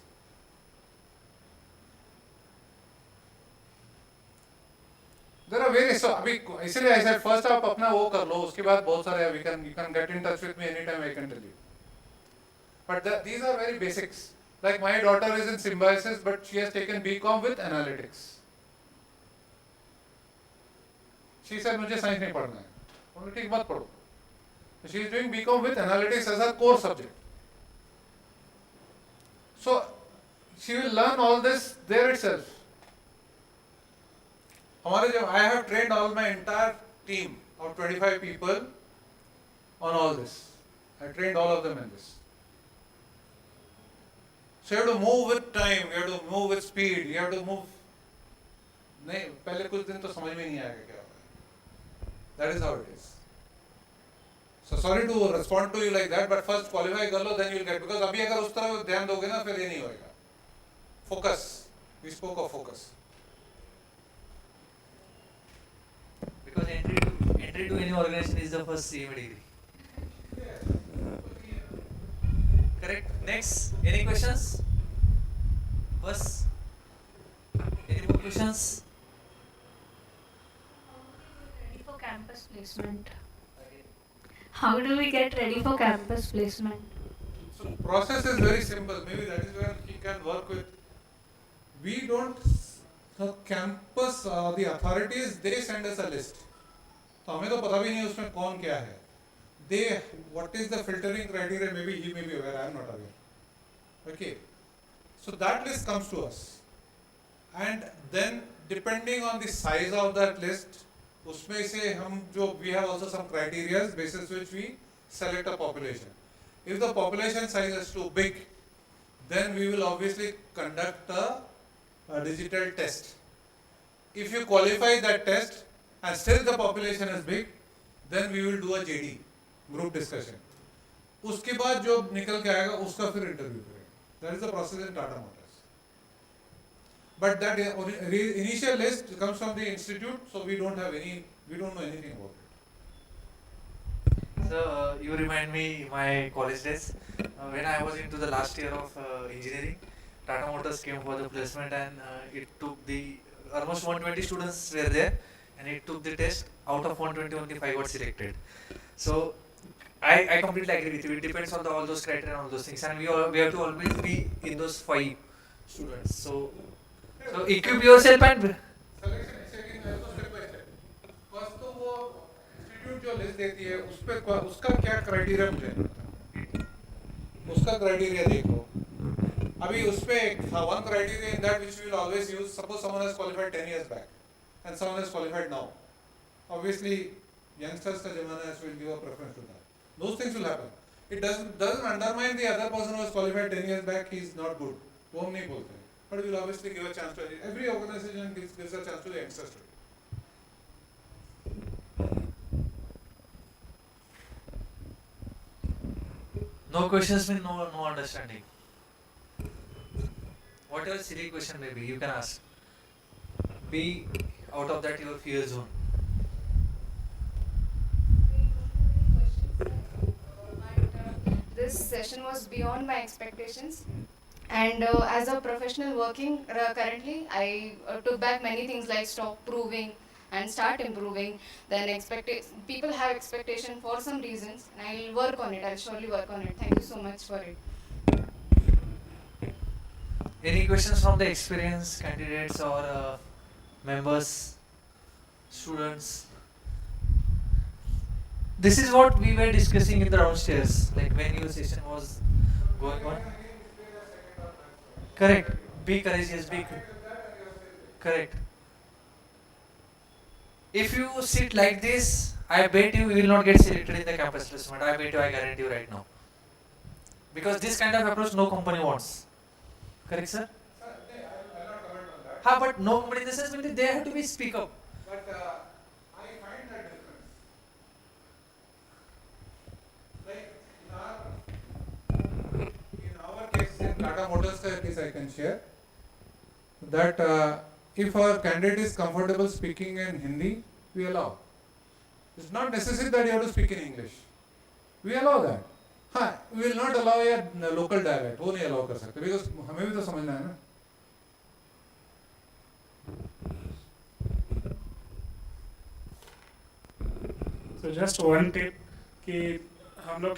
There are various. So अभी इसलिए I said first आप अपना वो कर लो. उसके बाद बहुत सारे you can get in touch with me anytime I can tell you. But these are very basics. Like my daughter is in symbiosis, but she has taken BCom with analytics. She said मुझे science नहीं पढ़ना है. बोले ठीक बात पढ़ो. She is doing BCom with analytics as her core subject. So she will learn all this there itself. I have trained all my entire team of 25 people on all this. I trained all of them in this. So you have to move with time, you have to move with speed, you have to move. नहीं पहले कुछ दिन तो समझ में नहीं आएगा क्या होगा. That is how it is. So sorry to respond to you like that, but first qualify कर लो, then you will get. Because अभी अगर उस तरह ध्यान दोगे ना, फिर ये नहीं होएगा. Focus. We spoke of focus. Because entry to any organization is the first CMA degree. Correct. Next, any questions? First, any more questions? Ready for campus placement. How do we get ready for campus placement? So process is very simple. Maybe that is where he can work with. We don't. The campus, the authorities, they send us a list. तो हमें तो पता भी नहीं उसमें कौन क्या है. They, what is the filtering criteria? Maybe he may be aware. I am not aware. Okay. So that list comes to us, and then depending on the size of that list, उसमें से हम जो we have also some criteria basis which we select a population. If the population size is too big, then we will obviously conduct a digital test. If you qualify that test and still the population is big, then we will do a JD, group discussion. उसके बाद जो निकल के आएगा उसका फिर interview करेंगे. That is the process in Tata Motors. But that initial list comes from the institute, so we don't know anything about it. So you remind me my college days. When I was into the last year of engineering, Tata Motors came for the placement, and it took the almost 120 students were there, and it took the test. Out of 120, only 5 got selected. So I completely agree with you. It depends on all those criteria and all those things, and we have to always be in those 5 students. So equip yourself and Selection checking है तो step by step. First तो वो institute जो list देती है उस पे उसका क्या criteria मुझे नहीं पता. उसका criteria देखो. अभी उस पे one criteria in that which we will always use. Suppose someone has qualified 10 years back, and someone has qualified now. Obviously, youngsters का ज़माना है, so we'll give a preference to that. Those things will happen. It doesn't undermine the other person who has qualified 10 years back. He is not good. वो हम नहीं बोलते. But we will obviously give a chance to every organization gives a chance to the youngsters. no questions mean no understanding. Whatever silly question may be, you can ask. Be out of that your fear zone. This session was beyond my expectations, and as a professional working currently, I took back many things like stop proving and start improving. Then people have expectation for some reasons, and I'll work on it. I'll surely work on it. Thank you so much for it. Any questions from the experienced candidates or members, students? This is what we were discussing in the downstairs, like when your session was going on. Correct. Be courageous. Be correct. If you sit like this, I bet you will not get selected in the campus placement. I bet you, I guarantee you right now. Because this kind of approach no company wants. Correct, sir? I'll not comment on that. But no company in the sense they have to be speak up. But I find that difference. Like in our case, in Tata Motors case, I can share that if our candidate is comfortable speaking in Hindi, we allow. It's not necessary that you have to speak in English. We allow that. हाँ, we will not allow a local dialect. वो नहीं allow कर सकते because हमें भी तो समझना है ना. So just one tip कि हम लोग